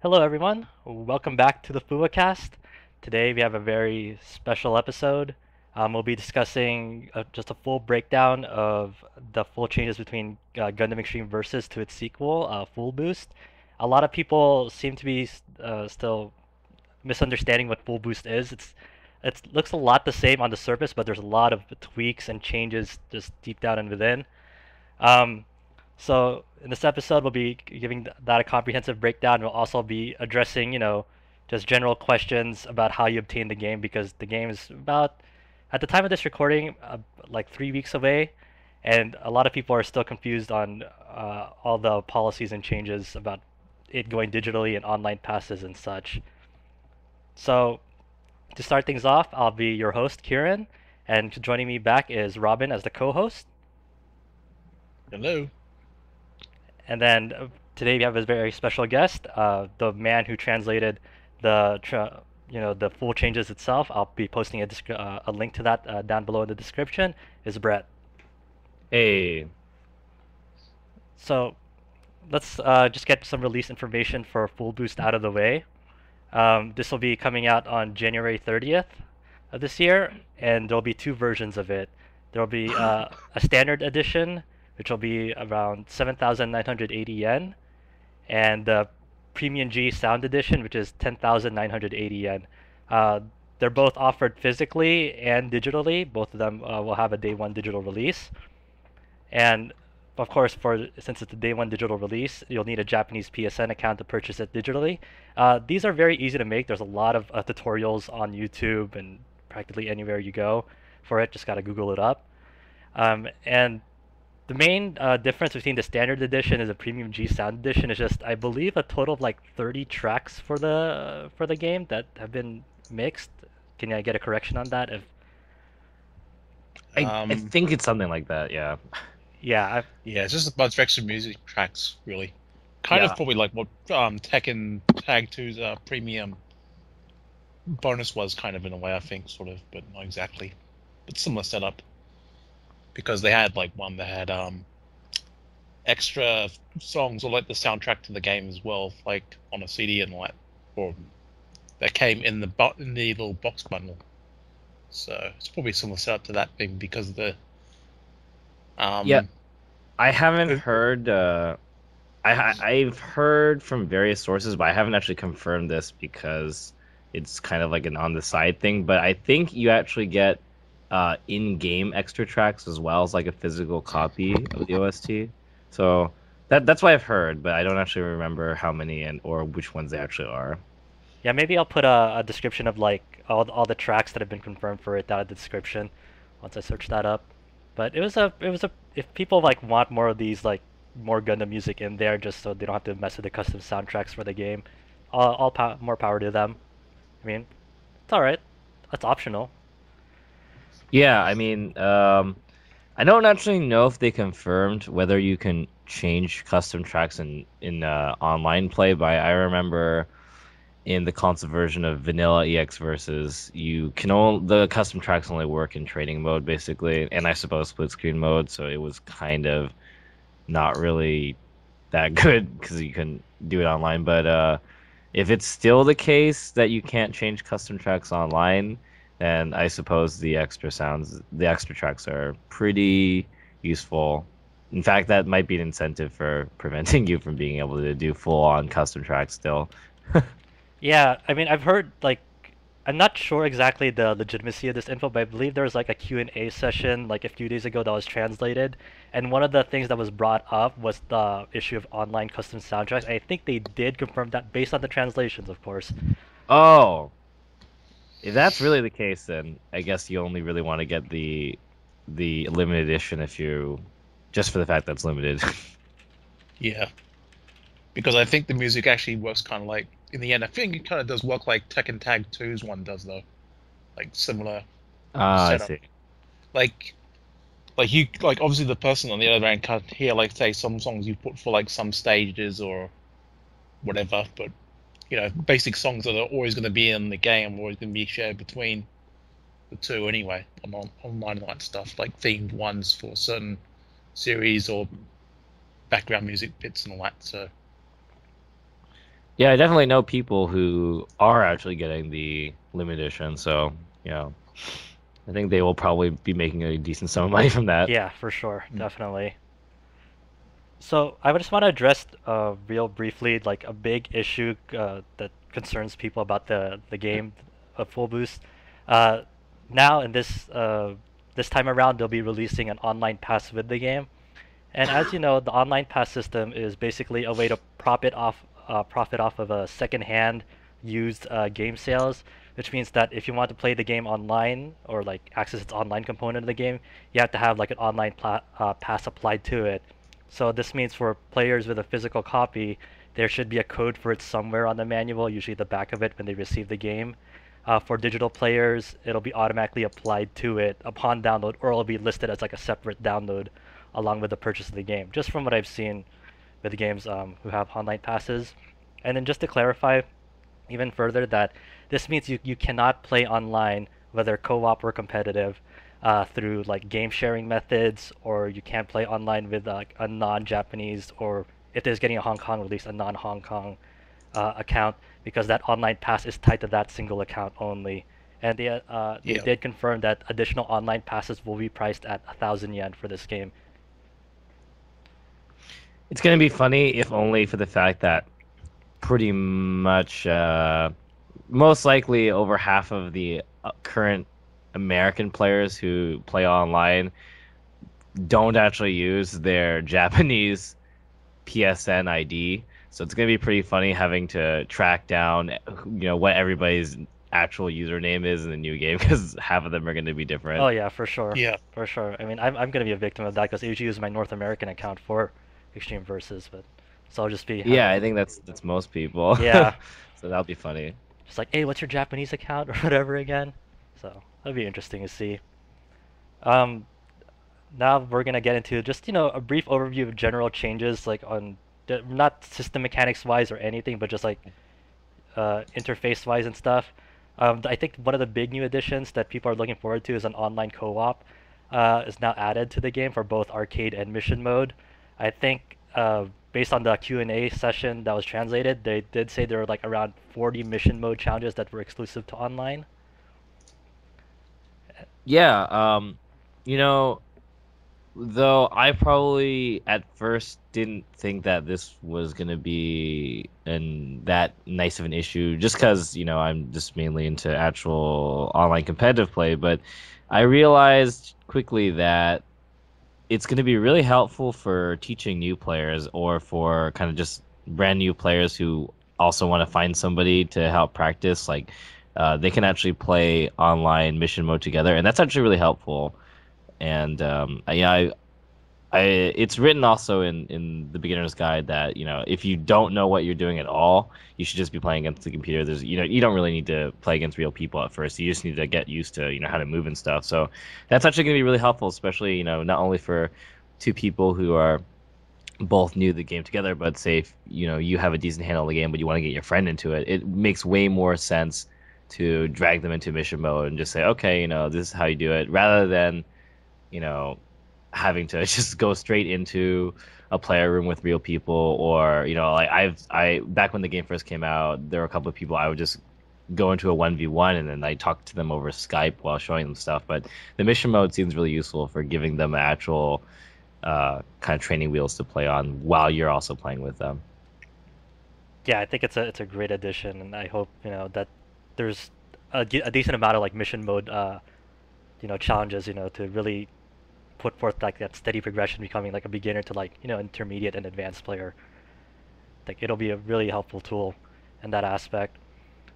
Hello, everyone. Welcome back to the Fuwacast. Today we have a very special episode. We'll be discussing just a full breakdown of the full changes between Gundam Extreme Versus to its sequel, Full Boost. A lot of people seem to be still misunderstanding what Full Boost is. It looks a lot the same on the surface, but there's a lot of tweaks and changes just deep down and within. Um, so in this episode, we'll be giving that a comprehensive breakdown. We'll also be addressing, just general questions about how you obtain the game because the game is about, at the time of this recording, like 3 weeks away, and a lot of people are still confused on all the policies and changes about it going digitally and online passes and such. So to start things off, I'll be your host, Kirin, and joining me back is Robin as the co-host. Hello. And then today we have a very special guest, the man who translated the full changes itself. I'll be posting a link to that down below in the description. Is Brett. Hey, So let's just get some release information for Full Boost out of the way. This will be coming out on January 30th of this year, and there'll be two versions of it. There'll be a standard edition, which will be around 7,980 yen, and the Premium G Sound Edition, which is 10,980 yen. Uh, they're both offered physically and digitally. Both of them will have a day one digital release. And of course, since it's a day one digital release, you'll need a Japanese PSN account to purchase it digitally. These are very easy to make. There's a lot of tutorials on YouTube and practically anywhere you go for it. Just gotta Google it up. And the main difference between the standard edition and the premium G Sound edition is just, I believe, a total of like 30 tracks for the game that have been mixed. Can I get a correction on that? If I think it's something like that. Yeah, yeah, Yeah, it's just a bunch of extra music tracks, really. Kind of yeah, probably like what Tekken Tag 2's premium bonus was, kind of in a way, I think, sort of, but not exactly. But similar setup because they had like one that had extra songs or like the soundtrack to the game as well, like on a CD and like, or that came in the little box bundle. So it's probably similar setup to that thing because the yeah. um I haven't uh, heard. I've heard from various sources, but I haven't actually confirmed this because it's kind of like an on the side thing. But I think you actually get in-game extra tracks as well as like a physical copy of the OST. So that's what I've heard, but I don't actually remember how many and or which ones they actually are. yeah, maybe I'll put a description of like all the tracks that have been confirmed for it down in the description once I search that up. But it was a if people like want more of these like more Gundam music in there just so they don't have to mess with the custom soundtracks for the game, more power to them. I mean, it's all right. That's optional. Yeah, I mean, I don't actually know if they confirmed whether you can change custom tracks in online play, but I remember in the console version of Vanilla EX versus you can only the custom tracks only work in training mode basically, and I suppose split screen mode, so it was kind of not really that good because you can do it online. But if it's still the case that you can't change custom tracks online, then I suppose the extra tracks are pretty useful. In fact, that might be an incentive for preventing you from being able to do full on custom tracks still. Yeah, I mean, I've heard like I'm not sure exactly the legitimacy of this info, but I believe there was like a Q&A session like a few days ago that was translated, and one of the things that was brought up was the issue of online custom soundtracks. I think they did confirm that based on the translations, of course. Oh, if that's really the case, then I guess you only really want to get the limited edition if you just for the fact that's limited. yeah, because I think the music actually works kind of like in the end. I think it kind of does work like Tekken Tag 2's one does though, like similar Ah, I setup. see. Like you like obviously the person on the other end can't hear like say some songs you put for like some stages or whatever, but basic songs that are always going to be in the game, always going to be shared between the two anyway online and that stuff, like themed ones for certain series or background music bits and all that. So Yeah, I definitely know people who are actually getting the limited edition, so you know, I think they will probably be making a decent sum of money from that. Yeah, for sure, Mm. definitely. So I would just want to address real briefly like a big issue that concerns people about the game of Full Boost. Uh, Now in this time around, they'll be releasing an online pass with the game. And as you know, the online pass system is basically a way to profit off of a second-hand used game sales, which means that if you want to play the game online or like access its online component of the game, you have to have like an online pass applied to it. So this means for players with a physical copy, there should be a code for it somewhere on the manual, usually the back of it when they receive the game. For digital players, it'll be automatically applied to it upon download, or it'll be listed as like a separate download along with the purchase of the game. Just from what I've seen with the games who have online passes. And then just to clarify even further that this means you cannot play online, whether co-op or competitive, through like game sharing methods, or you can't play online with a non-Japanese, or if there's getting a Hong Kong release, a non-Hong Kong account, because that online pass is tied to that single account only. And they Yeah. did confirm that additional online passes will be priced at 1,000 yen for this game. It's gonna be funny if only for the fact that pretty much most likely over half of the current American players who play online don't actually use their Japanese PSN ID. So it's gonna be pretty funny having to track down, what everybody's actual username is in the new game because half of them are going to be Oh different. yeah, for sure, Yeah. for sure. I mean, I'm gonna be a victim of that because I usually use my North American account for Extreme Versus, but so I'll just be Yeah, I having, think that's most people. yeah, So that'll be funny. just like, hey, what's your Japanese account or whatever again? So that'll be interesting to see. Um, Now we're gonna get into just a brief overview of general changes, like on not system mechanics wise or anything, but just like interface wise and stuff. I think one of the big new additions that people are looking forward to is an online co-op is now added to the game for both arcade and mission mode. I think based on the Q&A session that was translated, they did say there were like around 40 mission mode challenges that were exclusive to online. Yeah, you know, though I probably at first didn't think that this was gonna be that nice of an issue, just because I'm just mainly into actual online competitive play. But I realized quickly that it's gonna be really helpful for teaching new players or for kind of just brand new players who also want to find somebody to help practice. Like, they can actually play online mission mode together, and that's actually really helpful. And yeah, it's written also in the beginner's guide that if you don't know what you're doing at all, you should just be playing against the computer. There's you don't really need to play against real people at first. You just need to get used to how to move and stuff. So that's actually going to be really helpful, especially not only for two people who are both new to the game together, but say if you have a decent handle on the game, but you want to get your friend into it, it makes way more sense to drag them into mission mode and just say, okay, this is how you do it, rather than you know having to just go straight into a player room with real people. Or like I back when the game first came out, there were a couple of people I would just go into a 1v1 and then I talk to them over Skype while showing them stuff. But the mission mode seems really useful for giving them actual kind of training wheels to play on while you're also playing with them. Yeah, I think it's a great addition, and I hope that there's a decent amount of like mission mode challenges to really put forth like that steady progression, becoming like a beginner to like intermediate and advanced player. Like it'll be a really helpful tool in that aspect.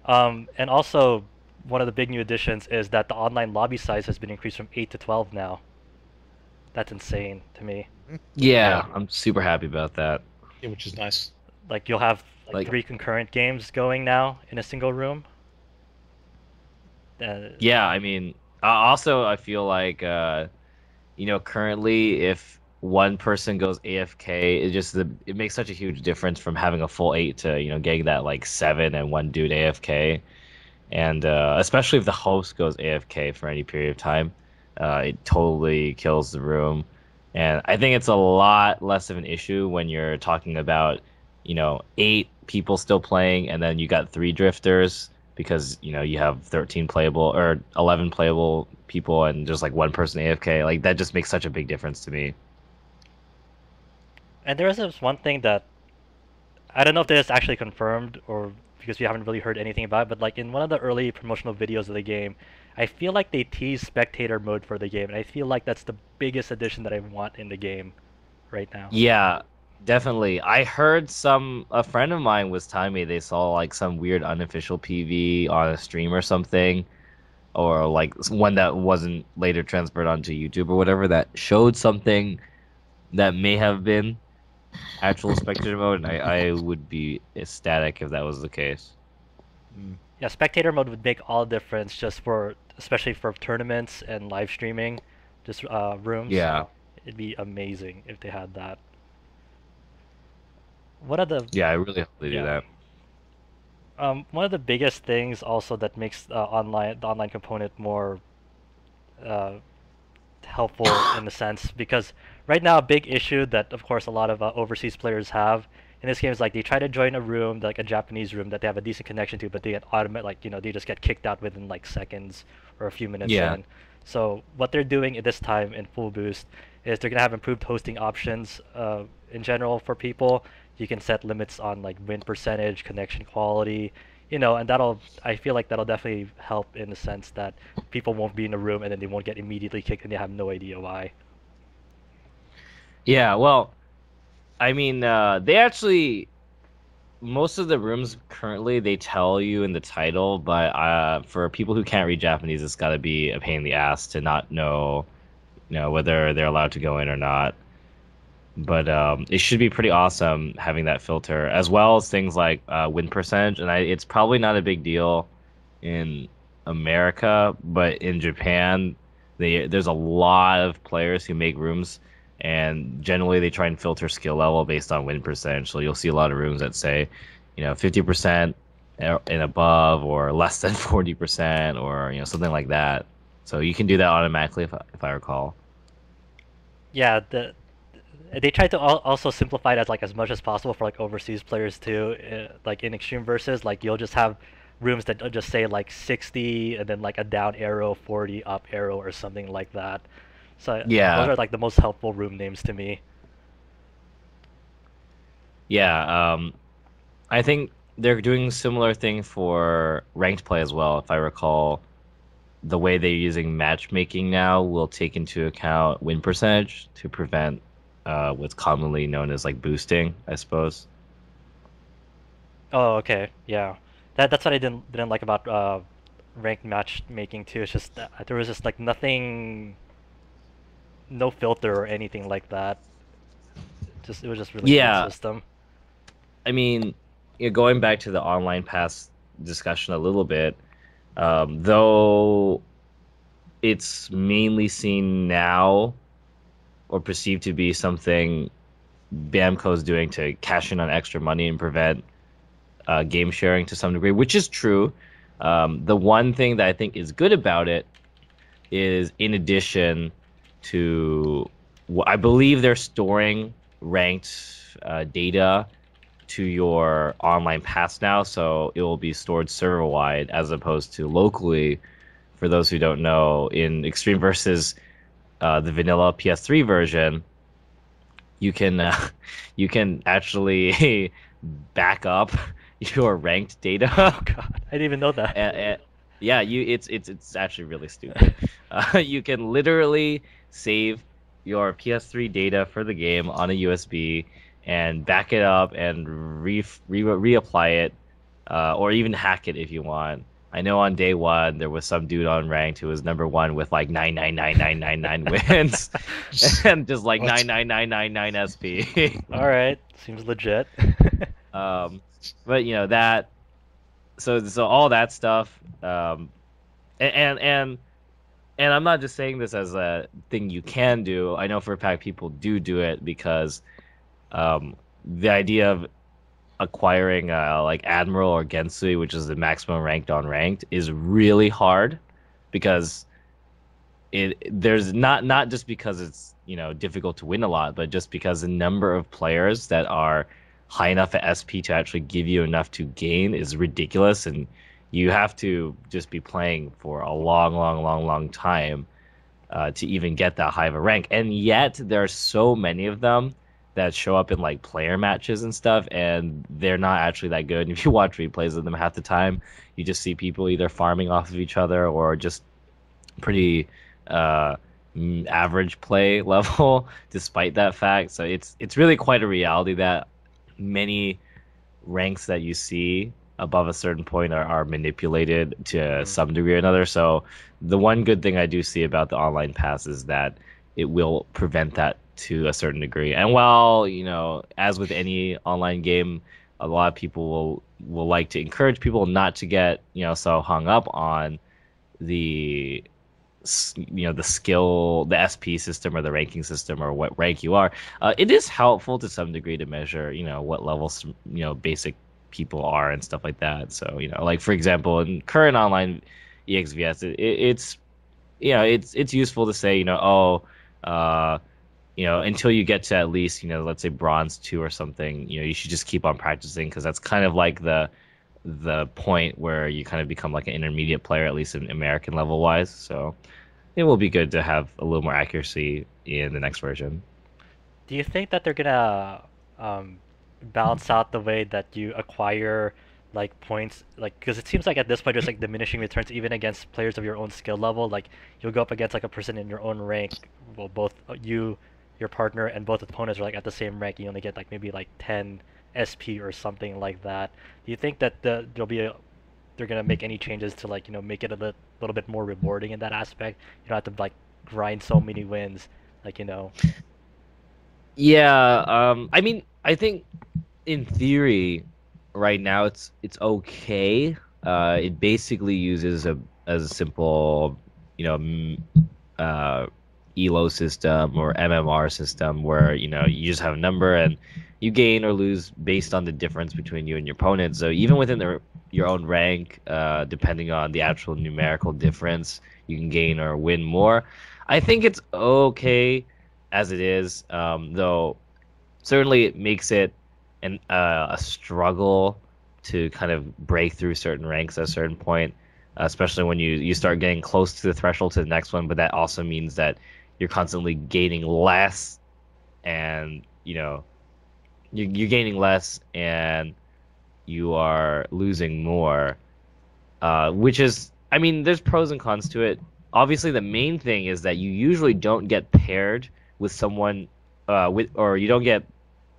And also one of the big new additions is that the online lobby size has been increased from 8 to 12 now. That's insane to me. Yeah. Yeah, I'm super happy about that. Yeah, which is nice. Like you'll have like Like, three concurrent games going now in a single room. Uh, yeah, I mean, also I feel like currently if one person goes AFK, it makes such a huge difference from having a full eight to getting that like seven and one dude AFK. And especially if the host goes AFK for any period of time, it totally kills the room. And I think it's a lot less of an issue when you're talking about 8 people still playing, and then you got 3 drifters because you have 13 playable or 11 playable people and just like one person AFK. Like that just makes such a big difference to me. And there is this one thing that I don't know if this is actually confirmed or because we haven't really heard anything about it, but like in one of the early promotional videos of the game, I feel like they teased spectator mode for the game, and I feel like that's the biggest addition that I want in the game right now. Yeah, definitely. I heard a friend of mine was telling me they saw like some weird unofficial PV on a stream or something, or like one that wasn't later transferred onto YouTube or whatever that showed something that may have been actual spectator mode, and I would be ecstatic if that was the case. Yeah, spectator mode would make all the difference just for, especially for tournaments and live streaming, just rooms. Yeah, It'd be amazing if they had that. One of the yeah, I really hope they do yeah, that. one of the biggest things also that makes the online component more uh, helpful in a sense, because right now a big issue that of course a lot of overseas players have in this game is like they try to join a room, like a Japanese room that they have a decent connection to, but they get automatic, like they just get kicked out within like seconds or a few minutes Yeah, in. So what they're doing at this time in Full Boost is they're gonna have improved hosting options in general for people. You can set limits on like win percentage, connection quality, and I feel like that'll definitely help in the sense that people won't be in a room and then they won't get immediately kicked and they have no idea why. yeah. Well, I mean, they actually most of the rooms currently they tell you in the title, but for people who can't read Japanese, it's got to be a pain in the ass to not know, whether they're allowed to go in or not. But it should be pretty awesome having that filter, as well as things like win percentage. And it's probably not a big deal in America, but in Japan, there's a lot of players who make rooms, and generally they try and filter skill level based on win percentage. So you'll see a lot of rooms that say, 50% and above, or less than 40%, or something like that. So you can do that automatically, if I recall. Yeah, they try to also simplify it as much as possible for like overseas players too. Like in Extreme Versus, like you'll just have rooms that just say like 60 and then like a down arrow, 40 up arrow or something like that. So those Yeah, are like the most helpful room names to me. yeah. I think they're doing a similar thing for ranked play as well. If I recall, the way they're using matchmaking now will take into account win percentage to prevent what's commonly known as like boosting, I suppose. Oh, okay, yeah. That's what I didn't like about ranked matchmaking too. It's just that there was just like nothing, no filter or anything like that. Just it was just really weird Yeah, system. I mean, going back to the online pass discussion a little bit, though it's mainly seen now or perceived to be something Bamco's doing to cash in on extra money and prevent game sharing to some degree, which is true. The one thing that I think is good about it is, in addition to, I believe they're storing ranked data to your online pass now, so it will be stored server wide as opposed to locally. For those who don't know, in Extreme Versus, the vanilla PS3 version, you can you can actually back up your ranked data. Oh God, I didn't even know that. Yeah, it's actually really stupid. You can literally save your PS3 data for the game on a USB and back it up and reapply it, or even hack it if you want. I know on day one there was some dude on ranked who was number one with like 99999 wins, and just like What? 99999 SP. All right, seems legit. But that, so all that stuff, and and and I'm not just saying this as a thing you can do. I know for a fact people do it because the idea of acquiring like Admiral or Gensui, which is the maximum ranked on ranked, is really hard because there's not just because it's difficult to win a lot, but just because the number of players that are high enough at SP to actually give you enough to gain is ridiculous, and you have to just be playing for a long, long, long, long time to even get that high of a rank. And yet there are so many of them that show up in like player matches and stuff, and they're not actually that good. And if you watch replays of them half the time, you just see people either farming off of each other or just pretty uh, average play level, despite that fact. So it's really quite a reality that many ranks that you see above a certain point are manipulated to some degree or another. So the one good thing I do see about the online pass is that it will prevent that to a certain degree. And while, as with any online game, a lot of people will like to encourage people not to get, so hung up on the the skill, the SP system or the ranking system or what rank you are. It is helpful to some degree to measure, what levels, basic people are and stuff like that. So, like for example, in current online EXVS, it's useful to say, until you get to at least, let's say bronze 2 or something, you should just keep on practicing, because that's kind of like the point where you kind of become like an intermediate player, at least in American level wise. So it will be good to have a little more accuracy in the next version. Do you think that they're gonna balance out the way that you acquire like points, like because it seems like at this point there's like diminishing returns even against players of your own skill level. Like you'll go up against like a person in your own rank, well both you, your partner, and both opponents are like at the same rank. You only get like maybe like 10 SP or something like that. Do you think that they're gonna make any changes to like make it a little bit more rewarding in that aspect? You don't have to like grind so many wins, like. Yeah, I mean, I think in theory, right now it's okay. It basically uses a simple, ELO system or MMR system where you just have a number and you gain or lose based on the difference between you and your opponent. So even within your own rank, depending on the actual numerical difference, you can gain or win more. I think it's okay as it is, though certainly it makes it a struggle to kind of break through certain ranks at a certain point, especially when you start getting close to the threshold to the next one. But that also means that you're constantly gaining less, and you're gaining less and you are losing more, which is, I mean, there's pros and cons to it. Obviously, the main thing is that you usually don't get paired with someone, or you don't get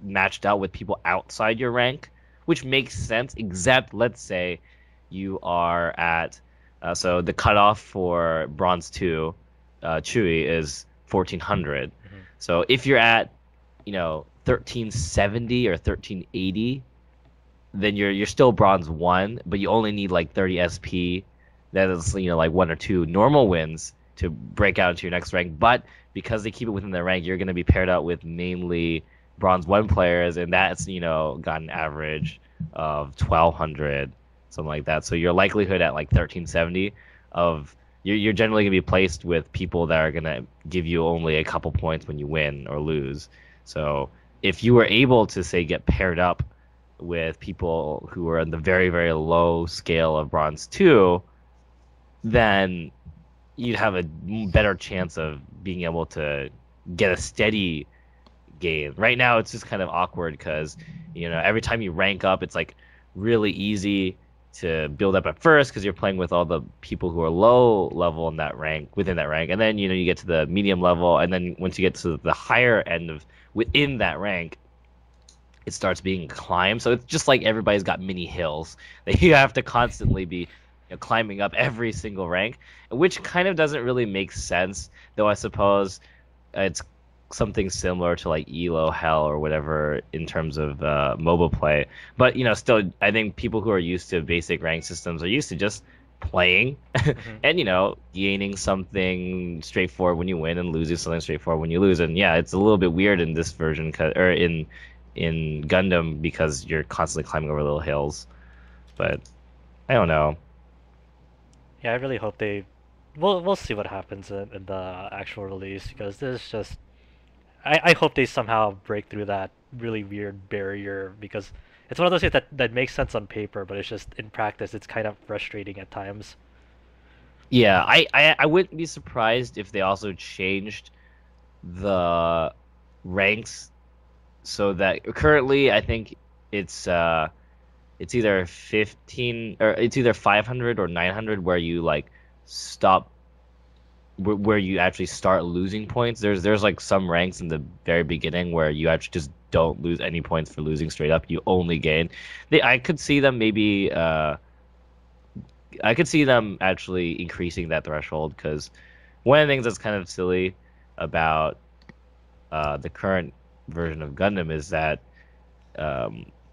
matched out with people outside your rank, which makes sense. Except, let's say you are at, so the cutoff for bronze 2, Chewy is 1400. Mm-hmm. So if you're at, 1370 or 1380, then you're still bronze 1, but you only need like 30 SP. That is, like 1 or 2 normal wins to break out into your next rank. But because they keep it within their rank, you're going to be paired out with mainly bronze 1 players, and that's, got an average of 1200, something like that. So your likelihood at like 1370 of you're generally going to be placed with people that are going to give you only a couple points when you win or lose. So if you were able to, say, get paired up with people who are in the very, very low scale of bronze 2, then you'd have a better chance of being able to get a steady gain. Right now, it's just kind of awkward because, every time you rank up, it's like really easy to build up at first because you're playing with all the people who are low level in that rank, within that rank, and then you get to the medium level, and then once you get to the higher end of within that rank, it starts being a climb. So it's just like everybody's got mini hills that you have to constantly be climbing up every single rank, which kind of doesn't really make sense, though I suppose it's something similar to like Elo Hell or whatever in terms of mobile play. But still, I think people who are used to basic rank systems are used to just playing and gaining something straightforward when you win and losing something straightforward when you lose. And yeah, it's a little bit weird in this version, or in Gundam, because you're constantly climbing over little hills. But I don't know. Yeah, I really hope they. We'll see what happens in the actual release, because this is just. I hope they somehow break through that really weird barrier because it's one of those things that makes sense on paper, but it's just in practice it's kind of frustrating at times. Yeah, I wouldn't be surprised if they also changed the ranks so that currently I think it's uh it's either 15 or it's either 500 or 900 where you like stop where you actually start losing points. There's like some ranks in the very beginning where you actually just don't lose any points for losing straight up. You only gain. I could see them maybe I could see them actually increasing that threshold because one of the things that's kind of silly about the current version of Gundam is that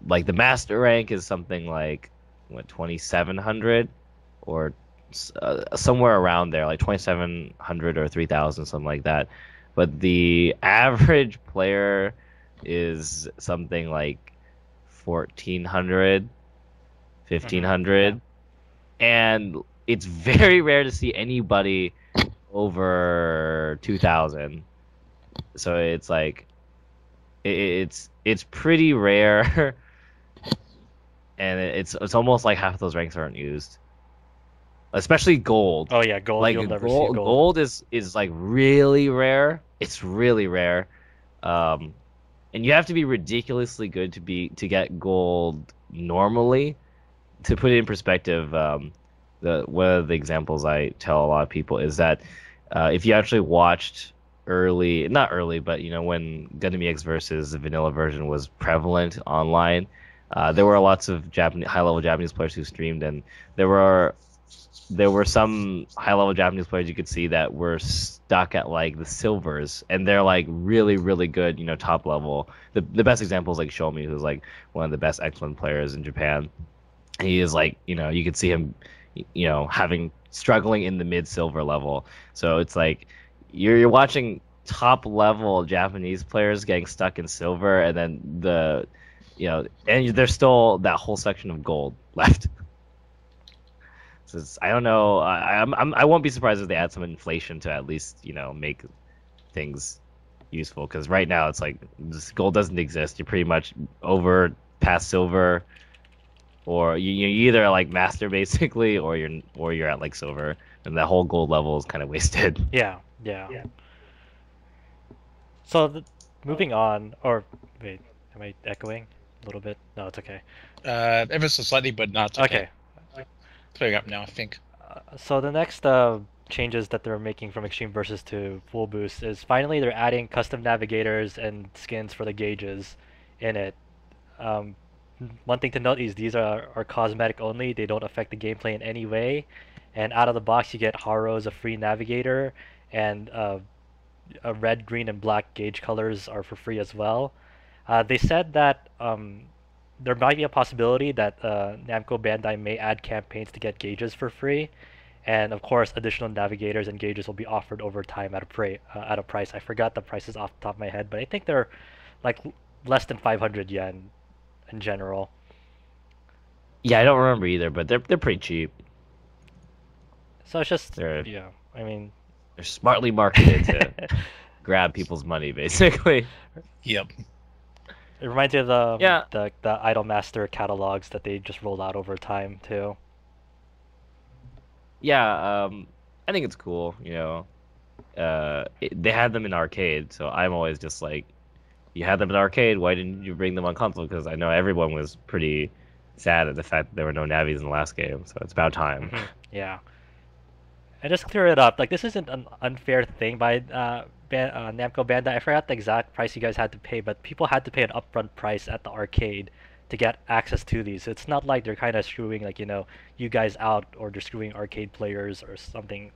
like the master rank is something like what 2700 or somewhere around there, like 2700 or 3000, something like that. But the average player is something like 1400, 1500, and it's very rare to see anybody over 2000. So it's like it's pretty rare, and it's almost like half those ranks aren't used, especially gold. Oh yeah, gold. Like You'll never see gold, gold. gold is like really rare. It's really rare, and you have to be ridiculously good to get gold normally. To put it in perspective, the one of the examples I tell a lot of people is that if you actually watched not early, but when Gundam EX versus the vanilla version was prevalent online, there were lots of high-level Japanese players who streamed, and there were some high-level Japanese players you could see that were stuck at like the silvers, and they're like really, really good, top level. The best example is like Shomi, who's like one of the best X1 players in Japan. He is like, you could see him, struggling in the mid-silver level. So it's like you're watching top level Japanese players getting stuck in silver, and then and there's still that whole section of gold left. So I don't know. I won't be surprised if they add some inflation to at least make things useful, because right now it's like this gold doesn't exist. You're pretty much over past silver, or you either like master basically, or you're at like silver, and that whole gold level is kind of wasted. Yeah. So moving on, or wait, am I echoing a little bit? No, it's okay. Ever so slightly, but not okay. Clearing up now, I think. So the next changes that they're making from Extreme Versus to Full Boost is finally they're adding custom navigators and skins for the gauges in it. One thing to note is these are cosmetic only. They don't affect the gameplay in any way. And out of the box, you get Haro as a free navigator, and a red, green, and black gauge colors are for free as well. They said that there might be a possibility that Namco Bandai may add campaigns to get gauges for free, and of course, additional navigators and gauges will be offered over time at a price. I forgot the prices off the top of my head, but I think they're like less than 500 yen in general. Yeah, I don't remember either, but they're pretty cheap. So it's just They're I mean, they're smartly marketed to grab people's money, basically. Yep. it reminds me of the Yeah. the Idolmaster catalogs that they just rolled out over time too. Yeah, I think it's cool. They had them in arcade, so I'm always just like, you had them in arcade, why didn't you bring them on console? Because I know everyone was pretty sad at the fact that there were no navies in the last game, so it's about time. Yeah. And just clear it up, like this isn't an unfair thing by Namco Bandai. I forgot the exact price you guys had to pay, but people had to pay an upfront price at the arcade to get access to these. So it's not like they're kind of screwing you guys out, or they're screwing arcade players or something,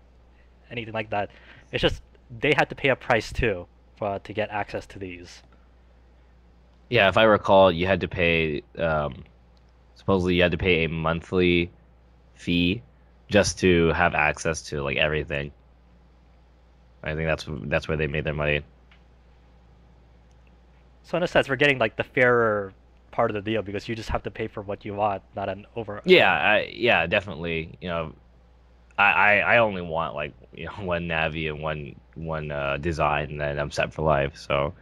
anything like that. It's just they had to pay a price too to get access to these. Yeah, if I recall, you had to pay, supposedly you had to pay a monthly fee just to have access to like everything. I think that's where they made their money. So in a sense, we're getting like the fairer part of the deal because you just have to pay for what you want, not an over. Yeah, definitely. I only want like one Navi and one design, and then I'm set for life. So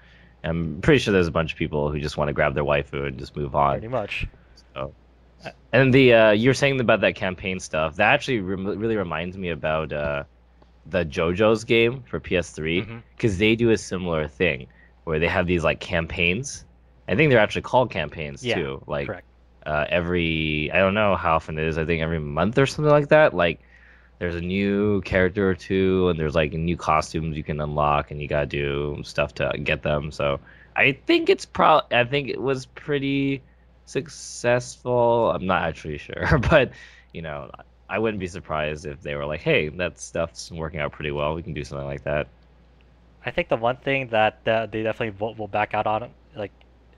I'm pretty sure there's a bunch of people who just want to grab their waifu and just move on. Pretty much. So, and you're saying about that campaign stuff. That actually really reminds me about the JoJo's game for PS3 Hmm. because they do a similar thing where they have these like campaigns. I think they're actually called campaigns Yeah, too. Like correct. every I don't know how often it is. I think every month or something like that. Like there's a new character or two, and there's like new costumes you can unlock, and you gotta do stuff to get them. So I think I think it was pretty successful. I'm not actually sure, but you know, I wouldn't be surprised if they were like, "Hey, that stuff's working out pretty well. We can do something like that." I think the one thing that they definitely will back out on, like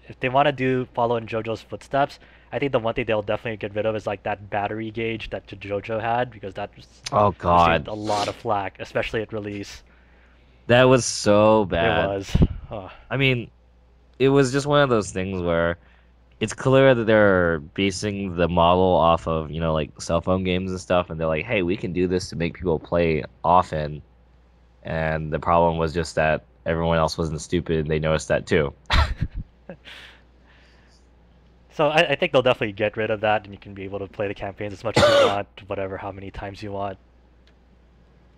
if they want to follow in JoJo's footsteps, I think the one thing they'll definitely get rid of is like that battery gauge that JoJo had because that Oh received God, a lot of flack, especially at release. that was so It bad. was. Oh, I mean, it was just one of those things where it's clear that they're basing the model off of, like cell phone games and stuff, and they're like, hey, we can do this to make people play often. And the problem was just that everyone else wasn't stupid, and they noticed that too. so I think they'll definitely get rid of that, and you can be able to play the campaigns as much as you want, whatever, how many times you want.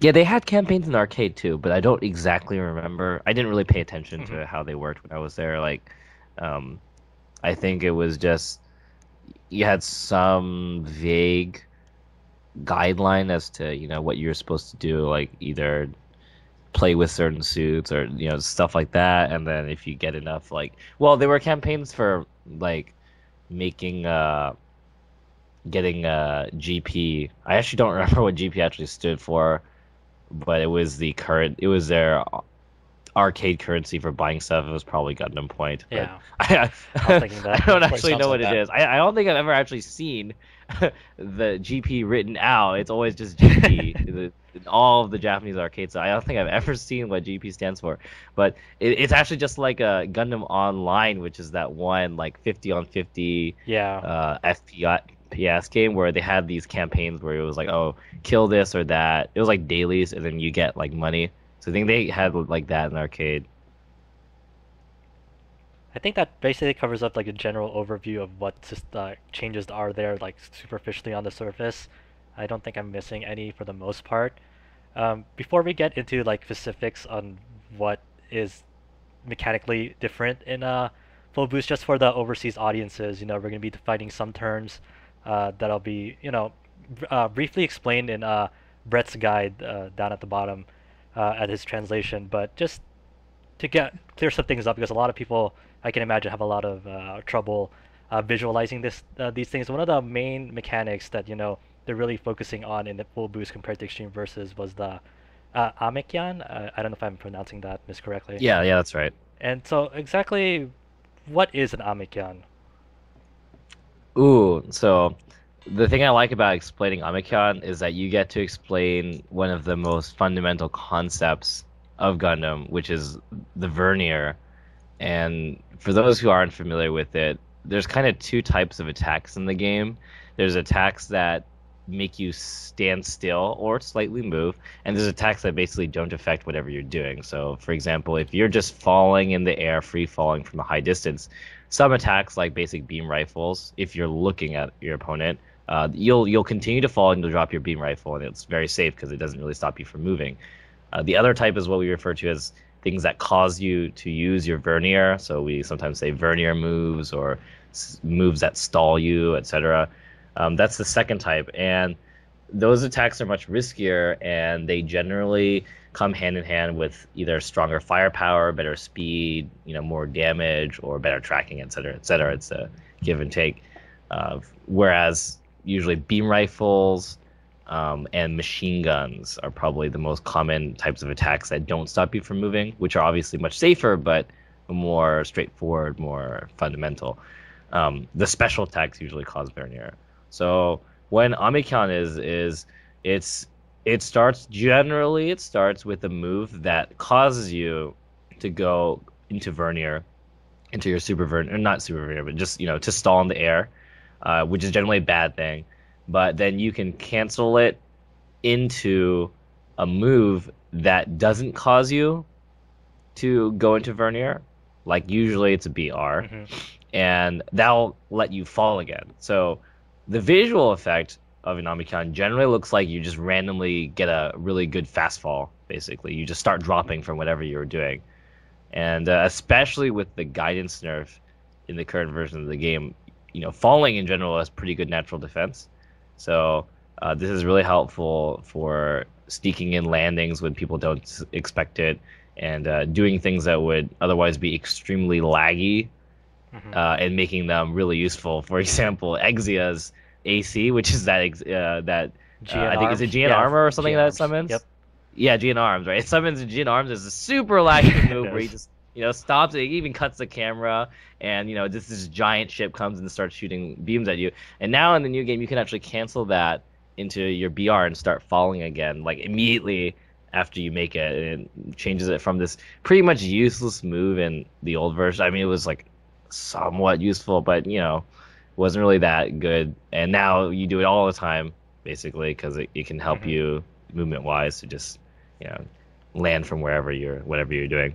Yeah, they had campaigns in the arcade too, but I don't exactly remember. I didn't really pay attention Hmm. to how they worked when I was there. Like, um, I think it was just you had some vague guideline as to, what you're supposed to do, like either play with certain suits or, stuff like that. And then if you get enough, like, well, there were campaigns for like making getting GP. I actually don't remember what GP actually stood for, but it was their arcade currency for buying stuff. It was probably Gundam Point, but Yeah, I, I was thinking I that. don't Quite actually sounds know like what it that. is. I don't think I've ever actually seen the GP written out. It's always just GP. In all of the Japanese arcades, so I don't think I've ever seen what GP stands for. But it's actually just like a Gundam Online, which is that one like 50 on 50 Yeah. FPS game where they had these campaigns where it was like, oh, kill this or that. It was like dailies, and then you get like money. So I think they had like that in the arcade. I think that basically covers up like a general overview of what changes are there, like superficially on the surface. I don't think I'm missing any for the most part. Before we get into like specifics on what is mechanically different in Full Boost, just for the overseas audiences, we're going to be defining some terms that'll be, briefly explained in Brett's guide down at the bottom at his translation, but just to get clear some things up because a lot of people I can imagine have a lot of trouble visualizing these things. One of the main mechanics that they're really focusing on in the full boost compared to extreme versus was the Amicon. I don't know if I'm pronouncing that miscorrectly. Yeah, yeah, that's right. And so exactly what is an Amicon? Ooh, so the thing I like about explaining Amicon is that you get to explain one of the most fundamental concepts of Gundam, which is the vernier. And for those who aren't familiar with it, there's kind of two types of attacks in the game. There's attacks that make you stand still or slightly move, and there's attacks that basically don't affect whatever you're doing. So, for example, if you're just falling in the air, free falling from a high distance, some attacks like basic beam rifles, if you're looking at your opponent, you'll continue to fall and you'll drop your beam rifle, and it's very safe because it doesn't really stop you from moving. The other type is what we refer to as things that cause you to use your vernier. So we sometimes say vernier moves or moves that stall you, etc. That's the second type, and those attacks are much riskier, and they generally come hand in hand with either stronger firepower, better speed, more damage, or better tracking, etc., etc. It's a give and take. Whereas usually beam rifles and machine guns are probably the most common types of attacks that don't stop you from moving, which are obviously much safer, but more straightforward, more fundamental. The special attacks usually cause vernier. So when Amicon it starts with a move that causes you to go into vernier, into your super vernier, or not super vernier, but just to stall in the air, which is generally a bad thing. But then you can cancel it into a move that doesn't cause you to go into vernier. like usually it's a BR, Hmm. and that'll let you fall again. So the visual effect of an Amicon generally looks like you just randomly get a really good fast fall. Basically, you just start dropping from whatever you were doing, and especially with the guidance nerf in the current version of the game, falling in general has pretty good natural defense. So this is really helpful for sneaking in landings when people don't expect it, and doing things that would otherwise be extremely laggy, Hmm. and making them really useful. For example, Exia's AC, which is that GN I think is it arms. GN Yeah, armor or something GN that it arms. summons. Yep. Yeah, GN arms, right? It summons GN arms as a super laggy It move where he is. just stops it, he even cuts the camera, and this giant ship comes and starts shooting beams at you. And now in the new game, you can actually cancel that into your BR and start falling again, like immediately after you make it. And it changes it from this pretty much useless move in the old version. I mean, it was like somewhat useful, but wasn't really that good. And now you do it all the time, basically, because it can help Hmm. you movement wise to just land from whatever you're doing.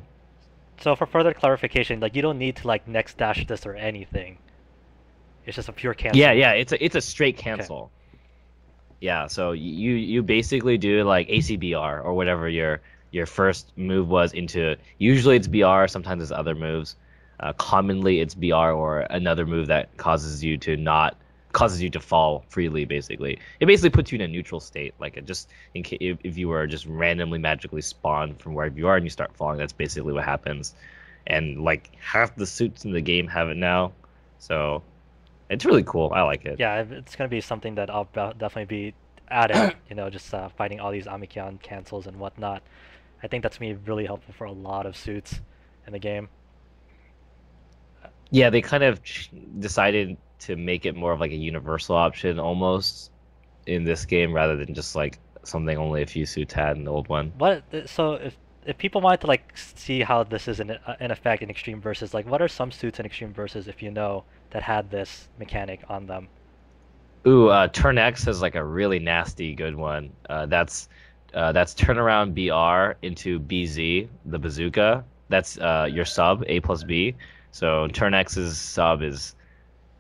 So for further clarification, like you don't need to like next dash this or anything. It's just a pure Yeah, cancel. yeah, it's a straight Okay. cancel. Yeah, so you basically do like ACBR or whatever your first move was into. Usually it's BR, sometimes it's other moves. Commonly it's BR or another move that causes you to fall freely. Basically, it basically puts you in a neutral state, like it just if you were just randomly magically spawned from wherever you are and you start falling. That's basically what happens, and like half the suits in the game have it now, so it's really cool. I like it. Yeah, it's gonna be something that I'll definitely be adding. Just fighting all these Amicon cancels and whatnot. I think that's gonna be really helpful for a lot of suits in the game. Yeah, they kind of decided to make it more of like a universal option almost in this game rather than just like something only a few suits had in the old one. So if people wanted to like see how this is in effect in Extreme Versus, like what are some suits in Extreme Versus if you know that had this mechanic on them? Ooh, Turn X has like a really nasty good one. That's turnaround BR into BZ, the bazooka. That's your sub, A plus B. So Turn X's sub is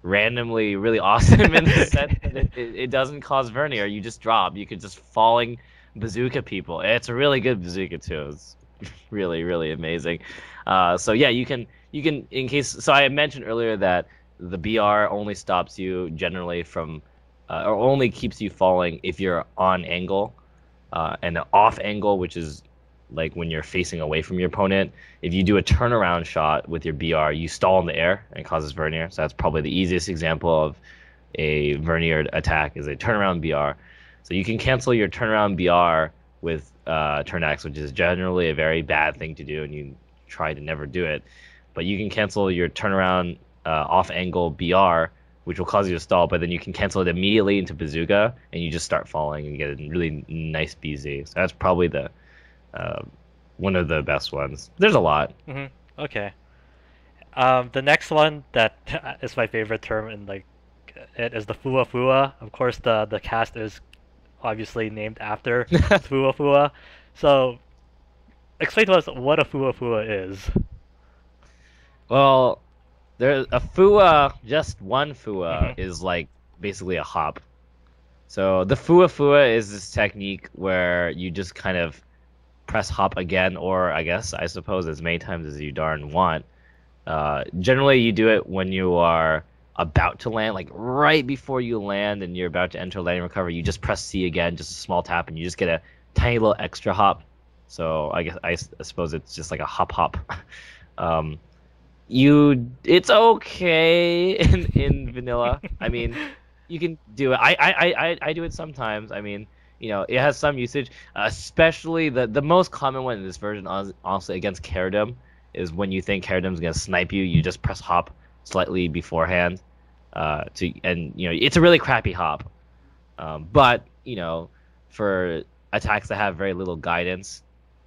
randomly really awesome in the sense that it doesn't cause vernier. You just drop. You could just falling bazooka people. It's a really good bazooka too. It's really really amazing. So yeah, you can in case. So I mentioned earlier that the BR only stops you generally from, or only keeps you falling if you're on angle, and an off angle, which is like when you're facing away from your opponent. If you do a turnaround shot with your BR, you stall in the air and it causes vernier. So that's probably the easiest example of a vernier attack is a turnaround BR. So you can cancel your turnaround BR with turn X, which is generally a very bad thing to do, and you try to never do it. But you can cancel your turnaround off angle BR, which will cause you to stall, but then you can cancel it immediately into bazooka, and you just start falling and get a really nice BZ. So that's probably the uh, one of the best ones. There's a lot. Hmm. Okay. The next one that is my favorite term in like it is the Fua Fua. Of course, the cast is obviously named after Fua Fua. So explain to us what a Fua Fua is. Well, there's a Fua, just one Fua Hmm. is like basically a hop. So the Fua Fua is this technique where you just kind of press hop again, or I suppose as many times as you darn want. Generally, you do it when you are about to land, like right before you land and you're about to enter landing recovery. You just press C again, just a small tap, and you just get a tiny little extra hop. So I suppose it's just like a hop hop. Um, it's okay in vanilla. I mean, you can do it. I do it sometimes. I mean, it has some usage, especially the most common one in this version, honestly, against Caradum, is when you think Caradum's gonna snipe you, you just press hop slightly beforehand, and it's a really crappy hop. But for attacks that have very little guidance,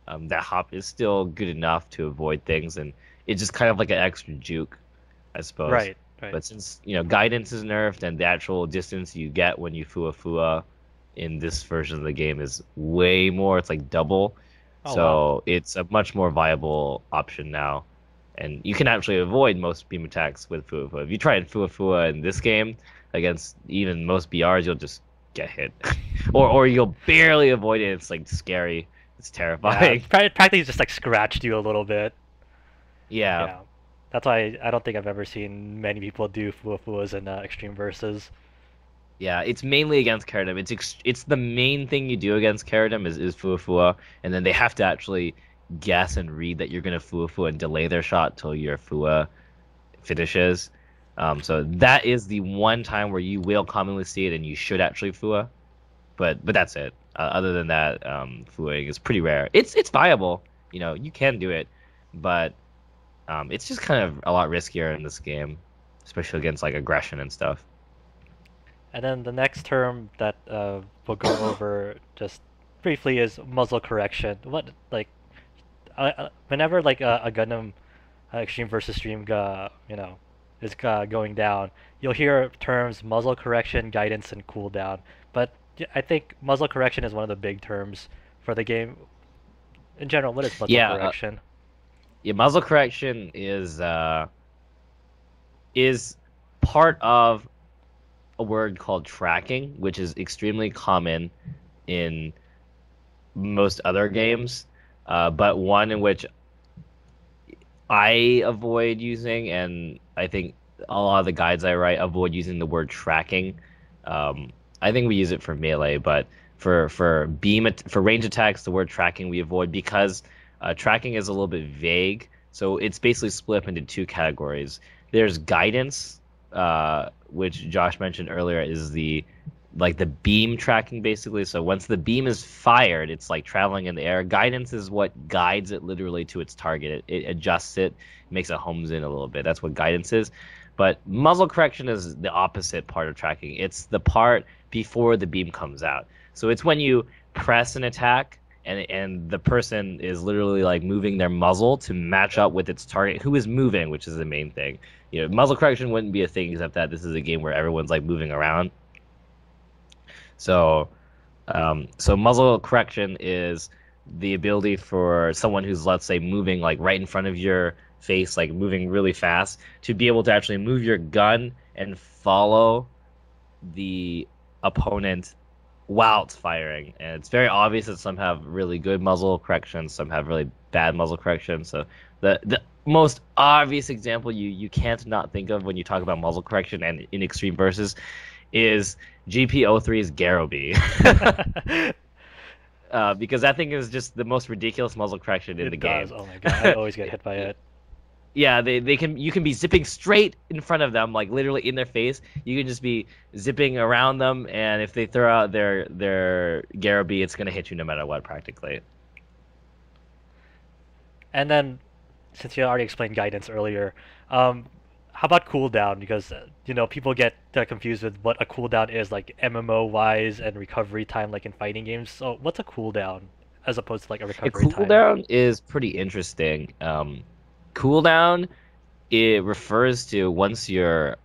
that hop is still good enough to avoid things, and it's just kind of like an extra juke, I suppose. Right. Right. But since guidance is nerfed and the actual distance you get when you Fua Fua in this version of the game is way more, it's like double. Oh wow. So it's a much more viable option now. and you can actually avoid most beam attacks with Fuwa. If you try and Fuwa in this game against even most BRs, you'll just get hit, or you'll barely avoid it. It's like scary. It's terrifying. Yeah, practically just like scratched you a little bit. Yeah. Yeah. That's why I don't think I've ever seen many people do Fuwas in Extreme Versus. Yeah, it's mainly against Kirin. It's the main thing you do against Kirin is Fuwa, and then they have to actually guess and read that you're gonna Fuwa and delay their shot till your Fuwa finishes. So that is the one time where you will commonly see it, and you should actually Fuwa. But that's it. Other than that, Fuwaing is pretty rare. It's viable. You know, you can do it, but it's just kind of a lot riskier in this game, especially against like aggression and stuff. And then the next term that we'll go over just briefly is muzzle correction. What like whenever like a Gundam Extreme versus Stream is going down, you'll hear terms muzzle correction, guidance, and cooldown. But I think muzzle correction is one of the big terms for the game. In general, what is muzzle correction? Yeah, muzzle correction is part of a word called tracking, which is extremely common in most other games, but one in which I avoid using, and I think a lot of the guides I write avoid using the word tracking. I think we use it for melee, but for range attacks, the word tracking we avoid because tracking is a little bit vague. So it's basically split up into two categories. There's guidance, which Josh mentioned earlier, is the beam tracking basically. So once the beam is fired, it's like traveling in the air. Guidance is what guides it literally to its target. It adjusts it, makes it homes in a little bit. That's what guidance is. But muzzle correction is the opposite part of tracking. It's the part before the beam comes out. So it's when you press an attack and the person is literally like moving their muzzle to match up with its target, who is moving, which is the main thing. You know, muzzle correction wouldn't be a thing except that this is a game where everyone's like moving around. So muzzle correction is the ability for someone who's, let's say, moving like right in front of your face, like moving really fast, to be able to actually move your gun and follow the opponent while it's firing. And it's very obvious that some have really good muzzle correction, some have really bad muzzle correction. So the most obvious example you can't not think of when you talk about muzzle correction and in Extreme Versus is GP03's Garoby. Because that thing is just the most ridiculous muzzle correction in the game. Oh my god, I always get hit by it. Yeah, you can be zipping straight in front of them, like literally in their face. You can just be zipping around them, and if they throw out their Garoby, it's gonna hit you no matter what, practically. And then, since you already explained guidance earlier, how about cooldown? Because people get confused with what a cooldown is, like MMO wise and recovery time, like in fighting games. So what's a cooldown as opposed to like a recovery time? A cooldown is pretty interesting. Cooldown, it refers to once your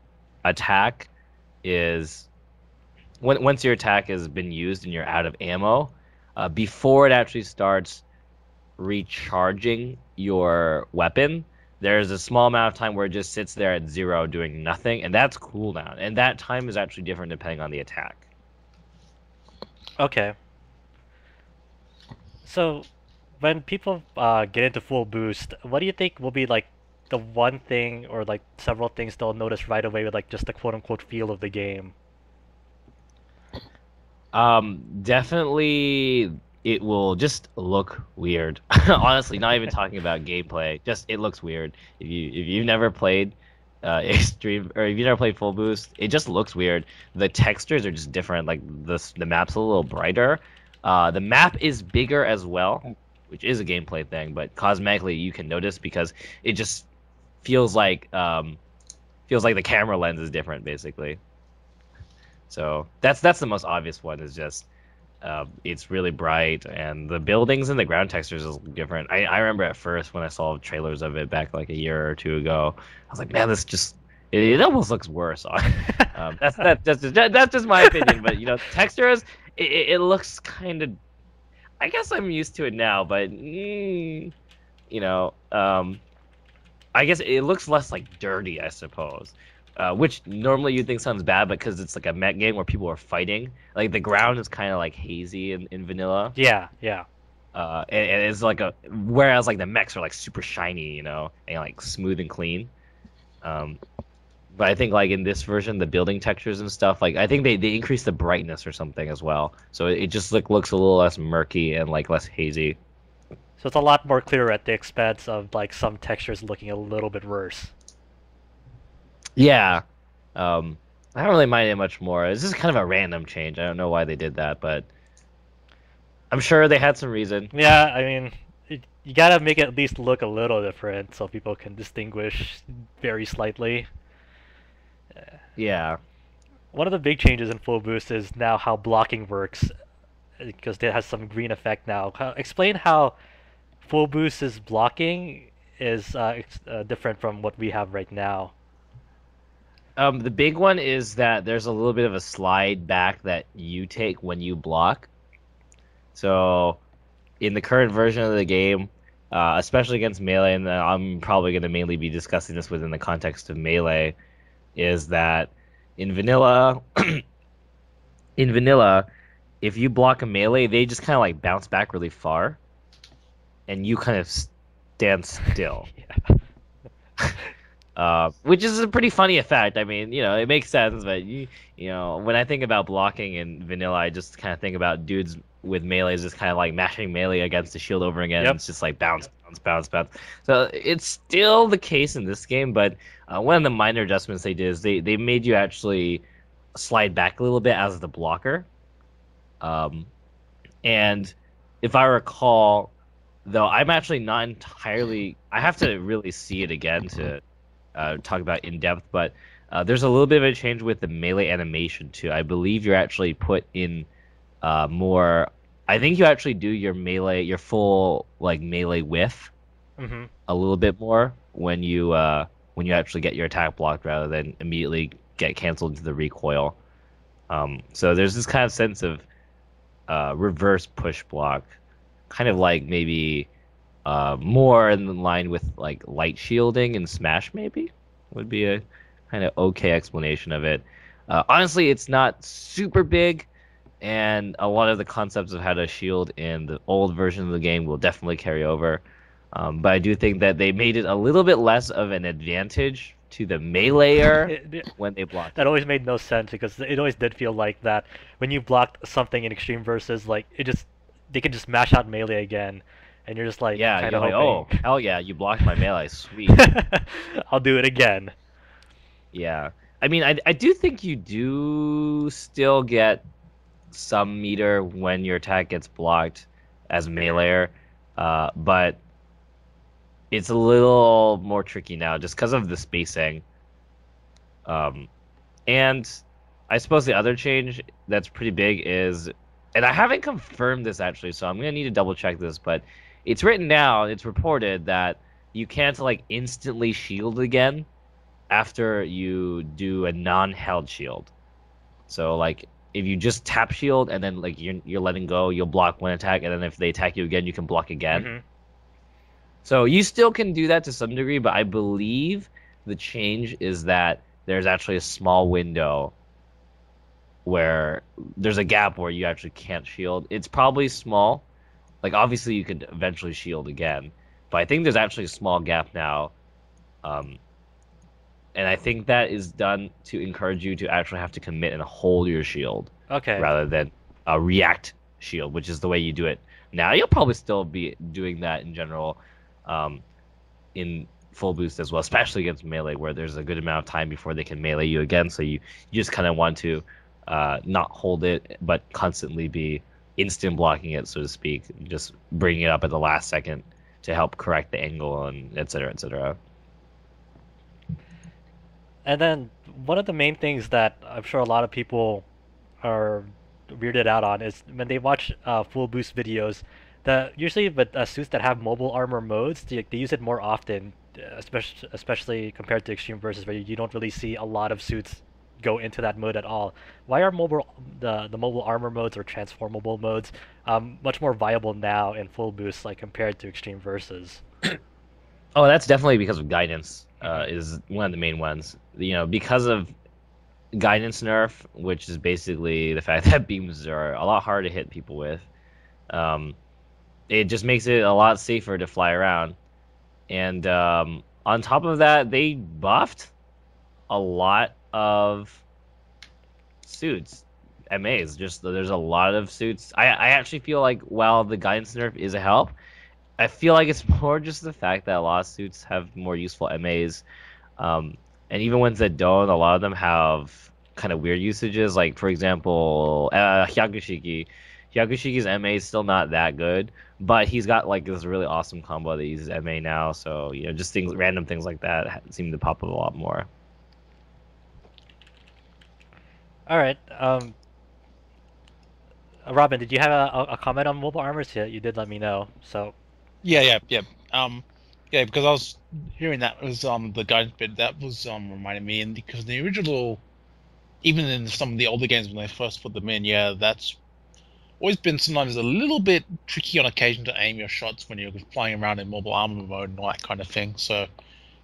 attack has been used and you're out of ammo, before it actually starts recharging your weapon, there's a small amount of time where it just sits there at 0 doing nothing, and that's cooldown. And that time is actually different depending on the attack. Okay. So, when people get into full boost, what do you think will be like the one thing or like several things they'll notice right away with like just the quote-unquote feel of the game? Definitely it will just look weird. Honestly, not even talking about gameplay, just it looks weird. If you've never played Extreme, or if you've never played Full Boost, it just looks weird. The textures are just different. Like the map's a little brighter. The map is bigger as well, which is a gameplay thing, but cosmetically you can notice because it just feels like the camera lens is different, basically. So that's the most obvious one, is just it's really bright, and the buildings and the ground textures is different. I remember at first when I saw trailers of it back like a year or two ago, I was like, man, this just it almost looks worse. That's just my opinion, but textures, it looks kind of. I guess I'm used to it now, but I guess it looks less like dirty, I suppose. Which normally you'd think sounds bad, because it's like a mech game where people are fighting. Like the ground is kind of like hazy in vanilla. Yeah, yeah. And it's like whereas like the mechs are like super shiny, and like smooth and clean. Um, but I think like in this version, the building textures and stuff, like I think they increased the brightness or something as well, so it just looks a little less murky and like less hazy. So it's a lot more clear at the expense of like some textures looking a little bit worse. Yeah, I don't really mind it much more. It's just kind of a random change. I don't know why they did that, but I'm sure they had some reason. Yeah, I mean, you gotta make it at least look a little different so people can distinguish very slightly. Yeah. One of the big changes in Full Boost is now how blocking works, because it has some green effect now. Explain how Full Boost's blocking is different from what we have right now. The big one is that there's a little bit of a slide back that you take when you block. So, in the current version of the game, especially against melee, and I'm probably going to mainly be discussing this within the context of melee, is that in vanilla, in vanilla, if you block a melee, they just kind of like bounce back really far, and you kind of stand still. Which is a pretty funny effect. I mean, it makes sense, but when I think about blocking in vanilla, I just kind of think about dudes with melees just kind of like mashing melee against the shield over again. Yep. It's just like bounce, bounce, bounce, bounce. So it's still the case in this game, but one of the minor adjustments they did is they made you actually slide back a little bit as the blocker. And if I recall, though, I'm actually not entirely. I have to really see it again to talk about in depth, but there's a little bit of a change with the melee animation too. I believe you're actually put in more. I think you actually do your full like melee whiff a little bit more when you actually get your attack blocked rather than immediately get canceled into the recoil. So there's this kind of sense of reverse push block, kind of like maybe more in line with like light shielding and Smash, maybe would be a kind of okay explanation of it. Honestly, it's not super big, and a lot of the concepts of how to shield in the old version of the game will definitely carry over. But I do think that they made it a little bit less of an advantage to the meleeer when they blocked. That always made no sense, because it always did feel like that when you blocked something in Extreme Versus, like they could just mash out melee again, and you're just like, Yeah, kind you're of like, hoping. oh, hell yeah, you blocked my melee, sweet. I'll do it again. Yeah. I mean, I do think you do still get some meter when your attack gets blocked as meleeer, but it's a little more tricky now just because of the spacing. And I suppose the other change that's pretty big is, and I haven't confirmed this actually, so I'm gonna need to double check this, but it's written down, it's reported that you can't like instantly shield again after you do a non-held shield. So like if you just tap shield and then like you're letting go, you'll block one attack, and then if they attack you again, you can block again. So you still can do that to some degree, but I believe the change is that there's actually a small window where there's a gap where you actually can't shield. It's probably small. Like obviously you could eventually shield again, but I think there's actually a small gap now. And I think that is done to encourage you to actually have to commit and hold your shield. Okay. Rather than a react shield, which is the way you do it now. You'll probably still be doing that in general in full boost as well, especially against melee, where there's a good amount of time before they can melee you again. So you just kind of want to not hold it, but constantly be instant blocking it, so to speak, just bringing it up at the last second to help correct the angle and et cetera, et cetera. And then one of the main things that I'm sure a lot of people are weirded out on is when they watch full boost videos, usually with suits that have mobile armor modes, they use it more often, especially compared to Extreme Versus, where you don't really see a lot of suits go into that mode at all. Why are the mobile armor modes or transformable modes much more viable now in full boost, like compared to Extreme Versus? Oh, that's definitely because of guidance. Is one of the main ones. Because of guidance nerf, which is basically the fact that beams are a lot harder to hit people with. Um, it just makes it a lot safer to fly around. And on top of that, they buffed a lot of suits. MAs. Just there's a lot of suits. I actually feel like while the guidance nerf is a help, I feel like it's more just the fact that a lot of suits have more useful MAs. And even ones that don't, a lot of them have kind of weird usages. Like, for example, Hyakushiki. Hyakushiki's MA is still not that good, but he's got like this really awesome combo that uses MA now. So, just random things like that seem to pop up a lot more. All right. Robin, did you have a comment on mobile armors? Yeah, you did let me know. So, Yeah. Yeah, because I was hearing that was the guidance bit that was reminding me, and because the original, even in some of the older games when they first put them in, yeah, that's always been sometimes a little bit tricky on occasion to aim your shots when you're flying around in mobile armor mode and all that kind of thing. So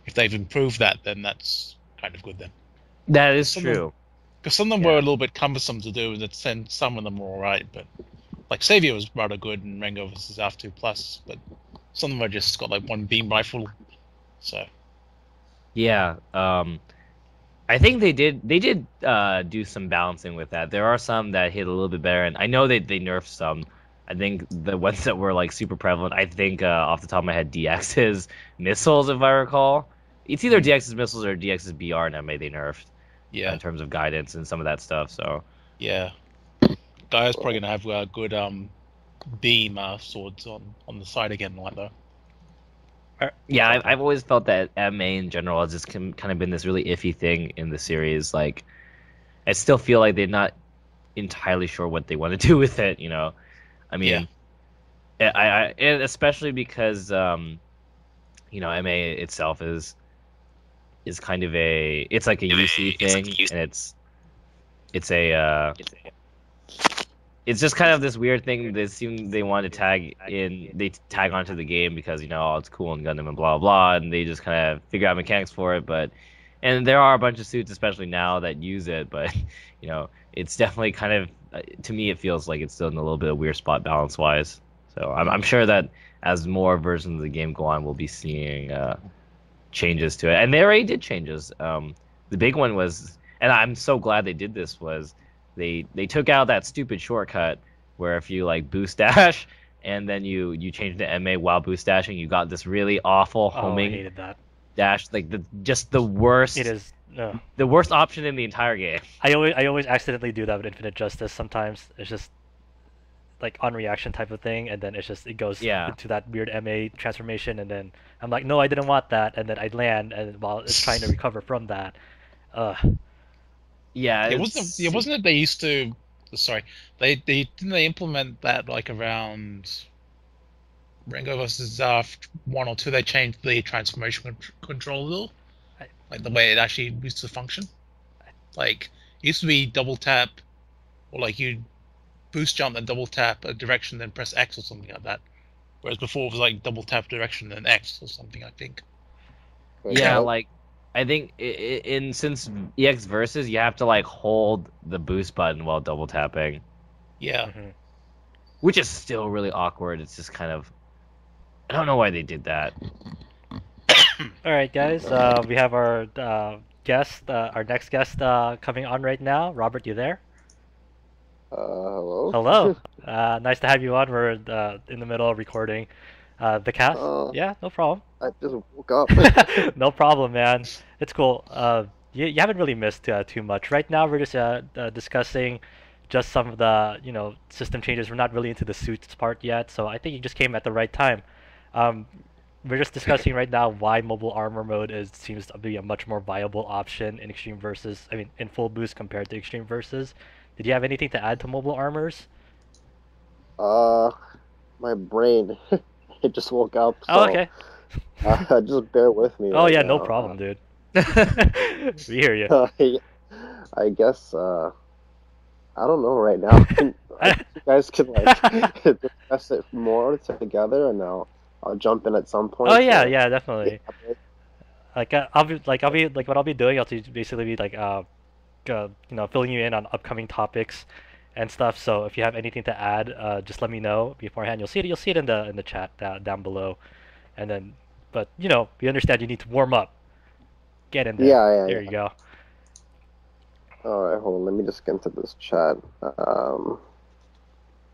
if they've improved that, then that's kind of good then. That is Some of them- true. Because some of them Yeah. were a little bit cumbersome to do, and some of them were alright, but like Savior was rather good in Rango vs. F2 Plus, but some of them are just got like one beam rifle. So Yeah. I think they did do some balancing with that. There are some that hit a little bit better, and I know they nerfed some. I think the ones that were like super prevalent. I think off the top of my head, DX's missiles, if I recall. It's either DX's missiles or DX's BR and MA they nerfed yeah, in terms of guidance and some of that stuff. So yeah. Guy's probably gonna have good beam swords on the side again, like though. yeah, I've always felt that MA in general has just kind of been this really iffy thing in the series. Like, I still feel like they're not entirely sure what they want to do with it. I mean, and especially because MA itself is kind of it's like a UC thing, and it's a it's just kind of this weird thing they want to tag onto the game because it's cool and Gundam and blah blah, and they just kind of figure out mechanics for it. And there are a bunch of suits, especially now, that use it, but it's definitely kind of to me it feels like it's still in a little bit of weird spot balance wise. So I'm sure that as more versions of the game go on, we'll be seeing changes to it, and they already did changes. The big one was, and I'm so glad they did this, was they took out that stupid shortcut where if you like boost dash and then you change to MA while boost dashing, you got this really awful I homing hated that. dash, like the worst. It is. The worst option in the entire game. I always accidentally do that with Infinite Justice. Sometimes it's just like on reaction type of thing, and then it goes into that weird MA transformation, and then I'm like, no, I didn't want that, and then I land, and while it's trying to recover from that, yeah, wasn't it they used to? Sorry, they didn't they implement that like around Rango vs. 1 or 2? They changed the transformation control a little, like the way it actually used to function. Like it used to be double tap, or like you boost jump and double tap a direction, then press X or something like that. Whereas before it was like double tap direction then X or something, I think. Yeah, like I think since EX versus you have to like hold the boost button while double tapping. Yeah. Which is still really awkward. It's just kind of, I don't know why they did that. All right, guys. We have our guest, our next guest, coming on right now. Robert, you there? Hello. Hello. Nice to have you on. We're in the middle of recording the cast. Yeah, no problem. I just woke up. No problem, man. It's cool. You haven't really missed too much. Right now, we're just discussing just some of the system changes. We're not really into the suits part yet, so I think you just came at the right time. We're just discussing right now why mobile armor mode seems to be a much more viable option in Extreme Versus. I mean, in full boost compared to Extreme Versus. Did you have anything to add to mobile armors? My brain, it just woke up. So, Oh, okay. Just bear with me. Oh right yeah, now. no problem, dude. We hear you. I guess I don't know right now. You guys can like discuss it more together, and I'll I'll jump in at some point. Oh yeah, to yeah, definitely. Like what I'll be doing, I'll basically be like filling you in on upcoming topics and stuff. So if you have anything to add, just let me know beforehand. You'll see it in the chat down below, and then but we understand you need to warm up. Get in there. Yeah, There yeah, you yeah. go. All right, hold on. Let me just get into this chat.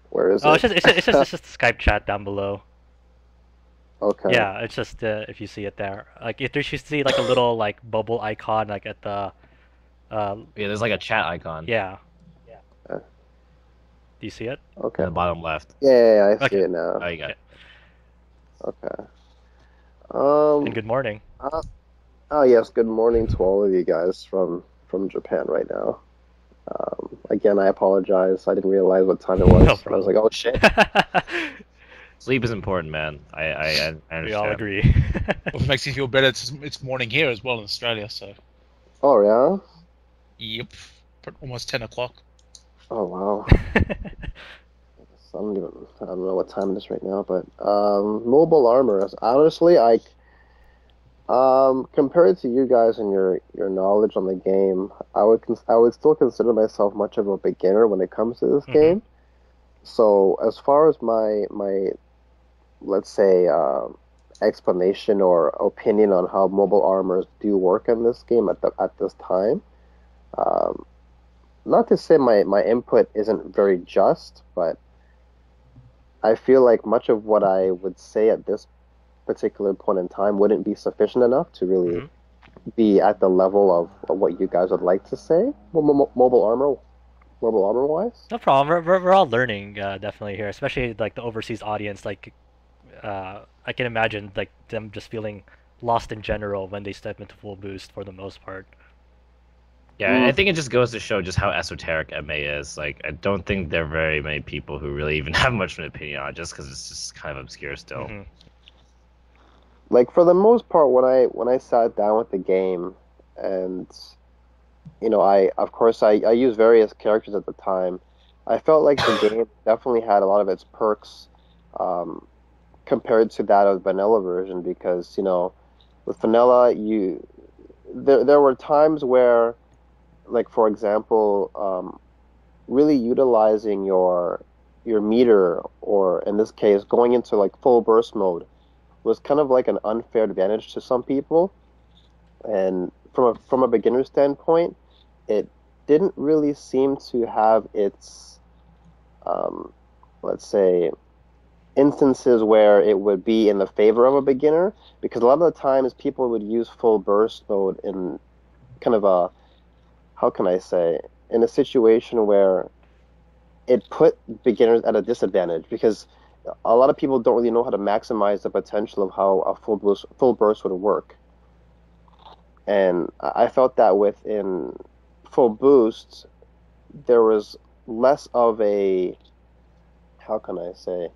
Where is Oh, it? it's just the Skype chat down below. Okay. Yeah, it's just if you see it there. Like if you should see like a little like bubble icon like at the Yeah, there's like a chat icon yeah. Uh, Do you see it? Okay. in the bottom left. Yeah, I see Okay. it now. Oh, you got Okay. it. Okay. And good morning. Oh yes, good morning to all of you guys from Japan right now. Again, I apologize. I didn't realize what time it was. No And I was like, problem. oh shit. Sleep is important, man. I understand. We all agree. Well, if it makes you feel better, it's morning here as well in Australia. So, Oh yeah? yep, almost 10 o'clock. Oh wow. I don't know what time it is right now, but mobile armor. Honestly, compared to you guys and your knowledge on the game, I would still consider myself much of a beginner when it comes to this game. So as far as my let's say explanation or opinion on how mobile armors do work in this game at this time, um, not to say my input isn't very just, but I feel like much of what I would say at this particular point in time wouldn't be sufficient enough to really be at the level of what you guys would like to say. Mobile armor wise. No problem. We're all learning definitely here, especially like the overseas audience. Like, I can imagine like them just feeling lost in general when they step into full boost for the most part. Yeah, I think it just goes to show just how esoteric MA is. Like, I don't think there are very many people who really even have much of an opinion on it, just because it's just kind of obscure still. Like for the most part, when I sat down with the game, and I of course I used various characters at the time. I felt like the game definitely had a lot of its perks um, compared to that of the vanilla version because with vanilla there were times where, like for example, really utilizing your meter, or in this case going into like full burst mode, was kind of like an unfair advantage to some people. And from a beginner standpoint, it didn't really seem to have its let's say instances where it would be in the favor of a beginner, because a lot of the times people would use full burst mode in kind of a, how can I say, in a situation where it put beginners at a disadvantage, because a lot of people don't really know how to maximize the potential of how a full burst would work. And I felt that within full boost, there was less of a, how can I say,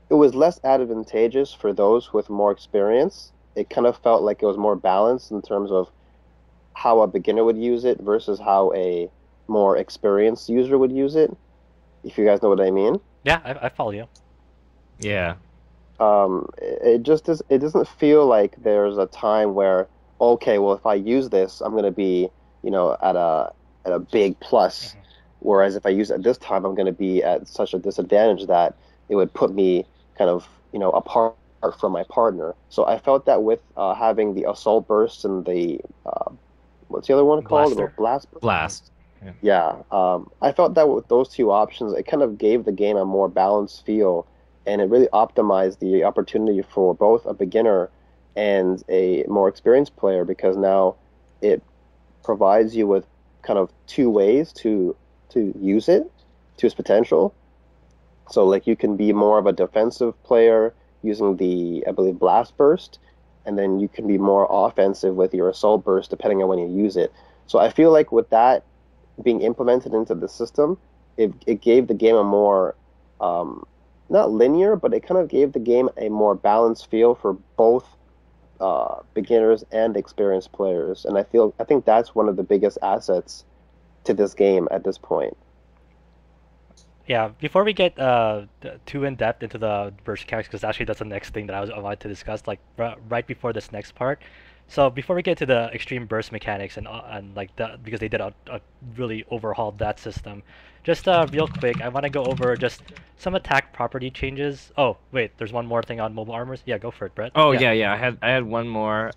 it was less advantageous for those with more experience. It kind of felt like it was more balanced in terms of how a beginner would use it versus how a more experienced user would use it, if you guys know what I mean. Yeah, I follow you. Yeah. It doesn't feel like there's a time where, okay, well, if I use this, I'm going to be, at a big plus, whereas if I use it at this time, I'm going to be at such a disadvantage that it would put me kind of, apart from my partner. So I felt that with having the assault burst and the what's the other one called? Blaster. Blast. Yeah. I felt that with those two options, it kind of gave the game a more balanced feel, and it really optimized the opportunity for both a beginner and a more experienced player, because now it provides you with kind of two ways to use it to its potential. So like you can be more of a defensive player using the, I believe, blast burst, and then you can be more offensive with your assault burst depending on when you use it. So I feel like with that being implemented into the system, it gave the game a more not linear, but it kind of gave the game a more balanced feel for both beginners and experienced players. And I think that's one of the biggest assets to this game at this point. Yeah, before we get too in depth into the version mechanics, because actually that's the next thing that I wanted to discuss, like right before this next part. So before we get to the extreme burst mechanics and like that, because they did a really overhauled that system. Just real quick, I want to go over just some attack property changes. Oh wait, there's one more thing on mobile armors. Yeah, go for it, Brett. Oh Yeah, yeah. I had one more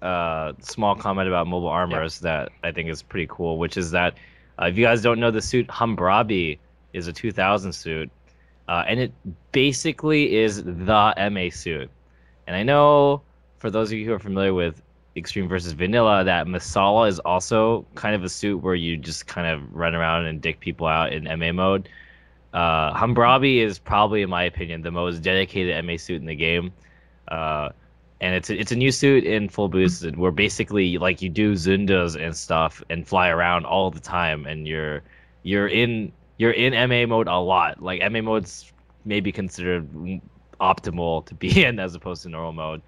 small comment about mobile yeah. armors that I think is pretty cool, which is that if you guys don't know the suit, Hambrabi is a 2000 suit, and it basically is the MA suit. And I know for those of you who are familiar with Extreme versus Vanilla, that Masala is also kind of a suit where you just kind of run around and dick people out in MA mode. Hambrabi is probably, in my opinion, the most dedicated MA suit in the game. Uh, and it's a new suit in full boost where basically like you do Zundas and stuff and fly around all the time, and you're in MA mode a lot. Like MA mode's maybe considered optimal to be in as opposed to normal mode.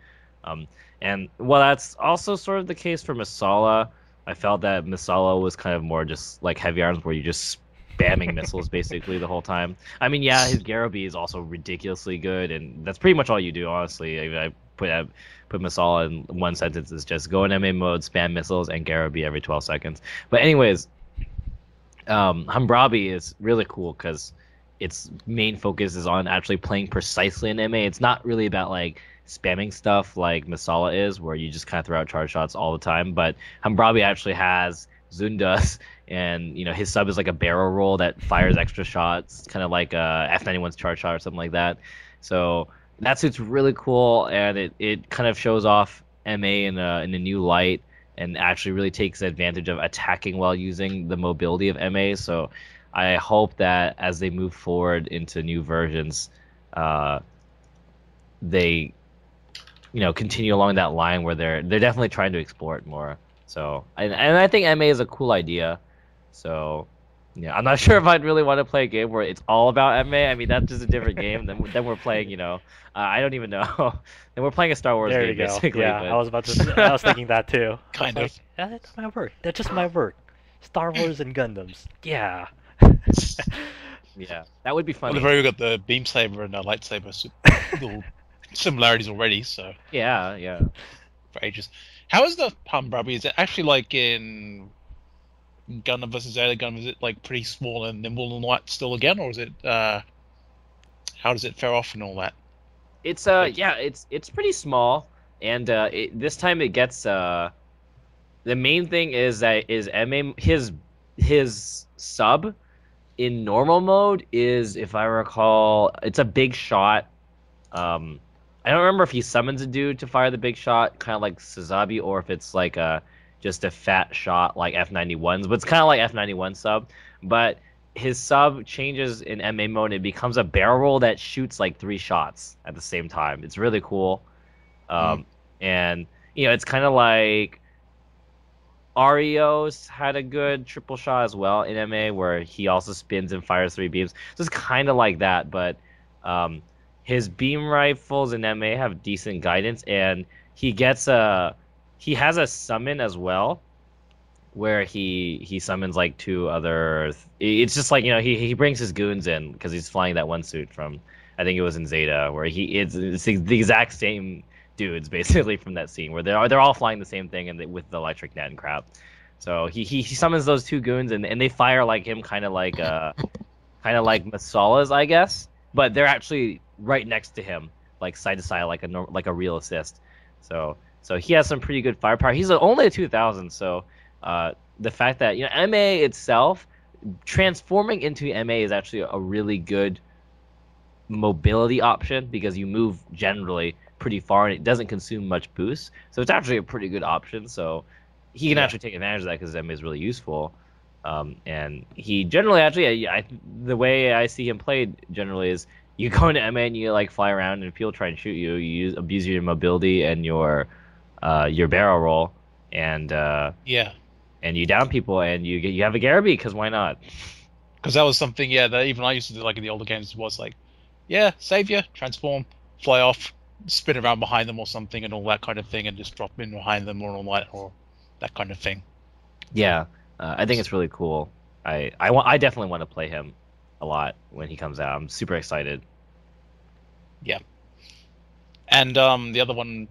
Um, and well, that's also sort of the case for Masala. I felt that Masala was kind of more just like heavy arms where you're just spamming missiles basically the whole time. I mean, yeah, his Garabi is also ridiculously good, and that's pretty much all you do, honestly. I put Masala in one sentence is just go in MA mode, spam missiles, and Garabi every 12 seconds. But anyways, Hambrabi is really cool because its main focus is on actually playing precisely in MA. It's not really about like spamming stuff like Masala is, where you just kind of throw out charge shots all the time. But Hambrabi actually has Zundas, and his sub is like a barrel roll that fires extra shots, kind of like F91's charge shot or something like that. So that suit's really cool, and it kind of shows off MA in a new light, and actually really takes advantage of attacking while using the mobility of MA. So I hope that as they move forward into new versions, they continue along that line where they're definitely trying to explore it more. So and I think MA is a cool idea. So yeah, I'm not sure if I'd really want to play a game where it's all about MA. I mean, that's just a different game. Then we're playing, I don't even know. Then we're playing a Star Wars There game you go. basically. Yeah, But... I was thinking that too. I was Kind of. like, that's my work. That's just my work. Star Wars and Gundams. Yeah. Yeah, that would be Well, funny. they've already got the beam saber and the lightsaber little similarities already, so Yeah. for ages. How is the Hambrabi? Is it actually like in Gundam versus Zeta Gundam? Is it like pretty small and nimble and light still again, or is it how does it fare off and all that? It's it's pretty small, and this time it gets the main thing is that is MA his sub in normal mode is, if I recall, it's a big shot. I don't remember if he summons a dude to fire the big shot, kind of like Sazabi, or if it's like just a fat shot like F91's, but it's kind of like F91 sub. But his sub changes in MA mode, and it becomes a barrel roll that shoots like 3 shots at the same time. It's really cool. And it's kind of like Arios had a good triple shot as well in MA, where he also spins and fires 3 beams. So it's kind of like that, but his beam rifles in MA have decent guidance, and he has a summon as well, where he summons like 2 other. It's just like he brings his goons in because he's flying that one suit from, I think it was in Zeta, where it's the exact same dudes basically from that scene where they're all flying the same thing and with the electric net and crap. So he summons those 2 goons, and they fire like him, kind of like Masala's, I guess, but they're actually right next to him, like side to side, like a real assist. So he has some pretty good firepower. He's only a 2000, so the fact that MA itself transforming into MA is actually a really good mobility option, because you move generally pretty far and it doesn't consume much boost, so it's actually a pretty good option. So he can actually take advantage of that because MA is really useful. And he generally actually, the way I see him played generally is you go into MA and you like fly around, and if people try and shoot you, you abuse your mobility and your barrel roll, and and you down people, and you have a Garabi, because why not? Because that was something, that even I used to do, like in the older games, was like, savior, transform, fly off, spin around behind them or something, and all that kind of thing, and just drop in behind them or all that, or that kind of thing. Yeah, I think it's really cool. I definitely want to play him. a lot when he comes out. I'm super excited. Yeah. And the other one,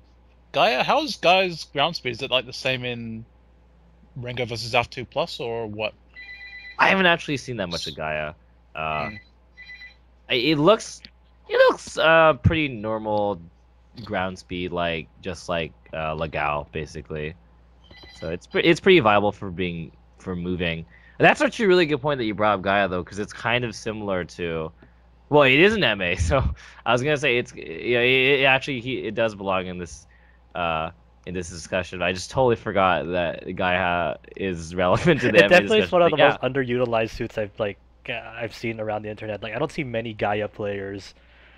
Gaia. How's Gaia's ground speed? Is it like the same in Rengo versus F2 Plus or what? I haven't actually seen that much of Gaia. Hmm. It looks pretty normal ground speed, like just like Legao basically. So it's pretty viable for moving. That's actually a really good point that you brought up Gaia though, because it's kind of similar to. Well, it is an MA, so I was gonna say it actually it does belong in this discussion. I just totally forgot that Gaia is relevant to the It MA definitely is discussion. one of But the yeah, most underutilized suits I've seen around the internet. Like I don't see many Gaia players.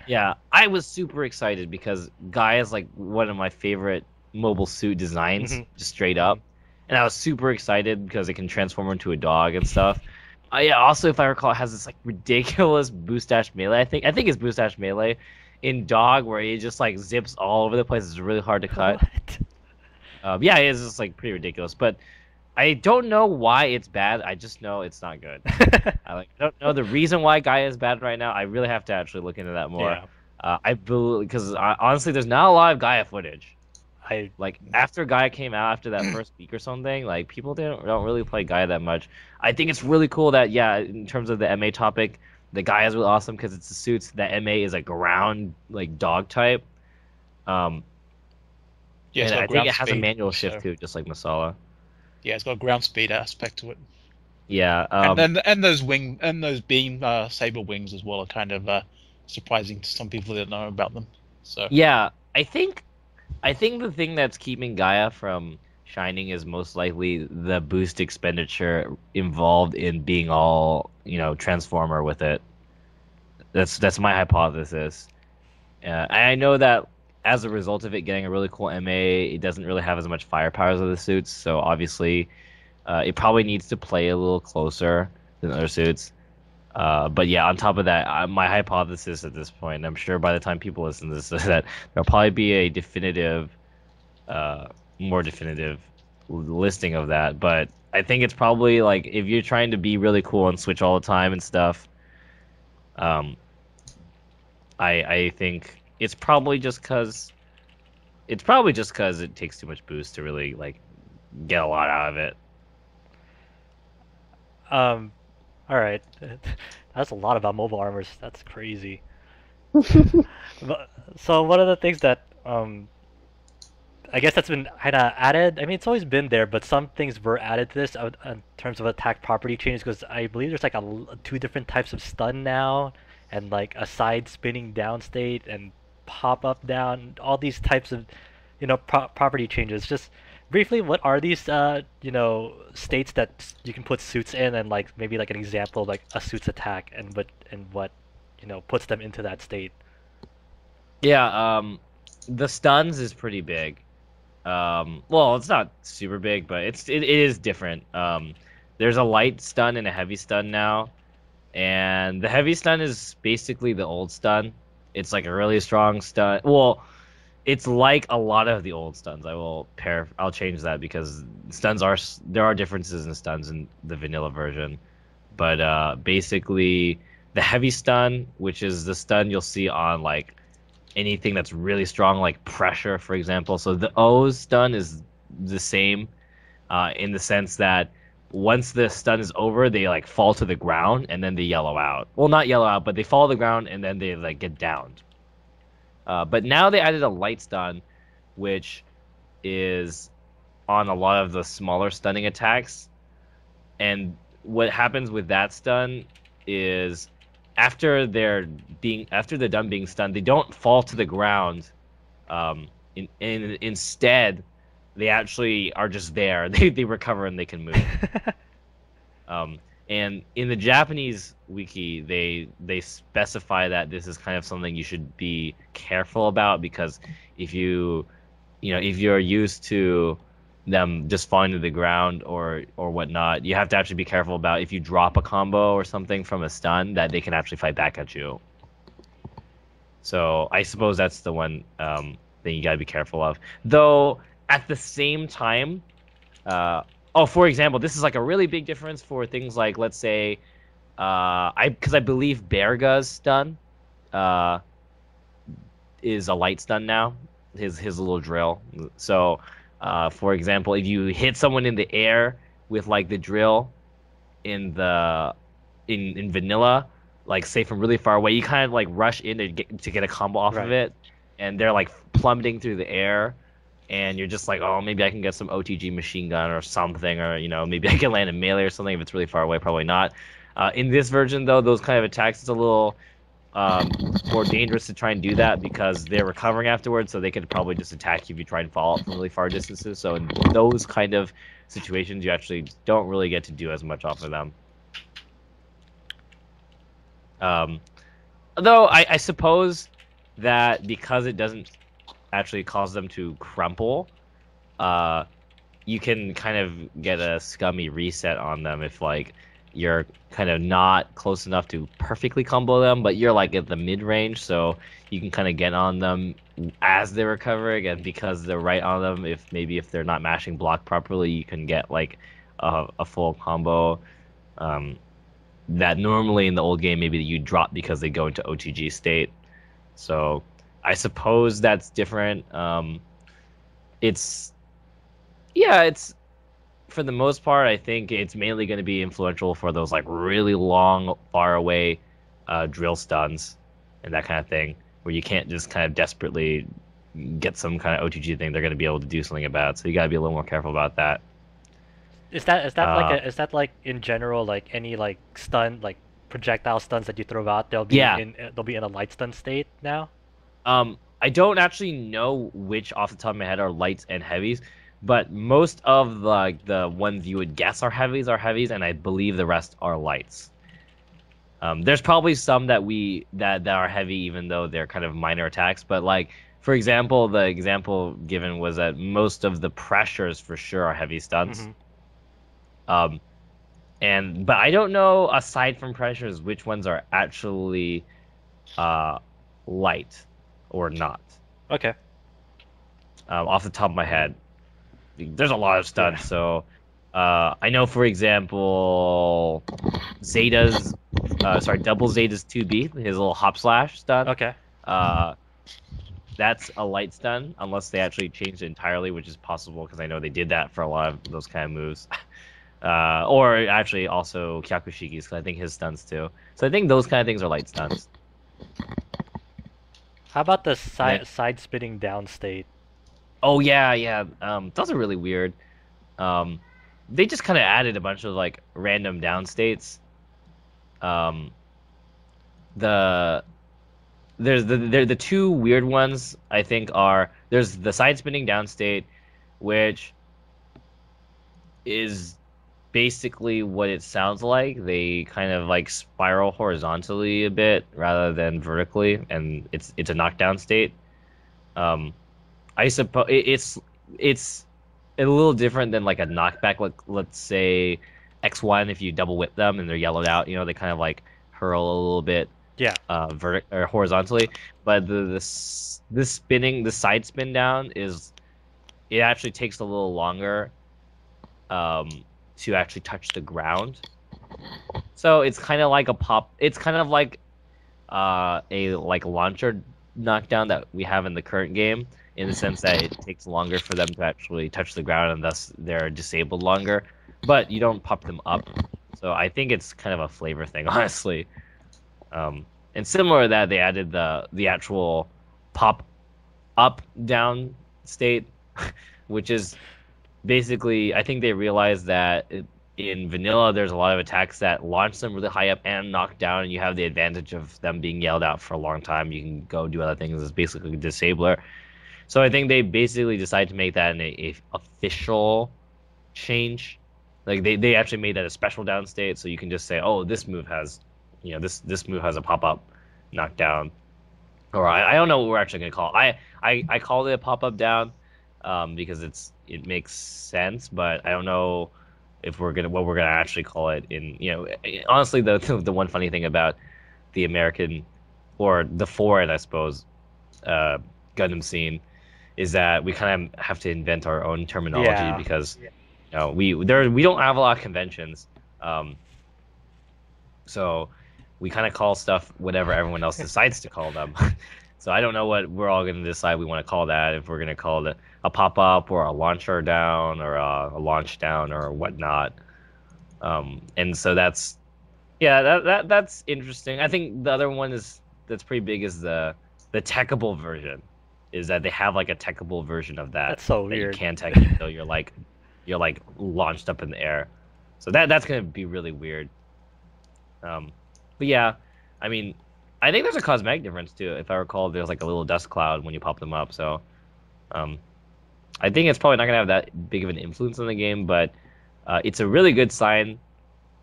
yeah, I was super excited because Gaia is like one of my favorite mobile suit designs, Hmm. just straight up. And I was super excited because it can transform into a dog and stuff. Yeah, also, if I recall, it has this like ridiculous boost dash melee. I think it's boost dash melee in dog where it just like zips all over the place. It's really hard to cut. What? Yeah, it is just like pretty ridiculous. But I don't know why it's bad. I just know it's not good. I don't know the reason why Gaia is bad right now. I really have to actually look into that more. Yeah, I believe because honestly, there's not a lot of Gaia footage. I Like after Gaia came out after that first week or something, like people don't really play Gaia that much. I think it's really cool that in terms of the MA topic, the Gaia is really awesome because it's the suits that MA is like ground like dog type. Um, Yeah, it's and got I think ground it has a speed, manual so shift too, just like Masala. yeah, it's got a ground speed aspect to it. Yeah. And then those beam saber wings as well are kind of surprising to some people that know about them. So Yeah. I think the thing that's keeping Gaia from shining is most likely the boost expenditure involved in being all transformer with it. That's my hypothesis. I know that as a result of it getting a really cool MA, it doesn't really have as much firepower as other suits. So obviously, it probably needs to play a little closer than other suits. But yeah, on top of that, my hypothesis at this point, I'm sure by the time people listen to this, is that there'll probably be a more definitive listing of that. But I think it's probably like if you're trying to be really cool and switch all the time and stuff, um, I think it's probably just cause it takes too much boost to really like get a lot out of it. um. All right, that's a lot about mobile armors. That's crazy. So one of the things that I guess that's been kind of added. I mean, it's always been there, but some things were added to this in terms of attack property changes. Because I believe there's like two different types of stun now, and like a side spinning down state and pop up down. All these types of, property changes. Just briefly, what are these states that you can put suits in, and like maybe like an example of like a suit's attack and what puts them into that state. Yeah, the stuns is pretty big. Well, it's not super big, but it is different. There's a light stun and a heavy stun now, and the heavy stun is basically the old stun. It's like a really strong stun. Well, it's like a lot of the old stuns. I'll change that because there are differences in stuns in the vanilla version, but basically the heavy stun, which is the stun you'll see on like anything that's really strong, like pressure, for example. So the O's stun is the same in the sense that once the stun is over, they like fall to the ground and then they yellow out. Well, not yellow out, but they fall to the ground and then they like get downed. But now they added a light stun, which is on a lot of the smaller stunning attacks. And what happens with that stun is after they're done being stunned, they don't fall to the ground. Instead, they actually are just there. They recover and they can move. And in the Japanese wiki, they specify that this is kind of something you should be careful about because if you're used to them just falling to the ground or whatnot, you have to actually be careful about if you drop a combo or something from a stun that they can actually fight back at you. So I suppose that's the one thing you gotta be careful of. Though at the same time, for example, this is like a really big difference for things like, let's say, because I believe Berga's stun is a light stun now. His little drill. So, for example, if you hit someone in the air with like the drill in vanilla, like say from really far away, you kind of like rush in to get a combo off of it, and they're like plummeting through the air, and you're just like, oh, maybe I can get some OTG machine gun or something, or maybe I can land a melee or something if it's really far away. Probably not. In this version though, those kind of attacks, it's a little more dangerous to try and do that because they're recovering afterwards, so they could probably just attack you if you try and fall from really far distances. So in those kind of situations, you actually don't really get to do as much off of them. Though I suppose that because it doesn't actually cause them to crumple, you can kind of get a scummy reset on them if like you're kind of not close enough to perfectly combo them, but you're like at the mid range, so you can kind of get on them as they're recovering, and because they're right on them, if they're not mashing block properly, you can get like a full combo that normally in the old game maybe you drop because they go into OTG state. So I suppose that's different. It's for the most part, I think it's mainly going to be influential for those like really long, far away drill stuns and that kind of thing, where you can't just kind of desperately get some kind of OTG thing they're going to be able to do something about. So you got to be a little more careful about that. Is that like in general like any like stun like projectile stuns that you throw out they'll be in a light stun state now? I don't actually know which off the top of my head are lights and heavies. But most of the ones you would guess are heavies, and I believe the rest are lights. There's probably some that are heavy, even though they're kind of minor attacks. But like, for example, the example given was that most of the pressures for sure are heavy stuns. Mm-hmm. But I don't know aside from pressures which ones are actually light or not. Okay. Off the top of my head. There's a lot of stuns, so I know, for example, double Zeta's 2B, his little hop slash stun. Okay. That's a light stun, unless they actually changed it entirely, which is possible, because I know they did that for a lot of those kind of moves. Or actually also Kyakushiki's, because I think his stuns too. So I think those kind of things are light stuns. How about the side spinning down state? Oh yeah. Those are really weird. They just kind of added a bunch of like random down states. The two weird ones I think are there's the side spinning down state, which is basically what it sounds like. They kind of like spiral horizontally a bit rather than vertically, and it's a knockdown state. I suppose it's a little different than like a knockback. Like let's say X1, if you double whip them and they're yellowed out, they kind of like hurl a little bit, or horizontally. But the side spin down it actually takes a little longer to actually touch the ground. So it's kind of like a pop. It's kind of like a like launcher knockdown that we have in the current game, in the sense that it takes longer for them to actually touch the ground, and thus they're disabled longer. But you don't pop them up. So I think it's kind of a flavor thing, honestly. And similar to that, they added the actual pop up down state, which is basically, I think they realized that in vanilla there's a lot of attacks that launch them really high up and knock down, and you have the advantage of them being yelled out for a long time. You can go do other things as basically a disabler. So I think they basically decided to make that an official change. Like they actually made that a special down state, so you can just say, oh, this move has, this move has a pop up knockdown, or I don't know what we're actually gonna call it. I called it a pop up down because it makes sense, but I don't know if what we're gonna actually call it. Honestly, the one funny thing about the American or the foreign, I suppose, Gundam scene is that we kind of have to invent our own terminology because we don't have a lot of conventions. So we kind of call stuff whatever everyone else decides to call them. So I don't know what we're all going to decide we want to call that. If we're going to call it a pop-up or a launcher down or a launch down or whatnot. And so that's that's interesting. I think the other one that's pretty big is the techable version. Is that they have like a techable version of that. That's so that weird. You can't tech until you're like launched up in the air. So that's gonna be really weird. But yeah, I mean, I think there's a cosmetic difference too. If I recall, there's like a little dust cloud when you pop them up. So, I think it's probably not gonna have that big of an influence on the game, but it's a really good sign.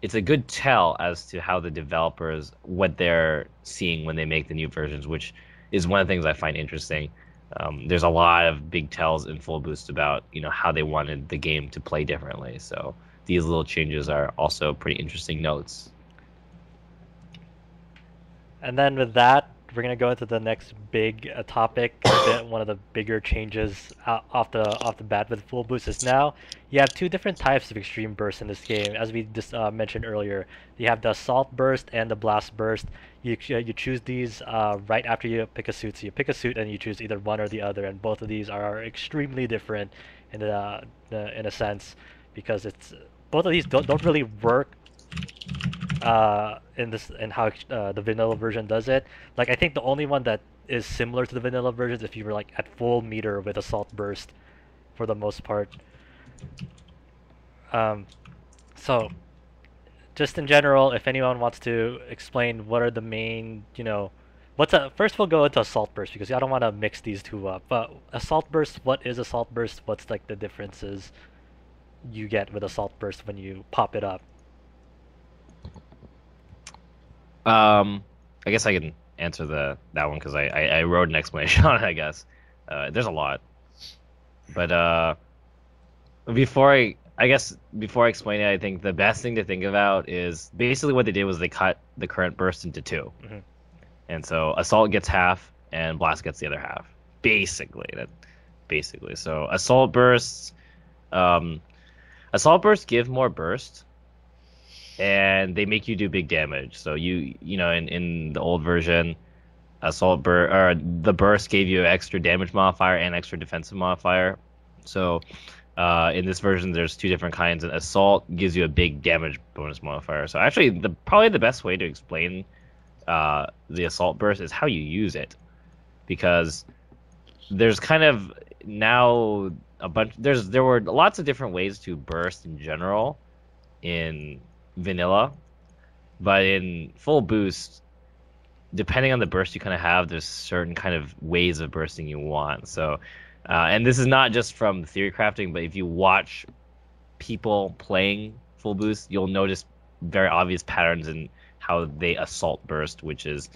It's a good tell as to how the developers what they're seeing when they make the new versions, which is one of the things I find interesting. There's a lot of big tells in Full Boost about how they wanted the game to play differently. So these little changes are also pretty interesting notes. And then with that, we're gonna go into the next big topic. One of the bigger changes off the bat with Full Boost is now you have two different types of extreme bursts in this game. As we just mentioned earlier, you have the assault burst and the blast burst. You choose these right after you pick a suit. So you pick a suit and you choose either one or the other, and both of these are extremely different in in a sense because both of these don't really work in how the vanilla version does it. Like I think the only one that is similar to the vanilla version is if you were like at full meter with assault burst, for the most part. So just in general, if anyone wants to explain what are the main, first we'll go into assault burst because I don't want to mix these two up. But assault burst, what is assault burst? What's like the differences you get with assault burst when you pop it up? I guess I can answer that one because I wrote an explanation on it. I guess there's a lot, but before I explain it, I think the best thing to think about is basically what they did was they cut the current burst into two, and so assault gets half and blast gets the other half. Basically, so assault bursts give more burst. And they make you do big damage. So in the old version, the burst gave you an extra damage modifier and extra defensive modifier. So in this version, there's two different kinds. And assault gives you a big damage bonus modifier. So actually, probably the best way to explain the assault burst is how you use it, because there's kind of now there were lots of different ways to burst in general in vanilla, but in Full Boost, depending on the burst you kind of have, there's certain kind of ways of bursting you want. So and this is not just from theory crafting, but if you watch people playing Full Boost, you'll notice very obvious patterns in how they assault burst, which is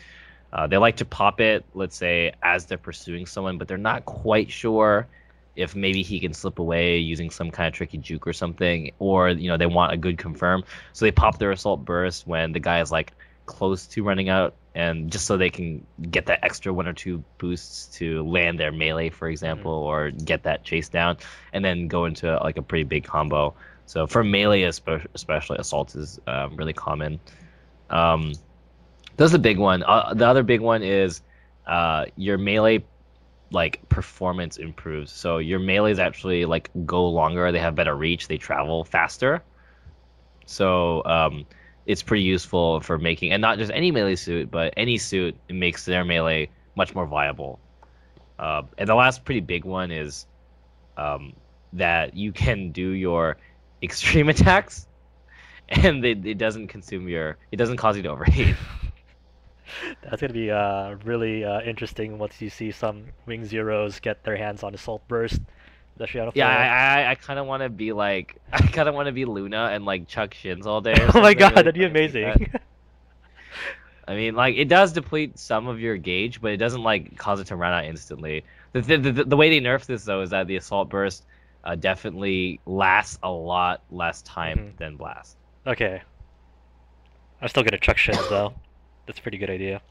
they like to pop it, let's say, as they're pursuing someone, but they're not quite sure if maybe he can slip away using some kind of tricky juke or something, or they want a good confirm, so they pop their assault burst when the guy is like close to running out, and just so they can get that extra one or two boosts to land their melee, for example, or get that chase down, and then go into like a pretty big combo. So for melee especially, assault is really common. That's the big one. The other big one is your melee performance improves. So your melees actually go longer, they have better reach, they travel faster. So it's pretty useful for making, and not just any melee suit, but any suit, it makes their melee much more viable. And the last pretty big one is that you can do your extreme attacks, and it doesn't cause you to overheat. That's gonna be really interesting once you see some Wing Zeros get their hands on Assault Burst, especially on a floor. Yeah, I kind of want to be Luna and chuck shins all day. Oh my god, that'd be amazing. I mean, it does deplete some of your gauge, but it doesn't cause it to run out instantly. The way they nerf this though is that the Assault Burst definitely lasts a lot less time than Blast. Okay. I'm still gonna chuck shins though. That's a pretty good idea.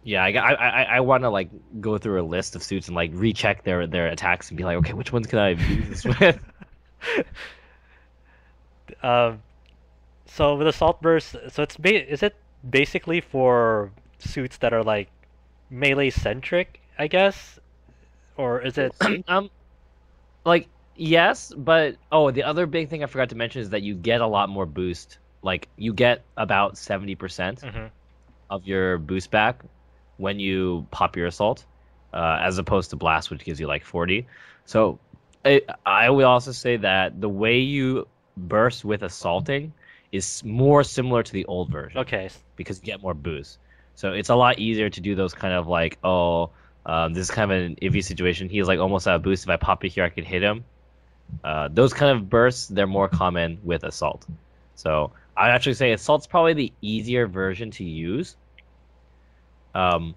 Yeah, I want to go through a list of suits and recheck their attacks and be like, okay, which ones can I use this with? So with assault burst, so is it basically for suits that are like melee centric, I guess, or is We'll it? see. Like, yes, but oh, the other big thing I forgot to mention is that you get a lot more boost. Like, you get about 70% Mhm. of your boost back when you pop your assault, as opposed to blast, which gives you like 40. So, I would also say that the way you burst with assaulting is more similar to the old version Okay. because you get more boost. So it's a lot easier to do those kind of like, oh, this is kind of an iffy situation. He's like almost out of boost. If I pop it here, I could hit him. Those kind of bursts, they're more common with assault. So I'd actually say assault's probably the easier version to use, um,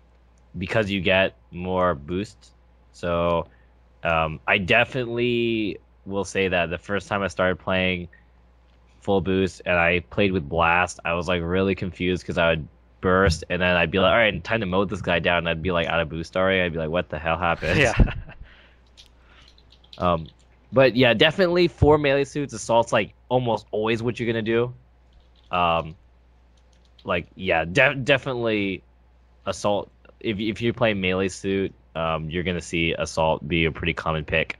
because you get more boost. So I definitely will say that the first time I started playing full boost and I played with blast, I was like really confused because I would burst and then I'd be like, all right, time to mow this guy down. And I'd be like out of boost already. I'd be like, what the hell happened? Yeah. Um, but yeah, definitely for melee suits, assault's like almost always what you're gonna do. Um, like yeah, definitely assault. If you play melee suit, you're gonna see assault be a pretty common pick.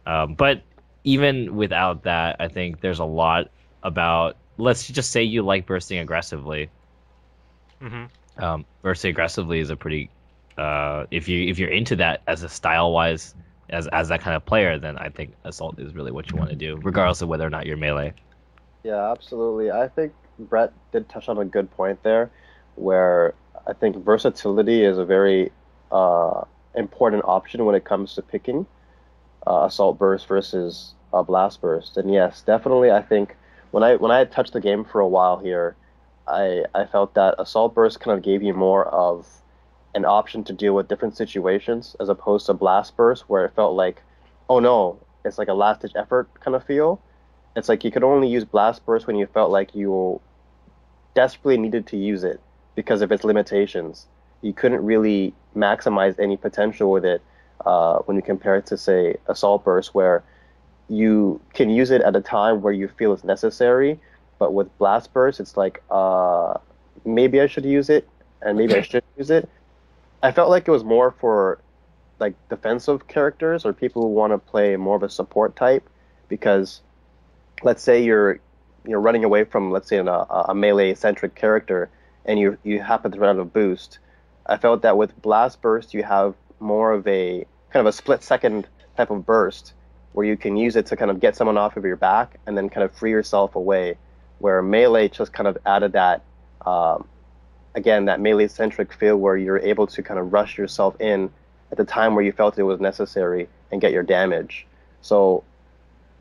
But even without that, I think there's a lot about. Let's just say you like bursting aggressively. Mhm. Bursting aggressively is a pretty. If you're into that as a style wise, as that kind of player, then I think assault is really what you want to do, regardless of whether or not you're melee. Yeah, absolutely. I think Brett did touch on a good point there, where I think versatility is a very important option when it comes to picking assault burst versus blast burst. And yes, definitely, I think when I had touched the game for a while here, I felt that assault burst kind of gave you more of an option to deal with different situations as opposed to blast burst, where it felt like, oh no, it's like a last ditch effort kind of feel. It's like you could only use blast burst when you felt like you desperately needed to use it because of its limitations. You couldn't really maximize any potential with it when you compare it to, say, Assault Burst, where you can use it at a time where you feel it's necessary. But with Blast Burst, it's like, maybe I should use it, and maybe I should use it. I felt like it was more for like defensive characters or people who want to play more of a support type, because let's say you're running away from, let's say, a melee centric character and you happen to run out of boost. I felt that with blast burst you have more of a kind of a split second type of burst where you can use it to kind of get someone off of your back and then kind of free yourself away, where melee just kind of added that, again, that melee centric feel where you're able to kind of rush yourself in at the time where you felt it was necessary and get your damage. So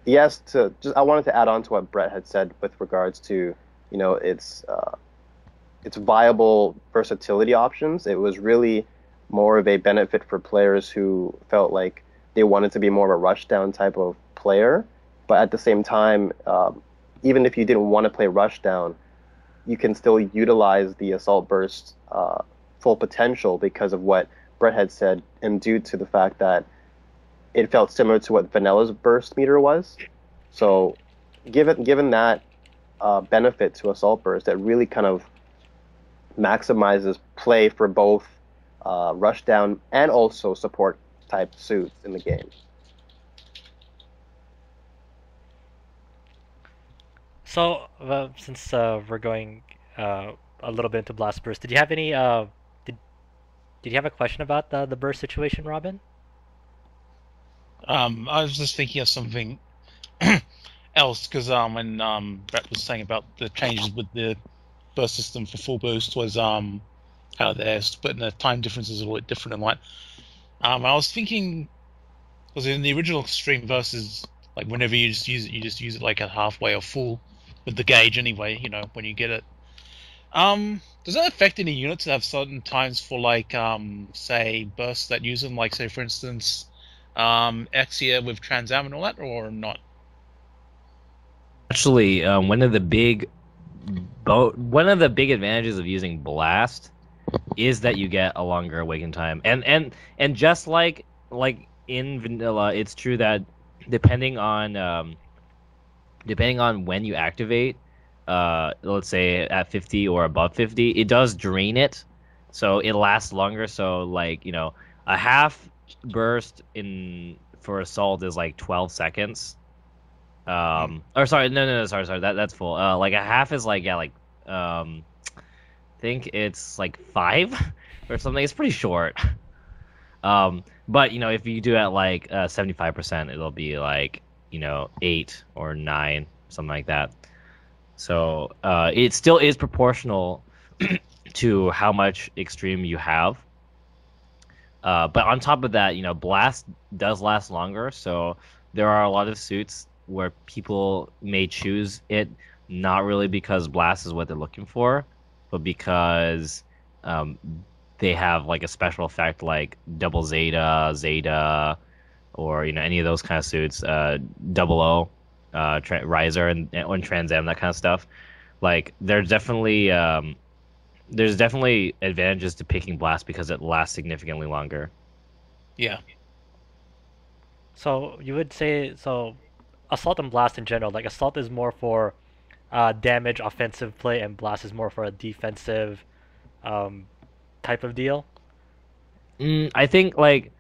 yes, to just I wanted to add on to what Brett had said with regards to, its viable versatility options. It was really more of a benefit for players who felt like they wanted to be more of a rushdown type of player, but at the same time, even if you didn't want to play rushdown, you can still utilize the assault burst full potential because of what Brett had said, and due to the fact that it felt similar to what Vanilla's burst meter was. So, given that benefit to assault burst, that really kind of maximizes play for both rushdown and also support type suits in the game. So, since we're going a little bit into blast burst, did you have any did did you have a question about the burst situation, Robin? I was just thinking of something else because when Brett was saying about the changes with the burst system for full boost was how they're splitting the time differences a little bit different and like I was thinking because in the original Extreme versus like whenever you just use it like at halfway or full with the gauge anyway, you know, when you get it. Does that affect any units that have certain times for like say bursts that use them, like say for instance Exia with Transam and all that, or not? Actually, one of the big advantages of using blast is that you get a longer awaken time, and just like in vanilla, it's true that depending on depending on when you activate, let's say at 50 or above 50, it does drain it, so it lasts longer. So like a half burst in for assault is like 12 seconds. Or sorry, no, sorry, that's full. Like a half is like I think it's like 5 or something. It's pretty short. But if you do it at like 75%, it'll be like 8 or 9, something like that. So it still is proportional to how much extreme you have. But on top of that, blast does last longer. So there are a lot of suits where people may choose it not really because blast is what they're looking for, but because they have like a special effect like double Zeta, or any of those kind of suits, double O, Riser and Trans Am, that kind of stuff. Like there's definitely advantages to picking blast because it lasts significantly longer. Yeah. So you would say assault and blast in general. Like assault is more for damage, offensive play, and blast is more for a defensive type of deal. I think like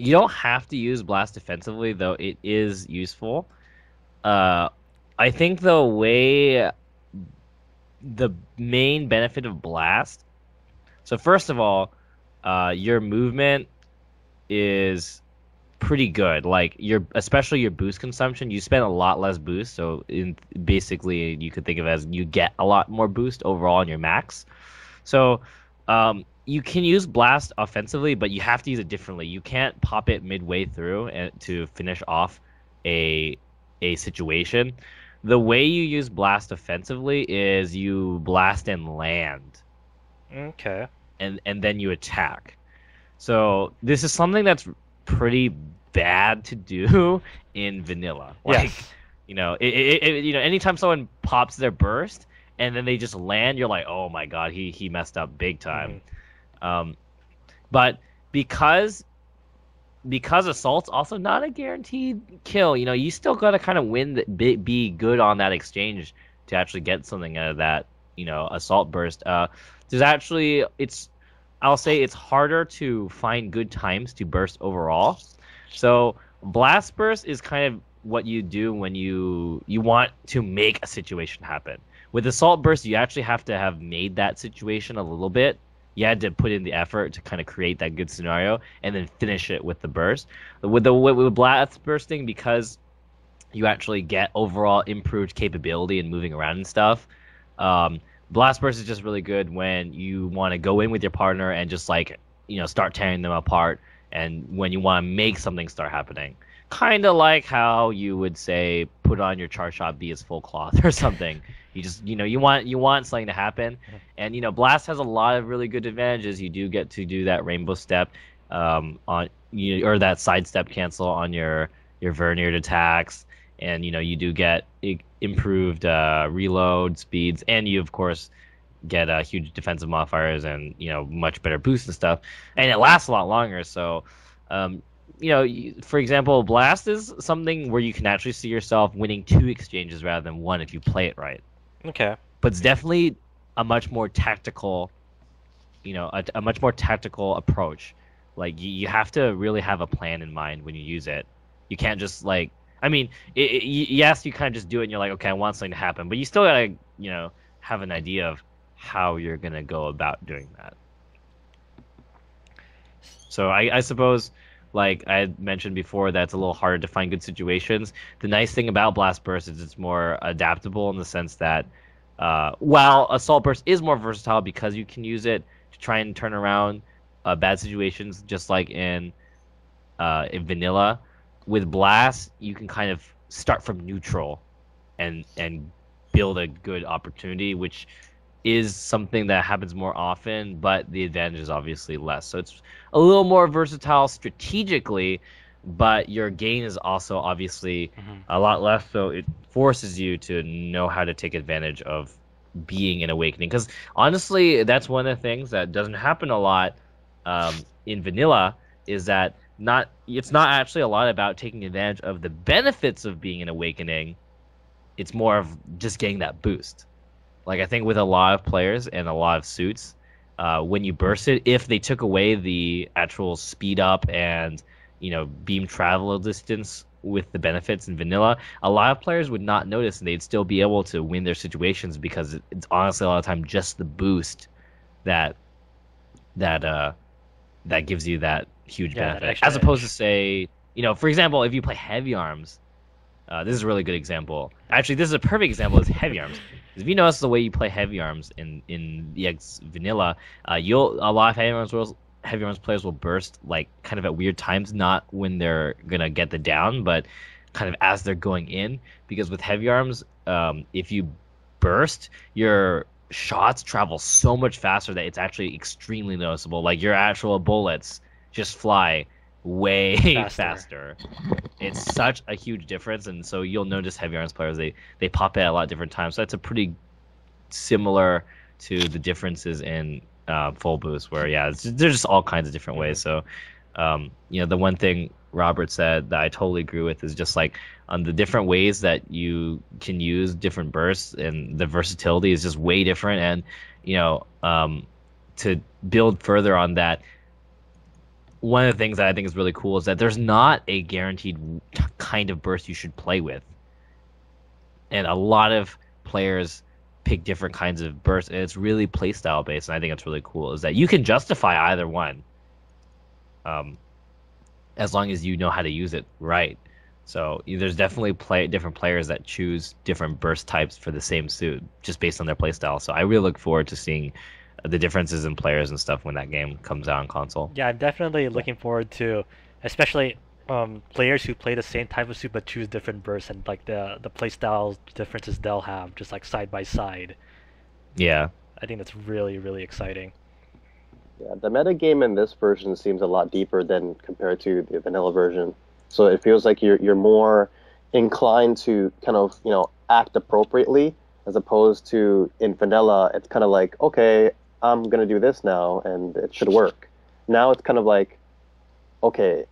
you don't have to use blast defensively, though it is useful. I think the main benefit of blast. So first of all, your movement is pretty good. Like especially your boost consumption, you spend a lot less boost. So basically, you could think of it as you get a lot more boost overall in your max. So you can use blast offensively, but you have to use it differently. You can't pop it midway through to finish off a situation. The way you use blast offensively is you blast and land. Okay. And then you attack. So this is something that's pretty bad to do in vanilla. Like, yes. Anytime someone pops their burst and then they just land, you're like, oh my god, he messed up big time. But because assault's also not a guaranteed kill, you still gotta kind of be good on that exchange to actually get something out of that, assault burst. I'll say it's harder to find good times to burst overall. So blast burst is kind of what you do when you want to make a situation happen. With assault burst, you actually have to have made that situation a little bit. You had to put in the effort to kind of create that good scenario and then finish it with the burst. With blast bursting, because you actually get overall improved capability in moving around and stuff. Blast burst is just really good when you want to go in with your partner and just start tearing them apart, and when you want to make something start happening. Kind of like how you would say put on your char shot B as full cloth or something. You just you want something to happen, and blast has a lot of really good advantages. You do get to do that rainbow step or that sidestep cancel on your verniered attacks, and you do get improved reload speeds, and you of course get huge defensive modifiers and much better boost and stuff, and it lasts a lot longer. So for example, blast is something where you can actually see yourself winning 2 exchanges rather than 1 if you play it right. Okay. But it's definitely a much more tactical, a much more tactical approach. Like you have to really have a plan in mind when you use it. You can't just yes, you kind of just do it and you're like, okay, I want something to happen, but you still gotta have an idea of how you're gonna go about doing that. So I suppose, like I had mentioned before, that it's a little harder to find good situations. The nice thing about Blast Burst is it's more adaptable in the sense that while Assault Burst is more versatile because you can use it to try and turn around bad situations, just like in Vanilla, with Blast, you can kind of start from neutral and build a good opportunity, which is something that happens more often, but the advantage is obviously less. So it's a little more versatile strategically, but your gain is also obviously a lot less, so it forces you to know how to take advantage of being an Awakening. Because honestly, that's one of the things that doesn't happen a lot in Vanilla, is that it's not actually a lot about taking advantage of the benefits of being an Awakening. it's more of just getting that boost. Like I think with a lot of players and a lot of suits, when you burst it, if they took away the actual speed up and beam travel distance with the benefits in vanilla, a lot of players would not notice and they'd still be able to win their situations because it's honestly a lot of time just the boost that that that gives you that huge Yeah, that benefit, extra as opposed to edge. say, for example, if you play heavy arms. This is a really good example. Actually, this is a perfect example. Is heavy arms. 'Cause if you notice the way you play heavy arms in EX Vanilla, a lot of heavy arms players will burst like kind of at weird times, not when they're gonna get the down, but kind of as they're going in. Because with heavy arms, if you burst, your shots travel so much faster that it's actually extremely noticeable. Like your actual bullets just fly way Faster. faster. It's such a huge difference, and so you'll notice heavy arms players they pop it at a lot of different times. So that's a pretty similar to the differences in full boost, where there's just all kinds of different ways. So the one thing Robert said that I totally agree with is just like on the different ways that you can use different bursts, and the versatility is just way different. And to build further on that, one of the things that I think is really cool is that there's not a guaranteed kind of burst you should play with. And a lot of players pick different kinds of bursts, and it's really playstyle based, and I think it's really cool, is that you can justify either one as long as you know how to use it right. So there's definitely different players that choose different burst types for the same suit, just based on their playstyle. So I really look forward to seeing the differences in players and stuff when that game comes out on console. Yeah, I'm definitely looking forward to, especially players who play the same type of suit but choose different bursts, and like the play styles differences they'll have just like side by side. Yeah. I think that's really, really exciting. Yeah, the meta game in this version seems a lot deeper than compared to the vanilla version. So it feels like you're more inclined to kind of act appropriately, as opposed to in vanilla. It's kind of like, okay, I'm gonna do this now and it should work. Now it's kind of like, okay,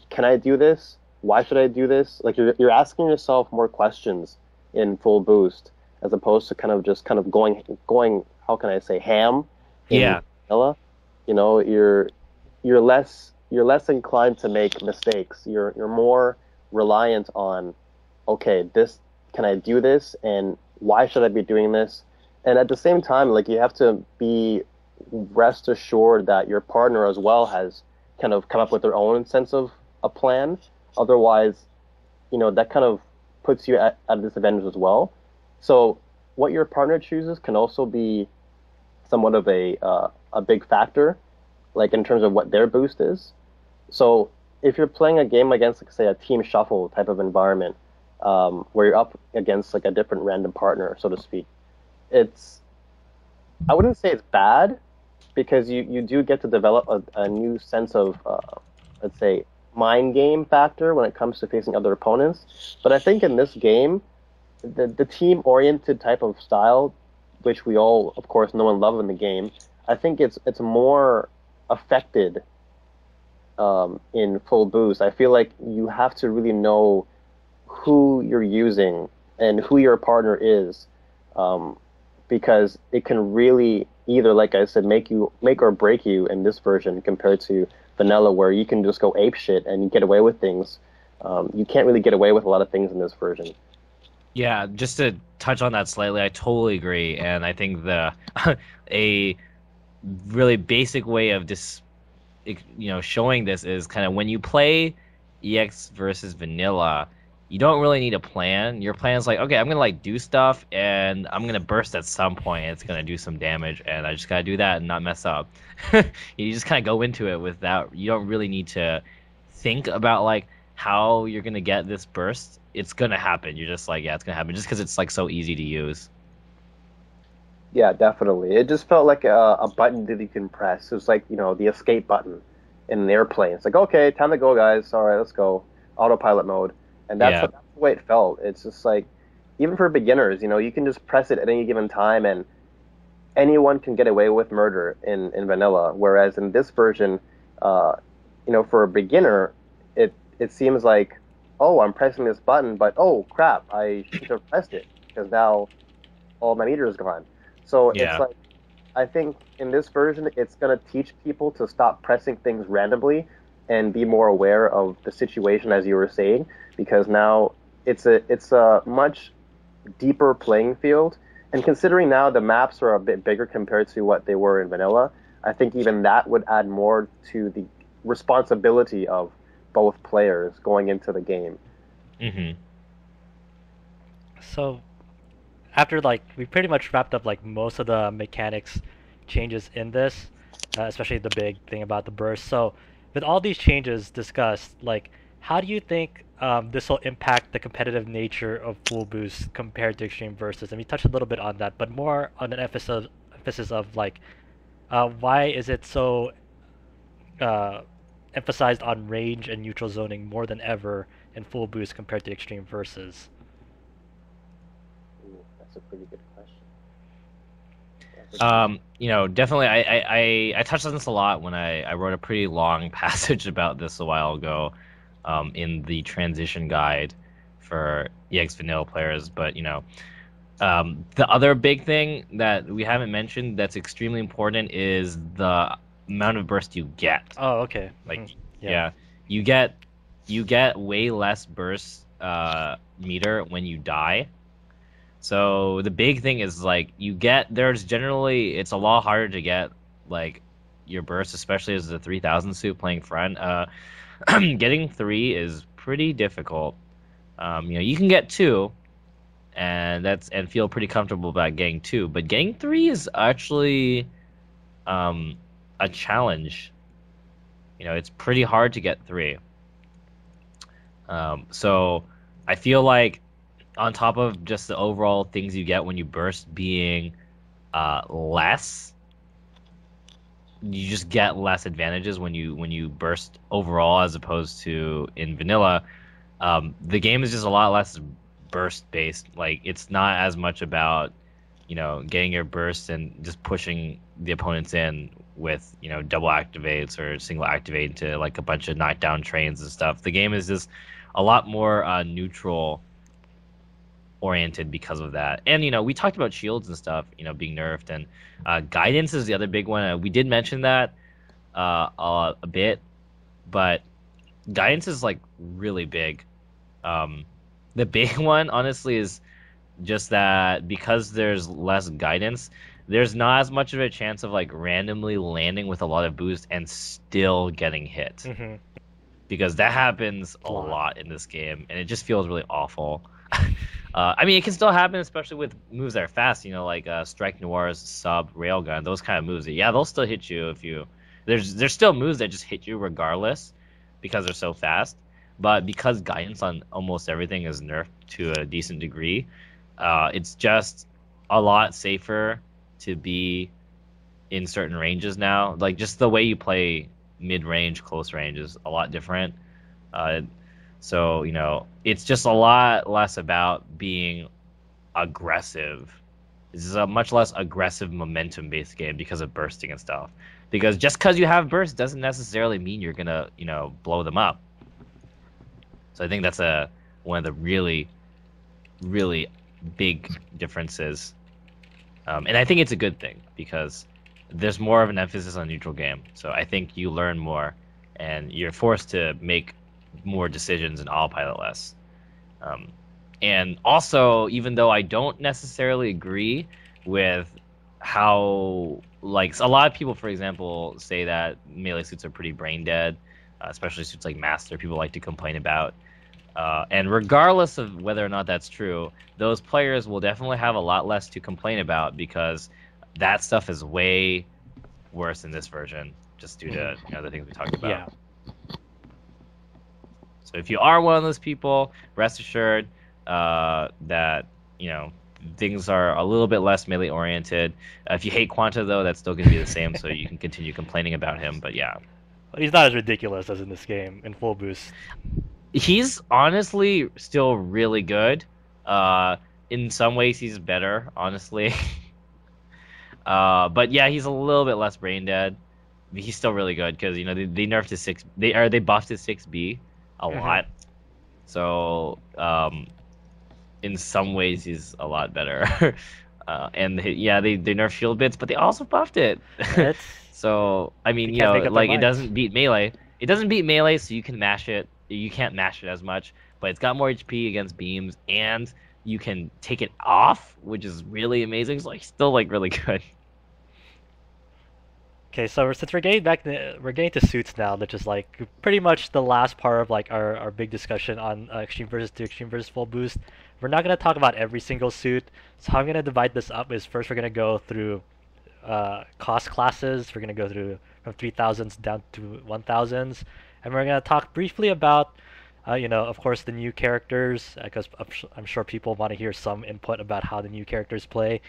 can I do this? Why should I do this? Like you're asking yourself more questions in full boost, as opposed to kind of going how can I say ham in Yeah. vanilla. You're less inclined to make mistakes. You're more reliant on, okay, this, can I do this, and why should I be doing this? And at the same time, like, you have to be rest assured that your partner as well has kind of come up with their own sense of a plan. Otherwise, that kind of puts you at a disadvantage as well. So what your partner chooses can also be somewhat of a big factor, like in terms of what their boost is. So if you're playing a game against, like, say, a team shuffle type of environment, where you're up against like a different random partner, so to speak, I wouldn't say it's bad, because you do get to develop a new sense of, let's say, mind game factor when it comes to facing other opponents. But I think in this game, the team-oriented type of style, which we all, of course, know and love in the game, I think it's more affected in full boost. I feel like you have to really know who you're using and who your partner is, because it can really either, like I said, make or break you in this version compared to vanilla, where you can just go ape shit and you get away with things. You can't really get away with a lot of things in this version. Yeah, just to touch on that slightly, I totally agree, and I think a really basic way of just showing this is kind of when you play EX versus vanilla, you don't really need a plan. Your plan is like, okay, I'm gonna like do stuff and I'm gonna burst at some point. It's gonna do some damage, and I just gotta do that and not mess up. You just kind of go into it with that. You don't really need to think about like how you're gonna get this burst. It's gonna happen. You're just like, yeah, it's gonna happen, just because it's like so easy to use. Yeah, definitely. It just felt like a button that you can press. It was like, the escape button in an airplane. It's like, okay, time to go, guys. All right, let's go. Autopilot mode. And that's the way it felt. It's just like, even for beginners, you can just press it at any given time, and anyone can get away with murder in vanilla. Whereas in this version, for a beginner, it seems like, oh, I'm pressing this button, but oh crap, I shouldn't have pressed it because now all my meter is gone. So it's Yeah. like, I think in this version, it's going to teach people to stop pressing things randomly and be more aware of the situation, as you were saying, because now it's a much deeper playing field. And considering now the maps are a bit bigger compared to what they were in vanilla, I think even that would add more to the responsibility of both players going into the game. Mm-hmm. So after like we pretty much wrapped up like most of the mechanics changes in this, especially the big thing about the burst. So with all these changes discussed, like how do you think this will impact the competitive nature of full boost compared to extreme versus? And we touched a little bit on that, but more on an emphasis of like why is it so emphasized on range and neutral zoning more than ever in full boost compared to extreme versus? That's a pretty good question. Definitely, I touched on this a lot when I wrote a pretty long passage about this a while ago, in the transition guide for EX Vanilla players. But the other big thing that we haven't mentioned that's extremely important is the amount of burst you get. Oh, okay. Like, Yeah. you get way less burst meter when you die. So the big thing is like it's a lot harder to get like your burst, especially as the 3000 suit playing front. Getting 3 is pretty difficult. You can get 2, and feel pretty comfortable about getting 2, but getting 3 is actually a challenge. It's pretty hard to get 3. So I feel like on top of just the overall things you get when you burst being less, you just get less advantages when you burst overall as opposed to in vanilla. The game is just a lot less burst based. Like, it's not as much about getting your burst and just pushing the opponents in with double activates or single activate into like a bunch of knockdown trains and stuff. The game is just a lot more neutral oriented because of that. And we talked about shields and stuff being nerfed, and guidance is the other big one. We did mention that a bit, but guidance is like really big. The big one honestly is just that because there's less guidance, there's not as much of a chance of like randomly landing with a lot of boost and still getting hit. Mm-hmm. Because that happens a lot in this game, and it just feels really awful. I mean, it can still happen, especially with moves that are fast, like Strike Noir's sub railgun, those kind of moves. Yeah, they'll still hit you if you. There's still moves that just hit you regardless, because they're so fast. But because guidance on almost everything is nerfed to a decent degree, it's just a lot safer to be in certain ranges now. Like, just the way you play mid-range, close range is a lot different. So, it's just a lot less about being aggressive. This is a much less aggressive momentum-based game because of bursting and stuff. Because just because you have burst doesn't necessarily mean you're going to, blow them up. So I think that's one of the really, really big differences. And I think it's a good thing because there's more of an emphasis on neutral game. So I think you learn more and you're forced to make more decisions and autopilot less. And also, even though I don't necessarily agree with how, like, a lot of people, for example, say that melee suits are pretty brain dead, especially suits like Master, people like to complain about. And regardless of whether or not that's true, those players will definitely have a lot less to complain about because that stuff is way worse in this version, just due to the things we talked about. Yeah. So if you are one of those people, rest assured that things are a little bit less melee oriented. If you hate Quanta, though, that's still going to be the same, so you can continue complaining about him. But yeah, He's not as ridiculous as in this game in full boost. he's honestly still really good. In some ways, he's better, honestly. But yeah, he's a little bit less brain dead. He's still really good because they nerfed his 6. They buffed his 6B a lot. So in some ways he's a lot better. Yeah, they nerfed shield bits, but they also buffed it. It's So I mean, they you can't know, make up their like it minds. doesn't beat melee. It doesn't beat melee, so you can mash it. You can't mash it as much, but it's got more HP against beams, and you can take it off, which is really amazing. It's like still like really good. Okay, so since we're getting to suits now, which is like pretty much the last part of like our big discussion on extreme versus to extreme versus full boost. We're not gonna talk about every single suit. So how I'm gonna divide this up is first we're gonna go through cost classes. We're gonna go through from 3000s down to 1000s, and we're gonna talk briefly about of course the new characters because I'm sure people want to hear some input about how the new characters play,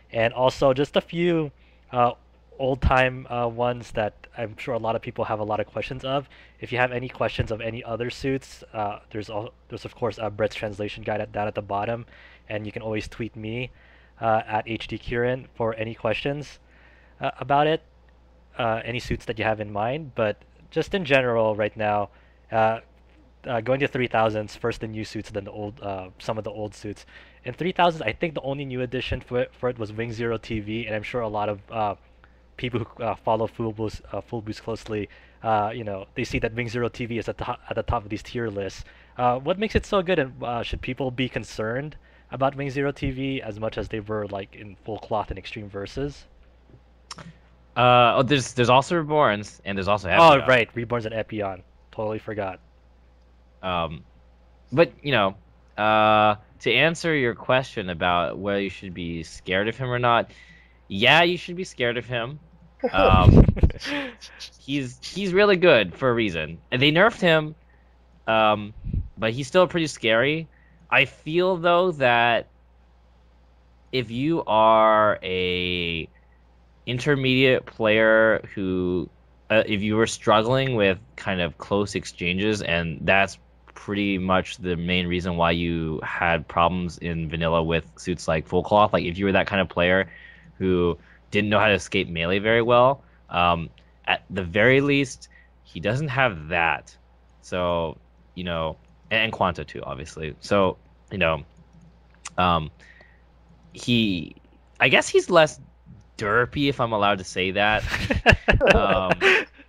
and also just a few uh, old time ones that I'm sure a lot of people have a lot of questions of. If you have any questions of any other suits, there's of course a Brett's translation guide down at the bottom, and you can always tweet me at HD Kirin for any questions about it, any suits that you have in mind. But just in general, right now, uh, going to 3000s, first the new suits, then the old, some of the old suits. In 3000s, I think the only new addition for it was Wing Zero TV, and I'm sure a lot of people who follow Full Boost closely, they see that Wing Zero TV is at the top of these tier lists. What makes it so good, and should people be concerned about Wing Zero TV as much as they were like in Full Cloth and Extreme Versus? There's also Reborns, and there's also Oh, Epion. right, Reborns and Epion. Totally forgot. Um, but to answer your question about whether you should be scared of him or not, yeah, you should be scared of him. Um, he's really good for a reason, and they nerfed him, but he's still pretty scary. I feel though that if you are a intermediate player who, if you were struggling with kind of close exchanges, and that's pretty much the main reason why you had problems in vanilla with suits like Full Cloth. Like if you were that kind of player who didn't know how to escape melee very well, at the very least, he doesn't have that. So, and Quanta too, obviously. So, um, I guess he's less derpy, if I'm allowed to say that. Um,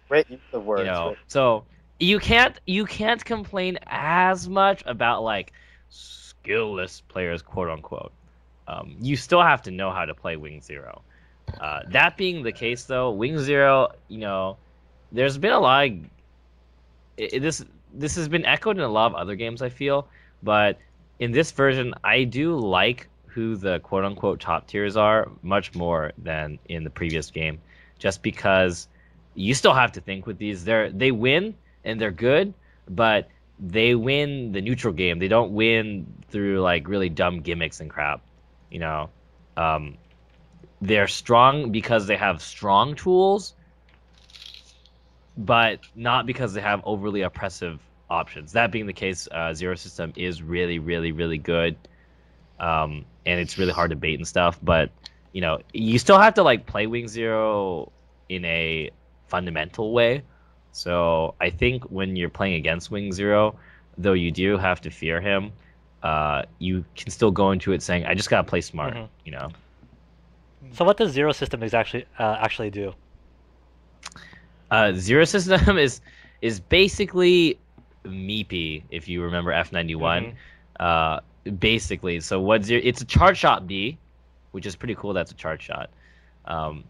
Great use of words. Great. So you can't complain as much about like skillless players, quote unquote. You still have to know how to play Wing Zero. That being the case, though, Wing Zero, there's been a lot of this has been echoed in a lot of other games, I feel, but in this version, I do like who the quote unquote top tiers are much more than in the previous game, just because you still have to think with these. They win and they're good, but they win the neutral game. They don't win through like really dumb gimmicks and crap. They're strong because they have strong tools, but not because they have overly oppressive options. That being the case, Zero System is really, really, really good, and it's really hard to bait and stuff. But you still have to like play Wing Zero in a fundamental way. So I think when you're playing against Wing Zero, though you do have to fear him, you can still go into it saying, "I just gotta play smart," So what does Zero System actually do? Zero System is basically Meepy, if you remember F91. Basically, so it's a charge shot B, which is pretty cool. That's a charge shot,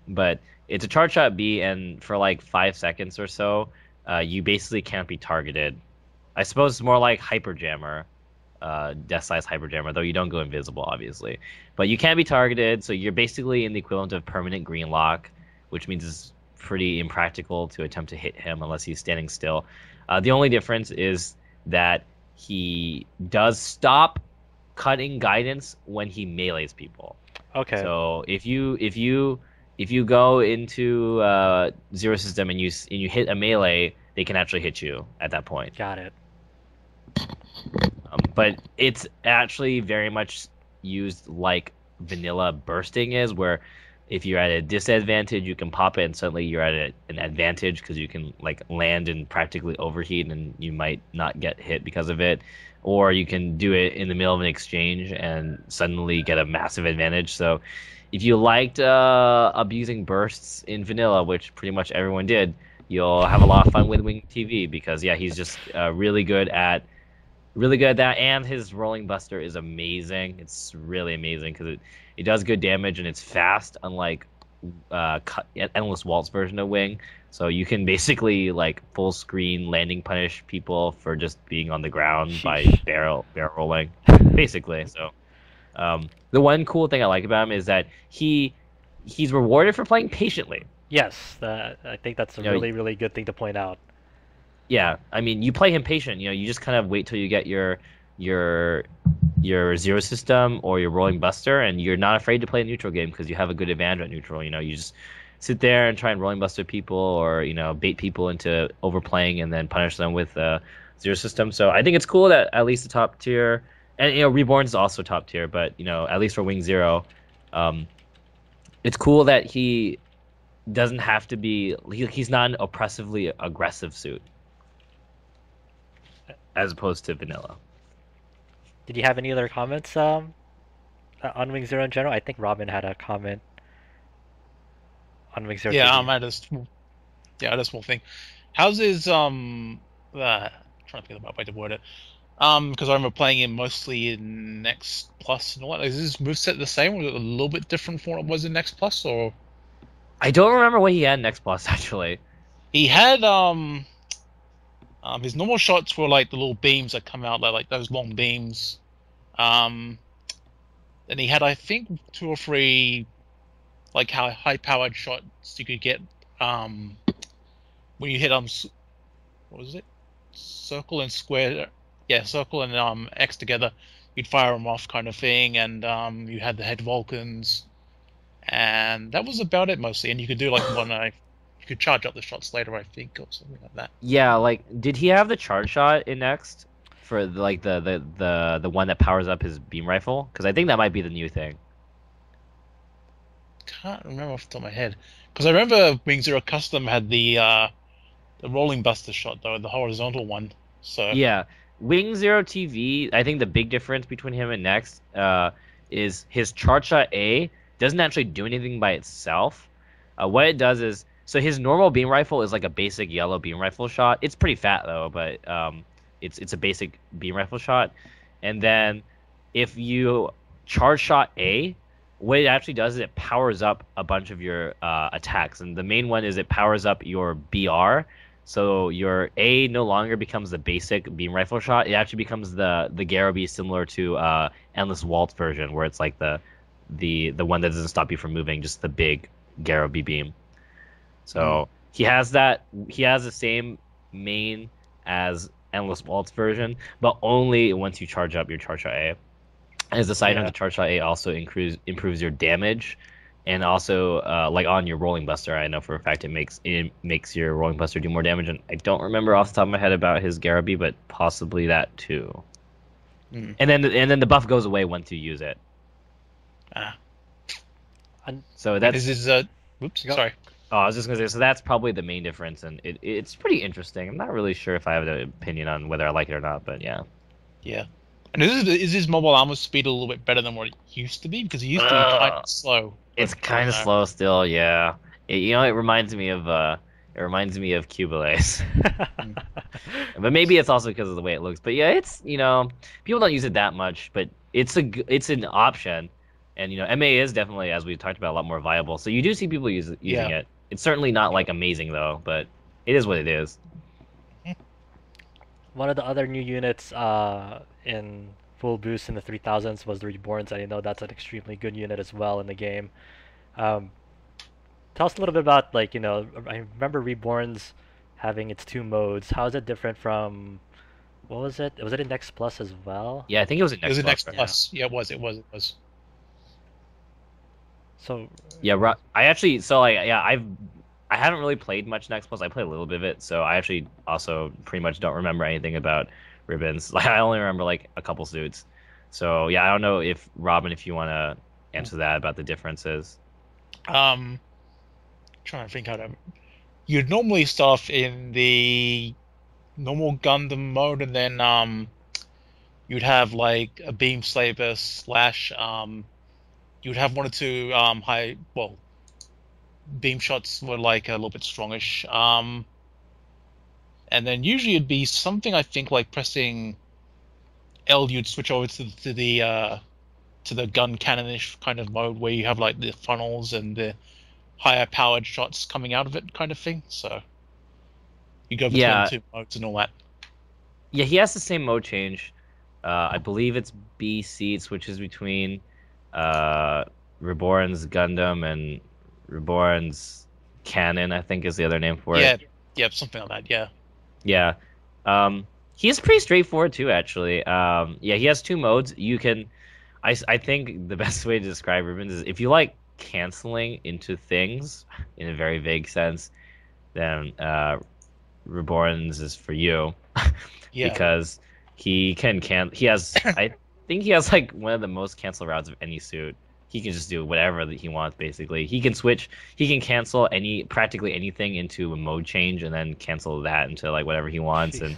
but it's a charge shot B, and for like 5 seconds or so, you basically can't be targeted. I suppose it's more like Hyper Jammer, Death Size Hyper Jammer, though you don't go invisible, obviously. But you can't be targeted, so you're basically in the equivalent of permanent green lock, which means it's pretty impractical to attempt to hit him unless he's standing still. The only difference is that he does stop cutting guidance when he melees people. Okay. So if you go into Zero System and you hit a melee, they can actually hit you at that point. Got it. But it's actually very much used like vanilla bursting is, where if you're at a disadvantage, you can pop it, and suddenly you're at an advantage because you can like land and practically overheat, and you might not get hit because of it. Or you can do it in the middle of an exchange and suddenly get a massive advantage. So if you liked abusing bursts in vanilla, which pretty much everyone did, you'll have a lot of fun with Wing TV because yeah, he's just really good at that, and his rolling buster is amazing. It's really amazing because it does good damage and it's fast, unlike Endless Waltz version of Wing. So you can basically like full screen landing punish people for just being on the ground by barrel rolling, basically. So the one cool thing I like about him is that he's rewarded for playing patiently. Yes, I think that's a really, really good thing to point out. Yeah, I mean, you play him patient. You just kind of wait till you get your zero system or your rolling buster, and you're not afraid to play a neutral game because you have a good advantage at neutral. You just sit there and try and rolling buster people, or bait people into overplaying and then punish them with zero system. So I think it's cool that at least the top tier, and Reborn is also top tier, but at least for Wing Zero, it's cool that he doesn't have to be. He's not an oppressively aggressive suit, as opposed to vanilla. Did you have any other comments on Wing Zero in general? I think Robin had a comment on Wing Zero. Yeah, I had a small thing. How's his trying to think of the right way to word it. Because I remember playing him mostly in Next Plus and all that. Is his moveset the same, or is it a little bit different from what it was in Next Plus, or? I don't remember what he had in Next Plus actually. He had his normal shots were like the little beams that come out, like those long beams. Then he had, I think, 2 or 3 like how high-powered shots you could get when you hit what was it? Circle and square. Yeah, circle and X together. You'd fire them off, kind of thing, and you had the head Vulcans, and that was about it mostly. And you could do like you could charge up the shots later, I think, or something like that. Yeah, like did he have the charge shot in Next for like the one that powers up his beam rifle? Because I think that might be the new thing. Can't remember off the top of my head, because I remember Wing Zero Custom had the rolling buster shot though, the horizontal one. So yeah, Wing Zero TV. I think the big difference between him and Next is his charge shot A doesn't actually do anything by itself. What it does is, so his normal beam rifle is like a basic yellow beam rifle shot. It's pretty fat though, but it's a basic beam rifle shot. And then if you charge shot A, what it actually does is it powers up a bunch of your attacks. And the main one is it powers up your BR. So your A no longer becomes the basic beam rifle shot. It actually becomes the Garobi, similar to Endless Waltz version, where it's like the one that doesn't stop you from moving, just the big Garobi beam. So he has that. He has the same main as Endless Waltz version, but only once you charge up your charge shot A. As a side note, the charge shot A also improves your damage, and also like on your rolling buster, I know for a fact it makes your rolling buster do more damage. And I don't remember off the top of my head about his Garobi, but possibly that too. And then the buff goes away once you use it. So that's oops, sorry. Oh, I was just gonna say, so that's probably the main difference, and it's pretty interesting. I'm not really sure if I have an opinion on whether I like it or not, but yeah. Yeah. And is his mobile armor speed a little bit better than what it used to be? Because he used to be kind of slow. It's kind of slow still, yeah. It reminds me of Cubelace. But maybe it's also because of the way it looks. But yeah, it's people don't use it that much, but it's an option. And MA is definitely, as we talked about, a lot more viable. So you do see people using it. It's certainly not like amazing though, but it is what it is. One of the other new units in full boost in the 3000s was the Reborns, and I know that's an extremely good unit as well in the game. Tell us a little bit about, like, I remember Reborns having its 2 modes. How is it different from, what was it? Was it in Next Plus as well? Yeah, I think it was in Next Plus. Plus. Yeah, it was. So yeah, I actually I haven't really played much Next Plus. I played a little bit of it, so I actually also pretty much don't remember anything about Ribbons. Like I only remember like a couple suits. So yeah, I don't know if Robin, if you want to answer that about the differences. Trying to think how to. You'd normally start off in the normal Gundam mode, and then you'd have like a beam saber slash you'd have one or two beam shots were like a little bit strongish. And then usually it'd be something I think like pressing L, you'd switch over to the gun cannonish kind of mode where you have like the funnels and the higher powered shots coming out of it kind of thing. So you go between Yeah. two modes and all that. Yeah, he has the same mode change. I believe it's BC. It switches between Reborn's Gundam and Reborn's Cannon, I think is the other name for Yeah, it. yeah, something like that. Yeah. Yeah. He's pretty straightforward too, actually. Yeah, he has two modes. You can, I think the best way to describe Ribbons is if you like canceling into things in a very vague sense, then Reborn's is for you. Yeah. Because he has I think he has like one of the most cancel routes of any suit. He can just do whatever that he wants basically. He can cancel practically anything into a mode change and then cancel that into like whatever he wants. Jeez.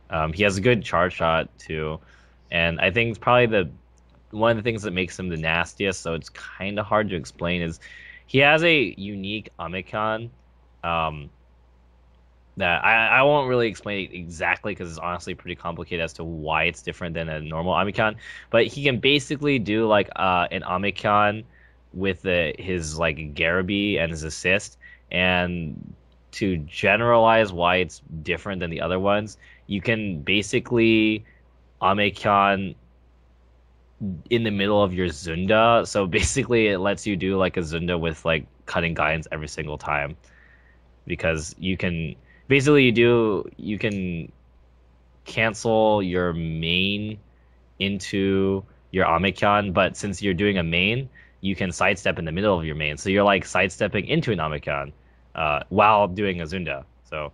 And he has a good charge shot too. And I think it's probably one of the things that makes him the nastiest, so it's kind of hard to explain, is he has a unique Amicon that I won't really explain it exactly because it's honestly pretty complicated as to why it's different than a normal Amicon. But he can basically do like an Amicon with his like Garaby and his assist. And to generalize why it's different than the other ones, you can basically Amicon in the middle of your Zunda. So basically it lets you do like a Zunda with like cutting guidance every single time. Because you can cancel your main into your Amicon, but since you're doing a main, you can sidestep in the middle of your main. So you're like sidestepping into an Amicon while doing a Zunda. So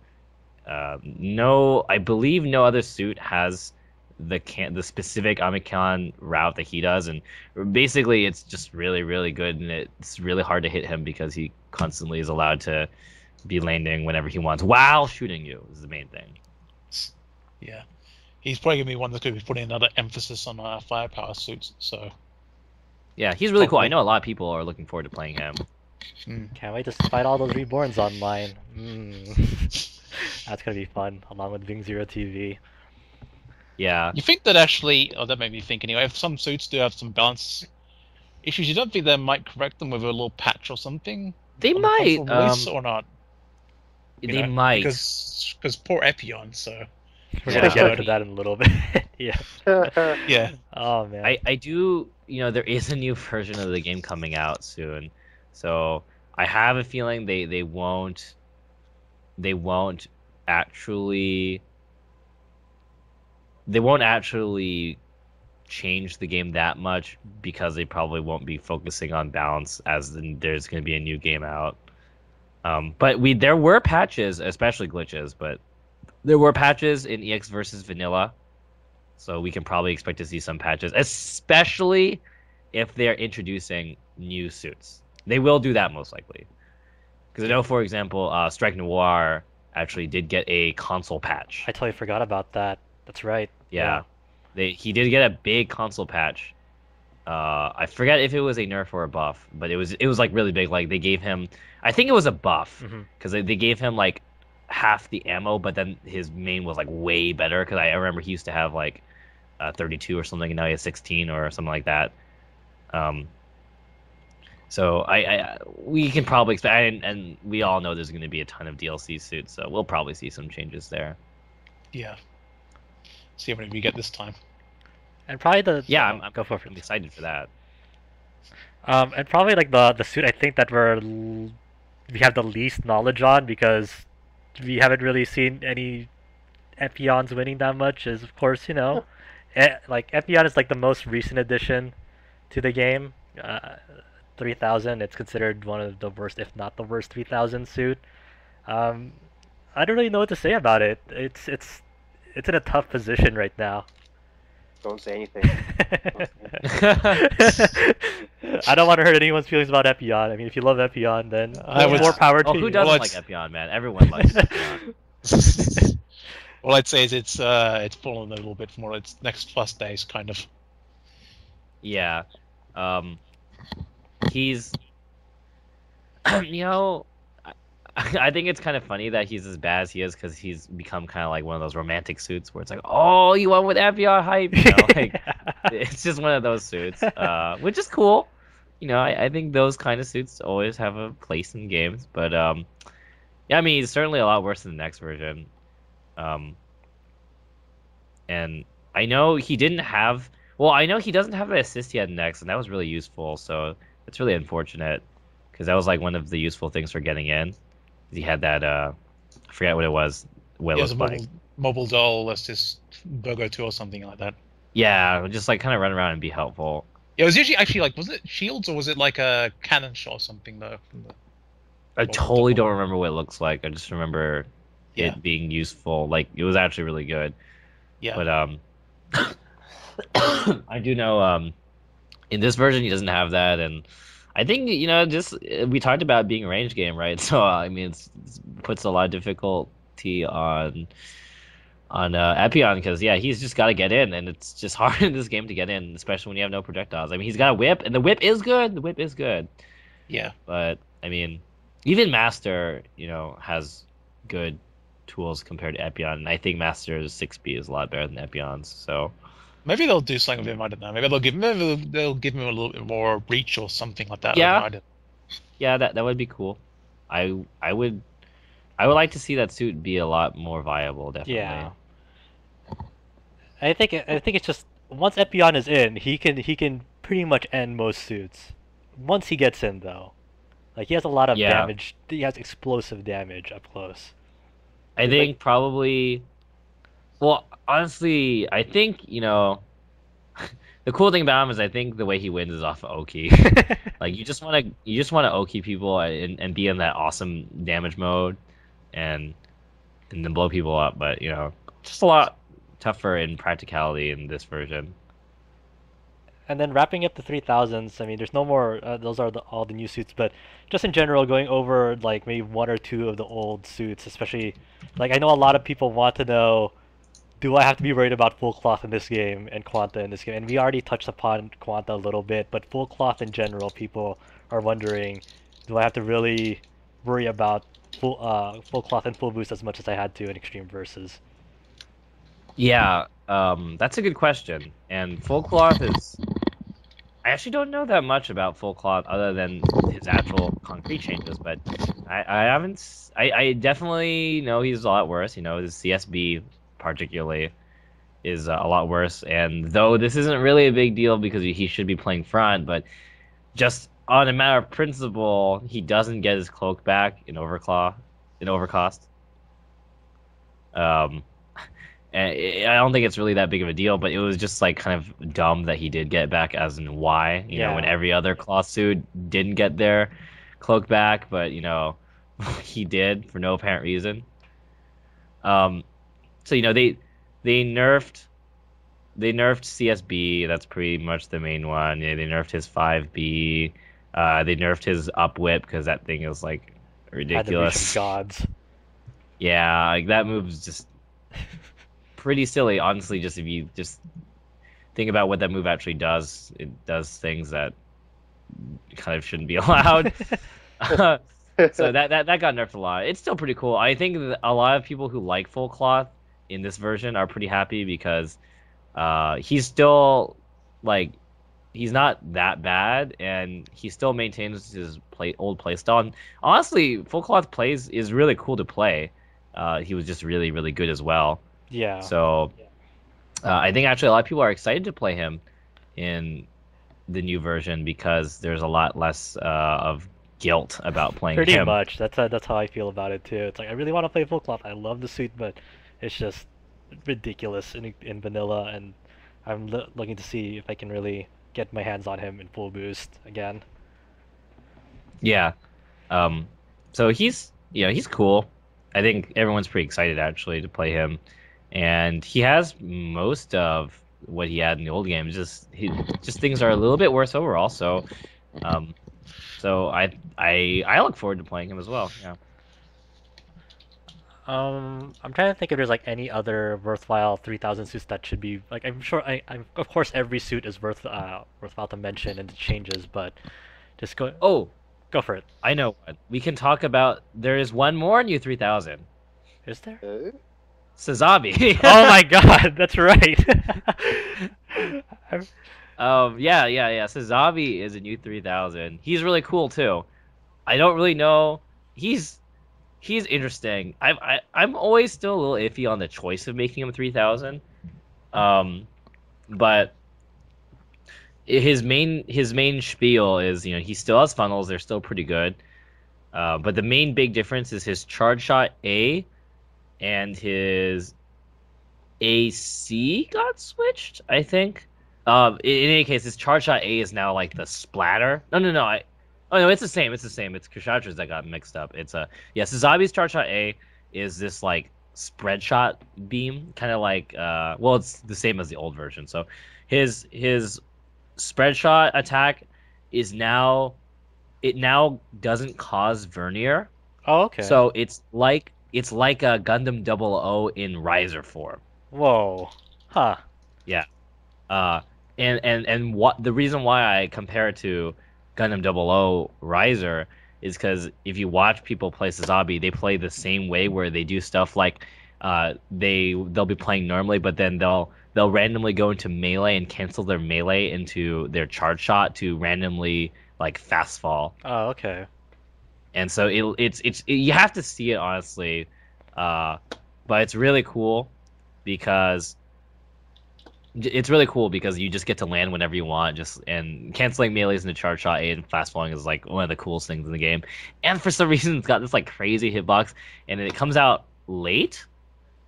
I believe no other suit has the specific Amicon route that he does, and basically it's just really, really good, and it's really hard to hit him because he constantly is allowed to be landing whenever he wants while shooting you is the main thing. Yeah. He's probably gonna be one that's gonna be putting another emphasis on firepower suits. So Yeah, he's really cool. I know a lot of people are looking forward to playing him. Can't wait to fight all those Reborns online. That's gonna be fun, along with Ving Zero TV. Yeah. you think that actually, that made me think anyway. If some suits do have some balance issues, you don't think they might correct them with a little patch or something? They on the might. console release or not? They might. Because poor Epion. So We're Yeah. gonna get into that in a little bit. Yeah. yeah. Oh man. I do, there is a new version of the game coming out soon. So I have a feeling they won't actually change the game that much because they probably won't be focusing on balance as there's going to be a new game out. But there were patches, especially glitches, but there were patches in EX versus Vanilla. So we can probably expect to see some patches, especially if they're introducing new suits. They will do that most likely. Because I know, for example, Strike Noir actually did get a console patch. I totally forgot about that. That's right. Yeah. He did get a big console patch. I forget if it was a nerf or a buff, but it was like really big. Like they gave him, I think it was a buff because they gave him like half the ammo, but then his main was like way better. Because I remember he used to have like 32 or something, and now he has 16 or something like that. So we can probably expect, and we all know there's going to be a ton of DLC suits, so we'll probably see some changes there. Yeah. See how many we get this time. And probably I'm go for it. I'm excited for that. And probably like the suit I think that we have the least knowledge on because we haven't really seen any Epions winning that much is of course like Epion is like the most recent addition to the game. 3000, it's considered one of the worst, if not the worst 3000 suit. I don't really know what to say about it. It's in a tough position right now. Don't say anything. I don't want to hurt anyone's feelings about Epion. I mean, if you love Epion, then I would- more power to Oh, you. who doesn't Well, like it's- Epion, man? Everyone likes Epion. All I'd say is it's fallen a little bit from what its next plus days, kind of. Yeah. He's, you know, I think it's kind of funny that he's as bad as he is because he's become kind of like one of those romantic suits where it's like, oh, you went with Epion hype, you know, like it's just one of those suits, which is cool. You know, I think those kind of suits always have a place in games, but yeah, I mean, he's certainly a lot worse than the next version. And I know he didn't have. Well, I know he doesn't have an assist yet next, and that was really useful. So it's really unfortunate because that was like one of the useful things for getting in. He had that. I forget what it was. What it It was looked a like. mobile doll that's just Burgo 2 or something like that. Yeah, just like kind of run around and be helpful. Yeah, it was usually actually like, was it shields or was it like a cannon shot or something though? From the... I Mobile totally doll. don't remember what it looks like. I just remember Yeah. it being useful. Like it was actually really good. Yeah. But I do know in this version he doesn't have that, and I think just we talked about it being a range game, right? So I mean, it puts a lot of difficulty on Epion because yeah, he's just got to get in, and it's just hard in this game to get in, especially when you have no projectiles. I mean, he's got a whip, and the whip is good. The whip is good, Yeah. but I mean, even Master, has good tools compared to Epion, and I think Master's 6B is a lot better than Epion's. So Maybe they'll do something with him. I don't know. Maybe they'll give him a little bit more reach or something like that. Yeah. I don't know. yeah, that would be cool. I would like to see that suit be a lot more viable. Definitely. Yeah. I think it's just once Epion is in, he can pretty much end most suits. Once he gets in, though, like he has a lot of Yeah. damage. He has explosive damage up close. I think probably. Well, honestly, I think the cool thing about him is I think the way he wins is off of Oki. Like you just want to Oki people and be in that awesome damage mode, and then blow people up. But just a lot tougher in practicality in this version. And then wrapping up the 3000s, I mean, there's no more. Those are all the new suits, but just in general, going over like maybe one or two of the old suits, especially like I know a lot of people want to know, do I have to be worried about full cloth in this game and Quanta in this game? And we already touched upon Quanta a little bit, but full cloth in general, people are wondering, do I have to really worry about full cloth and full boost as much as I had to in Extreme Versus? Yeah, that's a good question. And Full Cloth is. I actually don't know that much about Full Cloth other than his actual concrete changes, but I haven't. I definitely know he's a lot worse. His CSB particularly is a lot worse. And though this isn't really a big deal because he should be playing front, but just on a matter of principle, he doesn't get his cloak back in Overcost. And I don't think it's really that big of a deal, but it was just like kind of dumb that he did get back as in why, when every other cloth suit didn't get their cloak back, but he did for no apparent reason. So they nerfed CSB. That's pretty much the main one. Yeah, they nerfed his 5B. They nerfed his up whip because that thing is like ridiculous. Gods. Yeah, like that move's just pretty silly, honestly. Just if you just think about what that move actually does, it does things that kind of shouldn't be allowed. So that got nerfed a lot. It's still pretty cool. I think that a lot of people who like Full Cloth in this version are pretty happy because he's still like he's not that bad and he still maintains his old playstyle. And honestly, Full Cloth plays is really cool to play. He was just really, really good as well. Yeah. So I think actually a lot of people are excited to play him in the new version because there's a lot less of guilt about playing Pretty him. much. That's how I feel about it too. It's like I really want to play Full Cloth. I love the suit, but it's just ridiculous in vanilla, and I'm looking to see if I can really get my hands on him in full boost again. Yeah. So he's cool. I think everyone's pretty excited actually to play him, and he has most of what he had in the old game. Just things are a little bit worse overall. So, so I look forward to playing him as well. Yeah. I'm trying to think if there's like any other worthwhile 3000 suits that should be like. I'm sure. I'm of course every suit is worthwhile to mention and it changes, but just Oh, go for it. I know what we can talk about. There is one more new 3000. Is there? Sazabi. Oh my god, that's right. Yeah. Sazabi is a new 3000. He's really cool too. I don't really know. He's interesting. I'm always still a little iffy on the choice of making him 3000. But his main spiel is, he still has funnels. They're still pretty good. But the main big difference is his charge shot A and his AC got switched, I think. In any case, his charge shot A is now like the splatter. No. Oh no, it's the same. It's Kshatra's that got mixed up. Sazabi's charge shot A is this like spread shot beam, kind of like it's the same as the old version. So his spread shot attack is now doesn't cause vernier. Oh, okay. So it's like a Gundam 00 in riser form. Whoa. Huh. Yeah. And what the reason why I compare it to Gundam 00 Riser is because if you watch people play Sazabi, they play the same way where they do stuff like they'll be playing normally, but then they'll randomly go into melee and cancel their melee into their charge shot to randomly like fast fall. Oh, okay. And so it's you have to see it honestly, but it's really cool because. It's really cool because you just get to land whenever you want, and canceling melees into charge shot A and fast falling is like one of the coolest things in the game. And for some reason, it's got this like crazy hitbox, and it comes out late.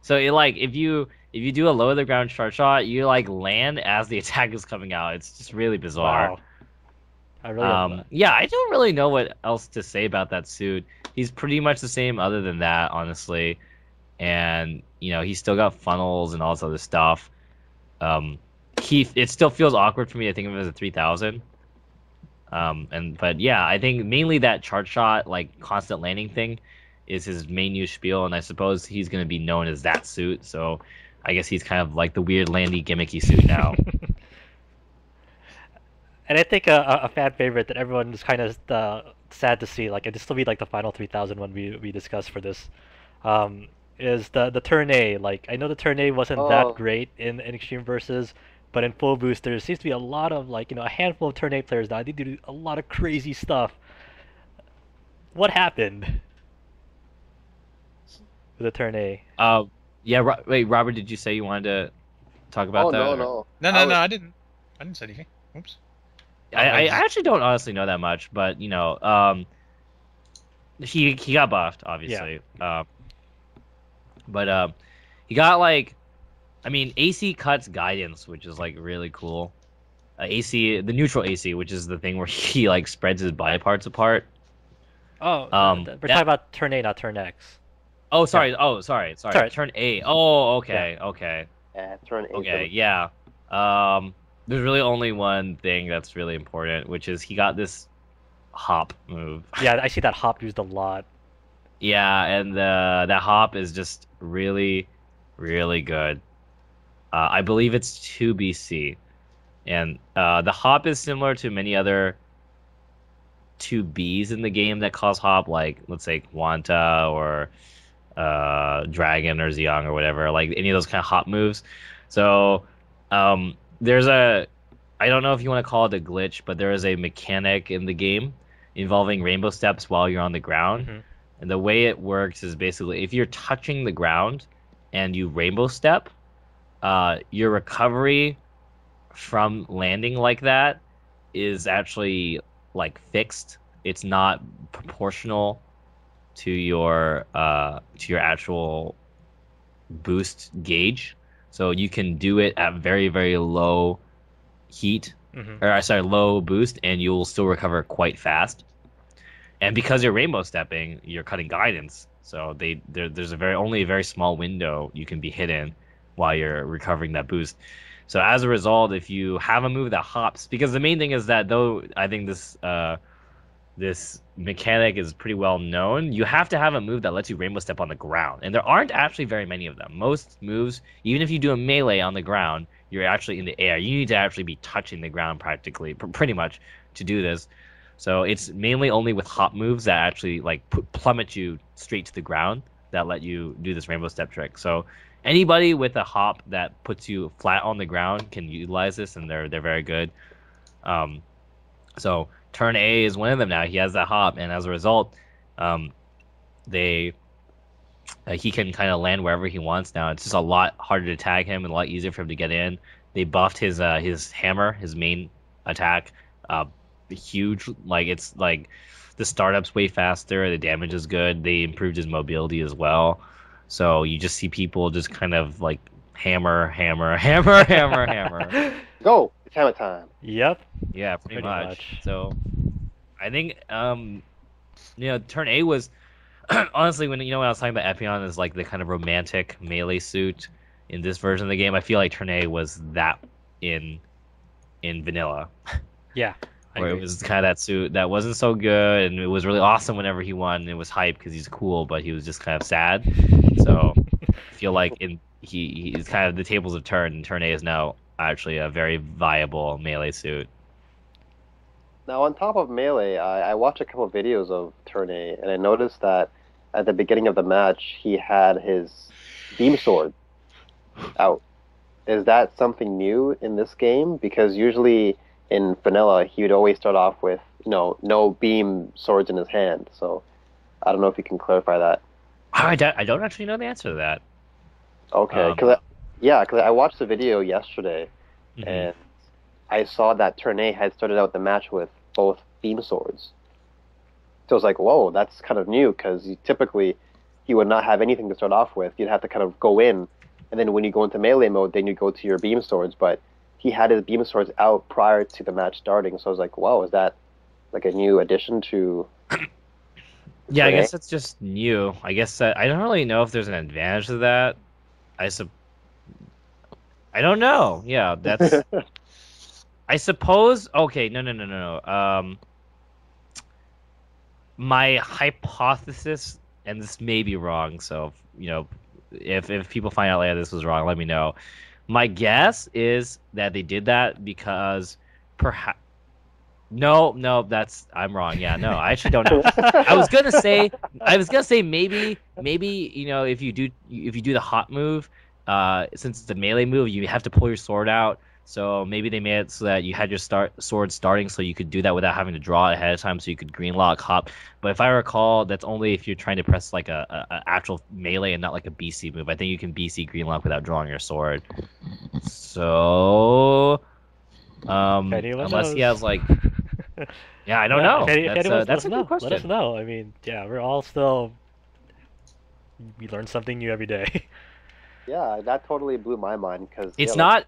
So it like if you do a low to the ground charge shot, you like land as the attack is coming out. It's just really bizarre. Wow. I really yeah, I don't really know what else to say about that suit. He's pretty much the same other than that, honestly. And he's still got funnels and all this other stuff. It still feels awkward for me to think of him as a 3000. But yeah, I think mainly that charge shot, like constant landing thing, is his main new spiel, and I suppose he's going to be known as that suit. So I guess he's kind of like the weird landy gimmicky suit now. And I think a fan favorite that everyone is kind of sad to see, like this will be like the final 3000 one we discussed for this, is the turn A. Like I know the turn A wasn't that great in Extreme Versus, but in Full Boost there seems to be a lot of like a handful of turn A players that do a lot of crazy stuff. What happened with the turn A? Yeah. Wait, Robert, did you say you wanted to talk about that? No. No, I didn't say anything. Oops. I actually don't honestly know that much, but he got buffed obviously. Yeah. But he got AC cuts guidance, which is like really cool. AC, the neutral AC, which is the thing where he like spreads his body parts apart. Oh, we're talking about turn A, not turn X. Oh, sorry. Yeah. Oh, sorry. Sorry. Turn A. Oh, okay. Yeah. Okay. Yeah, turn A. Okay. Yeah. There's really only one thing that's really important, which is he got this hop move. Yeah, I see that hop used a lot. Yeah, and that hop is just really, really good. I believe it's 2 BC. And the hop is similar to many other 2Bs in the game that cause hop, like, let's say, Quanta or Dragon or Xiong or whatever, like any of those kind of hop moves. So there's I don't know if you want to call it a glitch, but there is a mechanic in the game involving rainbow steps while you're on the ground. Mm-hmm. And the way it works is basically if you're touching the ground and you rainbow step, your recovery from landing like that is actually like fixed. It's not proportional to your actual boost gauge. So you can do it at very, very low heat, low boost, and you'll still recover quite fast. And because you're rainbow stepping, you're cutting guidance. So there's only a very small window you can be hit in while you're recovering that boost. So as a result, if you have a move that hops, because the main thing is that though I think this mechanic is pretty well known, you have to have a move that lets you rainbow step on the ground, and there aren't actually very many of them. Most moves, even if you do a melee on the ground, you're actually in the air. You need to actually be touching the ground practically, pretty much, to do this. So it's mainly only with hop moves that actually like plummet you straight to the ground that let you do this rainbow step trick. So anybody with a hop that puts you flat on the ground can utilize this, and they're very good. So turn A is one of them now. He has that hop, and as a result, he can kind of land wherever he wants now. It's just a lot harder to tag him and a lot easier for him to get in. They buffed his hammer, his main attack, huge. Like it's like the startup's way faster. The damage is good. They improved his mobility as well. So you just see people just kind of like hammer. Go! It's hammer time. Yep. Yeah, pretty much. So I think turn A was honestly when I was talking about Epion as like the kind of romantic melee suit in this version of the game, I feel like turn A was that in vanilla. Yeah. Where it was kind of that suit that wasn't so good, and it was really awesome whenever he won, and it was hype because he's cool, but he was just kind of sad. So I feel like he's kind of the tables have turned, and turn A is now actually a very viable melee suit. Now, on top of Melee, I watched a couple of videos of Turn A, and I noticed that at the beginning of the match, he had his beam sword out. Is that something new in this game? Because usually in vanilla, he would always start off with, no beam swords in his hand. So I don't know if you can clarify that. I don't actually know the answer to that. Okay, because I watched the video yesterday, and I saw that Turn A had started out the match with both beam swords. So I was like, whoa, that's kind of new, because typically he would not have anything to start off with. You'd have to kind of go in, and then when you go into melee mode, then you go to your beam swords. But he had his beam swords out prior to the match starting, so I was like, wow, is that like a new addition to... Yeah, I guess it's just new. I guess I don't really know if there's an advantage to that. I don't know. Yeah, that's... I suppose... Okay, no. My hypothesis, and this may be wrong, so, if people find out later this was wrong, let me know. My guess is that they did that because perhaps... No, I'm wrong. Yeah, no, I actually don't know. I was gonna say maybe if you do the hot move, since it's a melee move, you have to pull your sword out. So maybe they made it so that you had your sword starting, so you could do that without having to draw it ahead of time, so you could green lock hop. But if I recall, that's only if you're trying to press like a actual melee and not like a BC move. I think you can BC green lock without drawing your sword. So unless he has like. Yeah, I don't know. That's a good question. Let us know. I mean, yeah, we're all still... We learn something new every day. Yeah, that totally blew my mind, because... It's not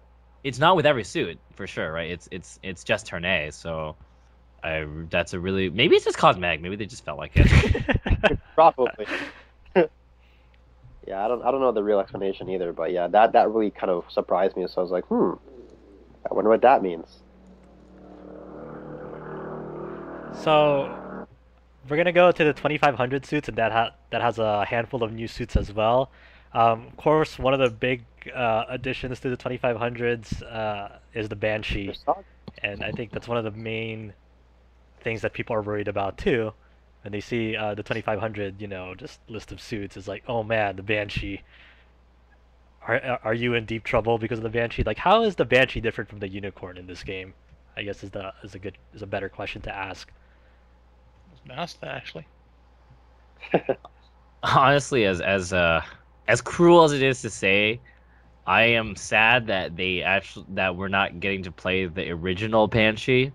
with every suit, for sure, right? It's just turn A, so... that's a really... Maybe it's just cosmetic. Maybe they just felt like it. Probably. Yeah, I don't know the real explanation either, but yeah, that really kind of surprised me, so I was like, I wonder what that means. So, we're gonna go to the 2500 suits, and that has a handful of new suits as well. Of course, one of the big additions to the 2500s is the Banshee, and I think that's one of the main things that people are worried about too. When they see the 2500, just list of suits, is like, oh man, the Banshee. Are you in deep trouble because of the Banshee? Like, how is the Banshee different from the Unicorn in this game? I guess is a better question to ask. Asked that actually. Honestly, as cruel as it is to say, I am sad that that we're not getting to play the original Banshee,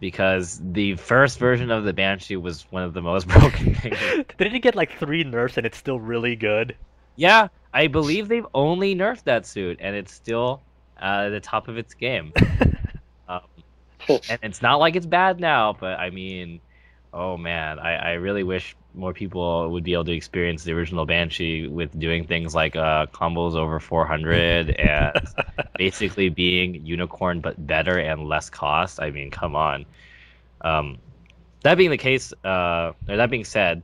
because the first version of the Banshee was one of the most broken things. Didn't it get like 3 nerfs and it's still really good? Yeah, I believe they've only nerfed that suit, and it's still at the top of its game. And it's not like it's bad now, but I mean, oh man, I really wish more people would be able to experience the original Banshee with doing things like combos over 400 and basically being Unicorn but better and less cost. I mean, come on. That being the case, or that being said,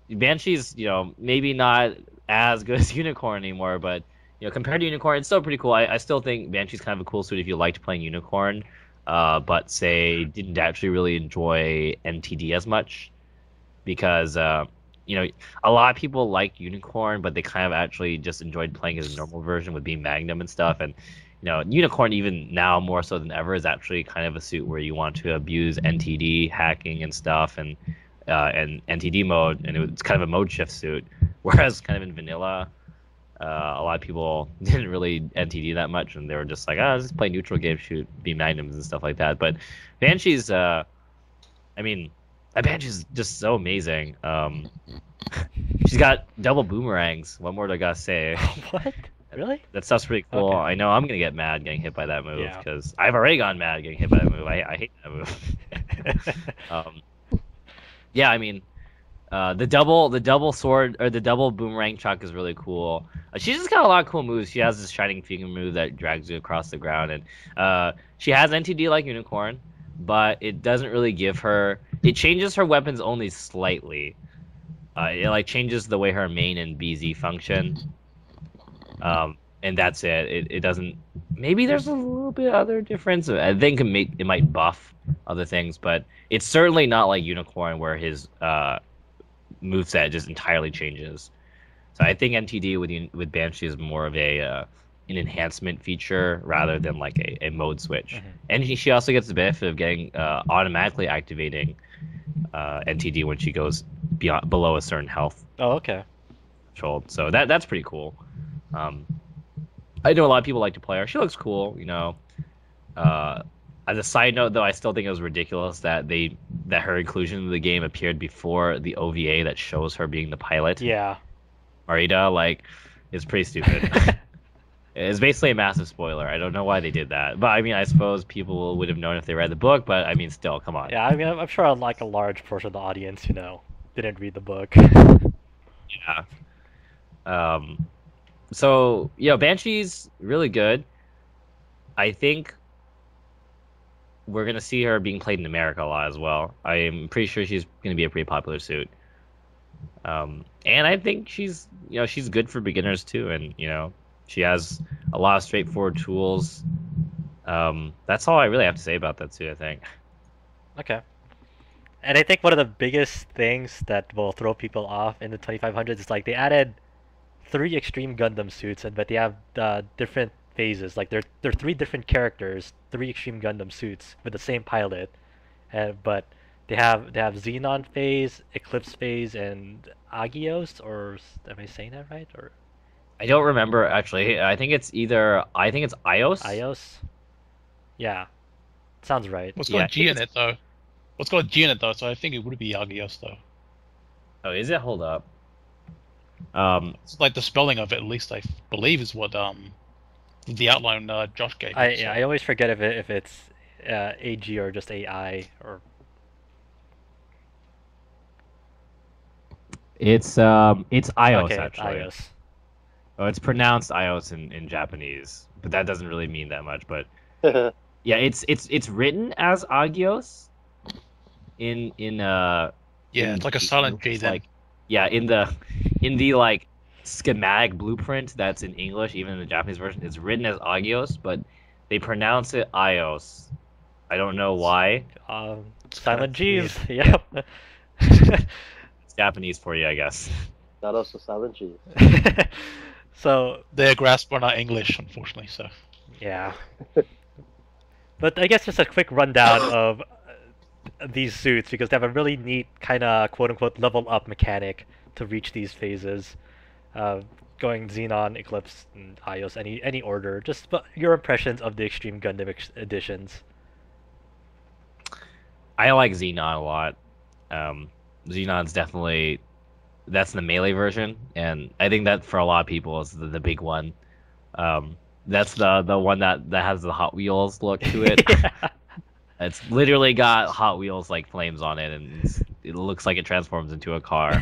Banshee's, maybe not as good as Unicorn anymore, but compared to Unicorn, it's still pretty cool. I still think Banshee's kind of a cool suit if you liked playing Unicorn, but say didn't actually really enjoy NTD as much, because a lot of people like Unicorn, but they kind of actually just enjoyed playing his normal version with being Magnum and stuff. And Unicorn, even now more so than ever, is actually kind of a suit where you want to abuse NTD hacking and stuff, and NTD mode, and it's kind of a mode shift suit. Whereas kind of in vanilla, a lot of people didn't really NTD that much, and they were just like, let's just play neutral game, shoot, be Magnums and stuff like that. But Banshee's, that Banshee's just so amazing. She's got double boomerangs. What more do I gotta say? What? Really? That stuff's pretty cool. Okay. I know I'm gonna get mad getting hit by that move, because I've already gotten mad getting hit by that move. I hate that move. Yeah, I mean, the double sword or the double boomerang chuck is really cool. She's just got a lot of cool moves. She has this shining finger move that drags you across the ground, and she has NTD like Unicorn, but it doesn't really give her. It changes her weapons only slightly. It changes the way her main and BZ function. And that's it. It doesn't. Maybe there's a little bit other difference. I think it might buff other things, but it's certainly not like Unicorn where his moveset just entirely changes. So I think NTD with Banshee is more of an enhancement feature rather than like a mode switch. Mm-hmm. And she also gets the benefit of getting automatically activating NTD when she goes below a certain health. Oh, okay. Threshold. So that's pretty cool. I know a lot of people like to play her. She looks cool, As a side note, though, I still think it was ridiculous that her inclusion in the game appeared before the OVA that shows her being the pilot. Yeah. Marita, it's pretty stupid. It's basically a massive spoiler. I don't know why they did that, but I mean, I suppose people would have known if they read the book. But I mean, still, come on. Yeah, I mean, I'm sure a large portion of the audience, didn't read the book. Yeah. So, Banshee's really good. I think we're going to see her being played in America a lot as well. I'm pretty sure she's going to be a pretty popular suit. And I think she's good for beginners too. And, she has a lot of straightforward tools. That's all I really have to say about that suit, I think. Okay. And I think one of the biggest things that will throw people off in the 2500s is they added 3 Extreme Gundam suits, but they have different phases. They're 3 different characters, 3 Extreme Gundam suits with the same pilot, but they have Xenon phase, Eclipse phase, and Agios. Or am I saying that right? Or I don't remember actually. I think it's Ios. Ios. Yeah, sounds right. What's got G in it though? So I think it would be Agios though. Oh, is it? Hold up. It's the spelling of it, at least I believe, is what the outline Josh gave. I always forget if it's AG or just AI or. It's Ios, okay, actually. Ios. Oh, it's pronounced Ios in Japanese, but that doesn't really mean that much. But yeah, it's written as Agios it's like a silent G then. In the schematic blueprint that's in English, even in the Japanese version, it's written as Agios, but they pronounce it Ios. I don't know why. Silent G's. Yep. It's Japanese for you, I guess. Not also silent G. So their grasp on our English, unfortunately. So yeah. But I guess just a quick rundown of these suits, because they have a really neat kind of quote-unquote level up mechanic to reach these phases, going Xenon, Eclipse, and Ios, any order. Just your impressions of the Extreme Gundam editions. I like Xenon a lot. Xenon's that's the melee version, and I think that for a lot of people is the big one. That's the one that has the Hot Wheels look to it. Yeah. It's literally got Hot Wheels flames on it, and it looks like it transforms into a car.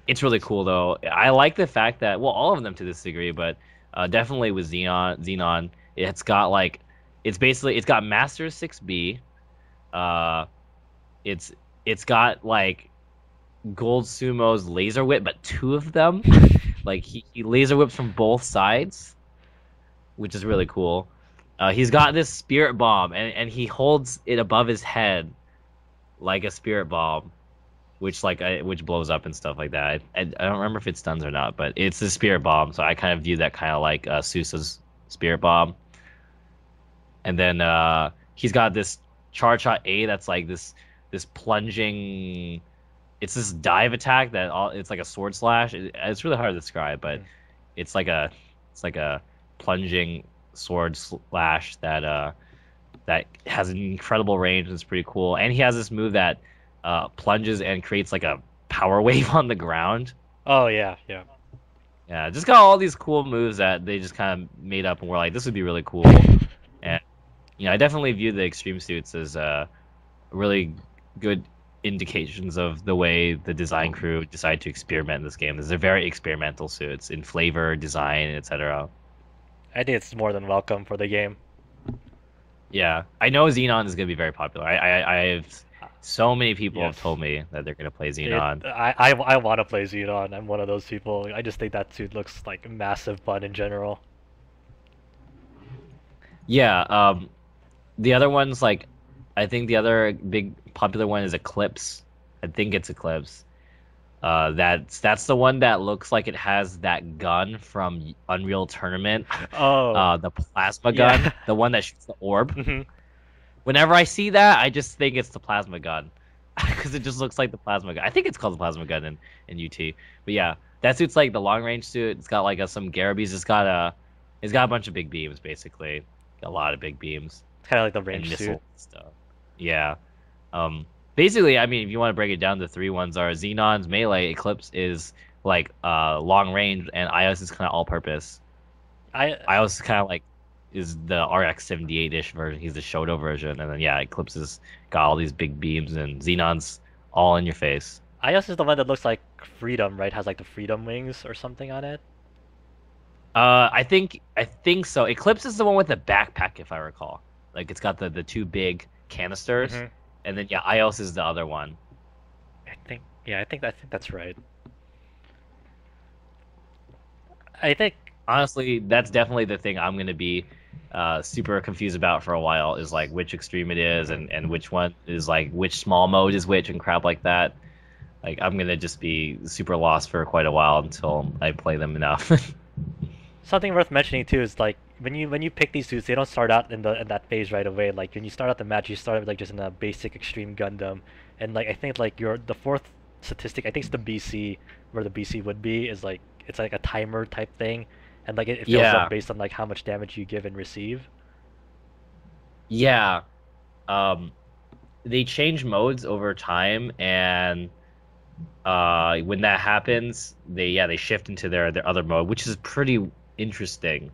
It's really cool though. I like the fact that, well, all of them to this degree, but definitely with Xenon, it's got Master 6B. It's got like Gold Sumo's laser whip, but two of them. Like he laser whips from both sides, which is really cool. He's got this spirit bomb, and he holds it above his head like a spirit bomb, which blows up and stuff like that. I don't remember if it stuns or not, but it's a spirit bomb, so I kind of view that kind of like Sousa's spirit bomb. And then he's got this charge shot A that's like this plunging. It's this dive attack it's like a sword slash. It's really hard to describe, but it's like a plunging sword slash that has an incredible range and it's pretty cool. And he has this move that plunges and creates like a power wave on the ground. Oh yeah. Yeah, just got all these cool moves that they just kind of made up and were like, this would be really cool. And I definitely view the extreme suits as really good indications of the way the design crew decided to experiment in this game. These are very experimental suits in flavor, design, etc. I think it's more than welcome for the game. Yeah, I know Xenon is going to be very popular. I've so many people have told me that they're going to play Xenon. I want to play Xenon. I'm one of those people. I just think that suit looks like massive fun in general. Yeah, the other ones, like, I think the other big popular one is Eclipse. I think it's Eclipse. That's the one that looks like it has that gun from Unreal Tournament. Oh. The plasma gun, the one that shoots the orb. Whenever I see that, I just think it's the plasma gun, because it just looks like the plasma gun. I think it's called the plasma gun in UT. But yeah, that suit's like the long range suit. It's got like some Garabies. It's got a bunch of big beams basically. A lot of big beams. It's kind of like the range suit stuff. Yeah. Basically, I mean, if you want to break it down, the three ones are Xenon's melee, Eclipse is like long range, and Ios is kind of all purpose. Ios is kind of like is the RX-78-ish version. He's the Shoto version, and then yeah, Eclipse has got all these big beams, and Xenon's all in your face. Ios is the one that looks like Freedom, right? Has like the Freedom wings or something on it. I think so. Eclipse is the one with the backpack, if I recall. Like it's got the two big canisters, and then yeah, Ios is the other one. I think that's right. I think honestly, that's definitely the thing I'm gonna be super confused about for a while, is like which extreme it is and which one is like which small mode is which and crap like that. Like I'm gonna just be super lost for quite a while until I play them enough. Something worth mentioning too is like when you pick these suits, they don't start out in that phase right away. Like when you start out the match, you start with like just in a basic extreme Gundam, and like I think like the fourth statistic, I think it's the BC, where the BC would be, is like it's like a timer type thing, and like it fills up based on like how much damage you give and receive. Yeah, they change modes over time, and when that happens, they shift into their other mode, which is pretty interesting.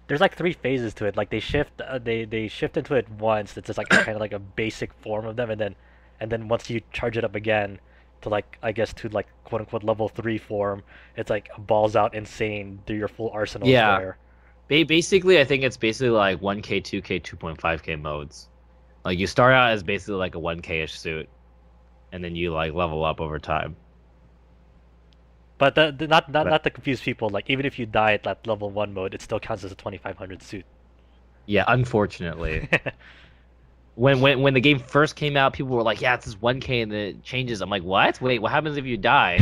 There's like 3 phases to it. Like they shift into it once. It's just like kind of like a basic form of them, and then once you charge it up again to like I guess to like quote unquote level 3 form, it's like balls out insane. Do your full arsenal there. Basically, I think it's basically like 1K, 2K, 2.5K modes. Like you start out as basically like a 1K-ish suit, and then you like level up over time. But not to confuse people, like even if you die at that level 1 mode, it still counts as a 2500 suit. Yeah, unfortunately. when the game first came out, people were like, "Yeah, it's this 1K and it changes." I'm like, "What? Wait, what happens if you die?"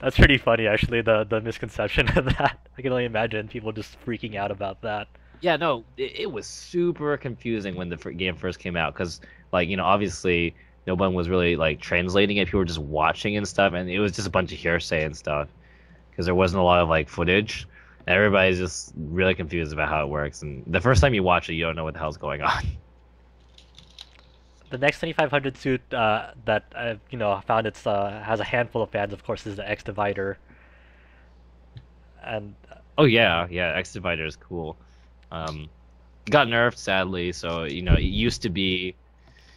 That's pretty funny, actually. The misconception of that. I can only imagine people just freaking out about that. Yeah, no, it was super confusing when the game first came out, because like obviously no one was really like translating it. People were just watching and stuff, and it was just a bunch of hearsay and stuff because there wasn't a lot of like footage. And everybody's just really confused about how it works, and the first time you watch it, you don't know what the hell's going on. The next 2500 suit that I've found has a handful of fans, of course, is the X Divider. And oh yeah, X Divider is cool. got nerfed sadly. So it used to be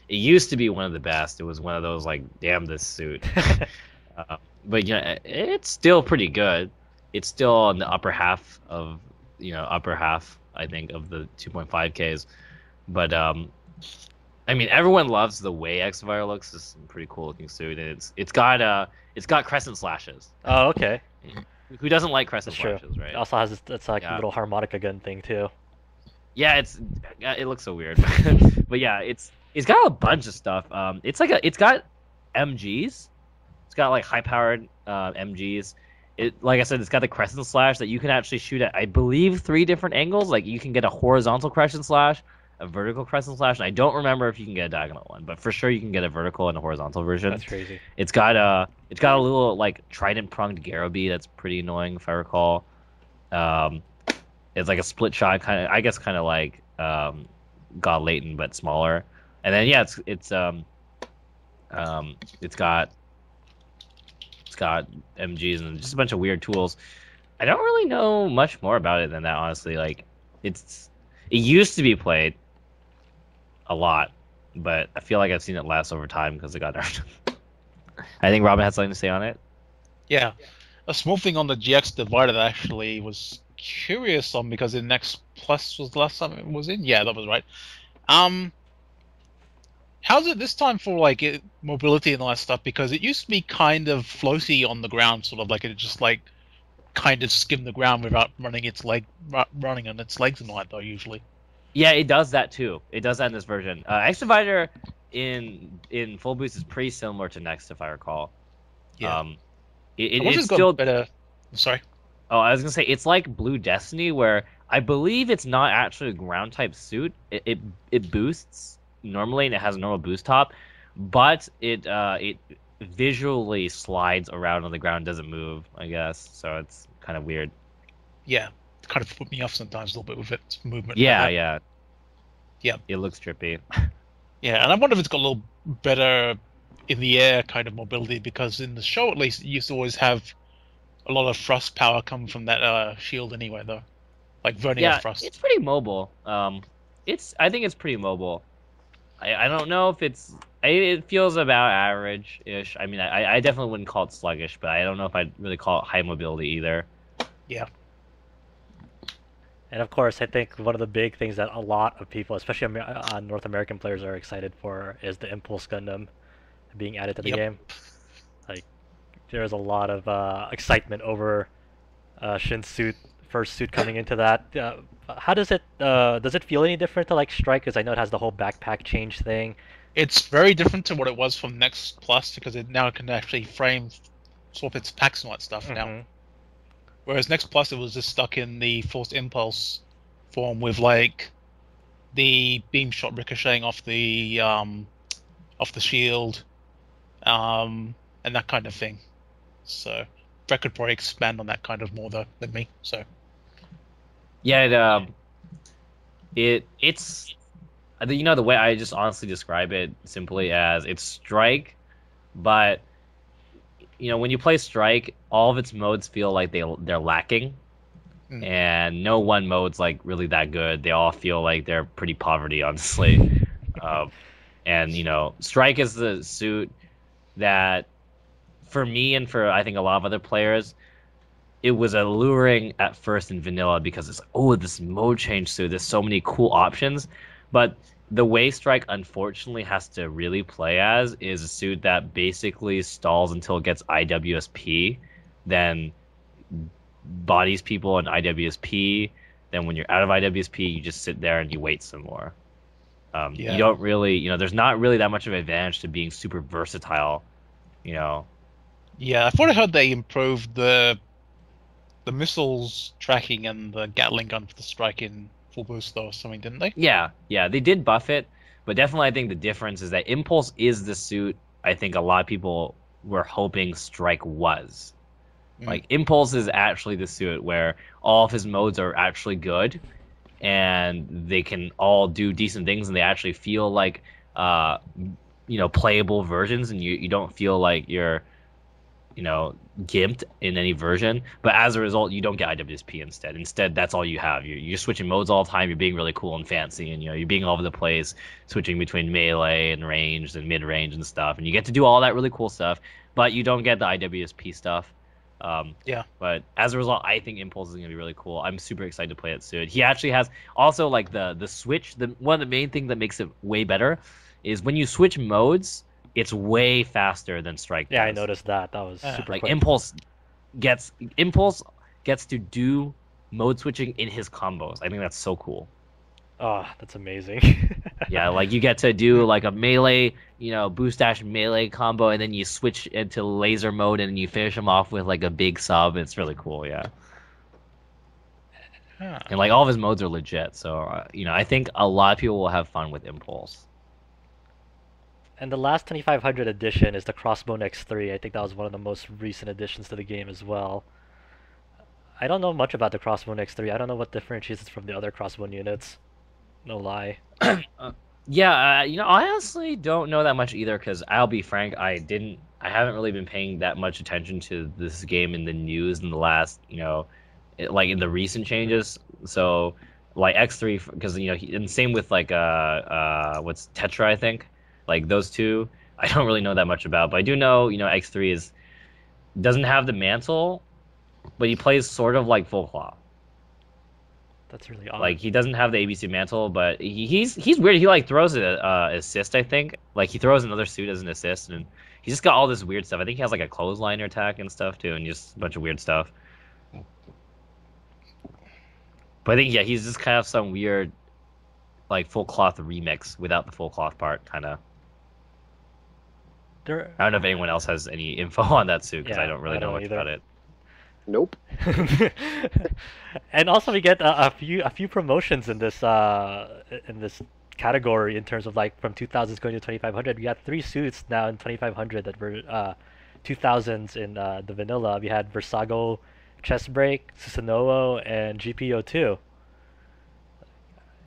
one of the best. It was one of those like, damn this suit. But it's still pretty good. It's still in the upper half I think of the 2.5Ks. But I mean, everyone loves the way X-Fire looks. It's a pretty cool looking suit, and it's got crescent slashes. Oh, okay. Who doesn't like crescent That's true. slashes, right? It also has it's like Yeah. a little harmonica gun thing too. Yeah, it looks so weird, but yeah, it's got a bunch of stuff. It's got MGs. It's got like high powered MGs. Like I said, it's got the crescent slash that you can actually shoot at, I believe, 3 different angles. Like you can get a horizontal crescent slash, a vertical crescent slash, and I don't remember if you can get a diagonal one, but for sure you can get a vertical and a horizontal version. That's crazy. It's got a little like trident pronged Garobi that's pretty annoying if I recall. It's like a split shot kind of like God Leighton but smaller. And then yeah, it's got MGs and just a bunch of weird tools. I don't really know much more about it than that, honestly. Like it used to be played a lot, but I feel like I've seen it less over time because it got nerfed. I think Robin had something to say on it. Yeah, a small thing on the GX divider that actually was curious on because in Next Plus was the last time it was in. Yeah, that was right. How's it this time for like mobility and all that stuff? Because it used to be kind of floaty on the ground, sort of like it just like kind of skimmed the ground without running on its legs and all that though. Usually. Yeah, it does that too. It does that in this version. X Divider in full boost is pretty similar to Next, if I recall. Yeah. It's still better. Sorry. Oh, I was gonna say it's like Blue Destiny, where I believe it's not actually a ground type suit. It boosts normally and it has a normal boost top, but it visually slides around on the ground, doesn't move, I guess. So it's kind of weird. Yeah, it kind of put me off sometimes a little bit with its movement. Yeah, like yeah. Yeah. It looks trippy. Yeah, and I wonder if it's got a little better in the air kind of mobility, because in the show at least it used to always have a lot of thrust power coming from that shield anyway, though. Like vernier thrust. It's pretty mobile. I think it's pretty mobile. I don't know if it feels about average-ish. I mean, I definitely wouldn't call it sluggish, but I don't know if I'd really call it high mobility either. Yeah. And of course, I think one of the big things that a lot of people, especially North American players, are excited for is the Impulse Gundam being added to the game. Like, there's a lot of excitement over Shin's first suit coming into that. How does it feel any different to like Strike? Because I know it has the whole backpack change thing. It's very different to what it was from Next Plus, because it now can actually swap its packs and all that stuff now. Whereas Next Plus, it was just stuck in the Forced Impulse form with like the beam shot ricocheting off the shield, and that kind of thing. So Brett could probably expand on that kind of more though than me. So yeah, it's the way I just honestly describe it simply as it's Strike, but when you play Strike, all of its modes feel like they're lacking, and no one mode's like really that good. They all feel like they're pretty poverty, honestly. And Strike is the suit that, for me and for I think a lot of other players, it was alluring at first in vanilla because it's this mode change suit. There's so many cool options, but the way Strike unfortunately has to really play as is a suit that basically stalls until it gets IWSP, then bodies people in IWSP, then when you're out of IWSP, you just sit there and you wait some more. You don't really, there's not really that much of an advantage to being super versatile, Yeah, I thought I heard they improved the missiles tracking and the Gatling gun for the Strike in full boost though, or something, didn't they? Yeah, they did buff it, but definitely I think the difference is that Impulse is the suit I think a lot of people were hoping Strike was. Like, Impulse is actually the suit where all of his modes are actually good, and they can all do decent things, and they actually feel like, playable versions, and you don't feel like you're gimped in any version. But as a result, you don't get IWSP instead. Instead, that's all you have. You're switching modes all the time. You're being really cool and fancy, and you're being all over the place, switching between melee and ranged and mid range and stuff. And you get to do all that really cool stuff, but you don't get the IWSP stuff. Yeah. But as a result, I think Impulse is gonna be really cool. I'm super excited to play it soon. He actually has also like the switch. One of the main things that makes it way better is when you switch modes, it's way faster than Strike. Yeah, I does. noticed that. That was super Like quick. Impulse gets to do mode switching in his combos. I think that's so cool. Oh, that's amazing. Yeah, like you get to do like a melee, boost dash melee combo, and then you switch into laser mode, and you finish him off with like a big sub. It's really cool, yeah. And like all of his modes are legit, so I think a lot of people will have fun with Impulse. And the last 2500 edition is the Crossbone X3. I think that was one of the most recent additions to the game as well. I don't know much about the Crossbone X3. I don't know what differentiates it from the other Crossbone units. No lie. Yeah, I honestly don't know that much either, because I'll be frank, I haven't really been paying that much attention to this game in the news in the last, like in the recent changes. So, like X3, because and same with like what's Tetra, I think, like those two, I don't really know that much about, but I do know, X3 doesn't have the mantle, but he plays sort of like Full Claw. That's really odd. Like he doesn't have the ABC mantle, but he's weird. He like throws an assist, I think. Like he throws another suit as an assist, and he's just got all this weird stuff. I think he has like a clothesliner attack and stuff too, and just a bunch of weird stuff. But I think he's just kind of some weird, like full cloth remix without the full cloth part, kind of. I don't know if anyone else has any info on that suit, because I don't really know much about it. Nope. And also we get a few promotions in this category in terms of like from 2000s going to 2500. We got 3 suits now in 2500 that were 2000s in the vanilla. We had Versago, Chest Break, Susanoo, and GPO2.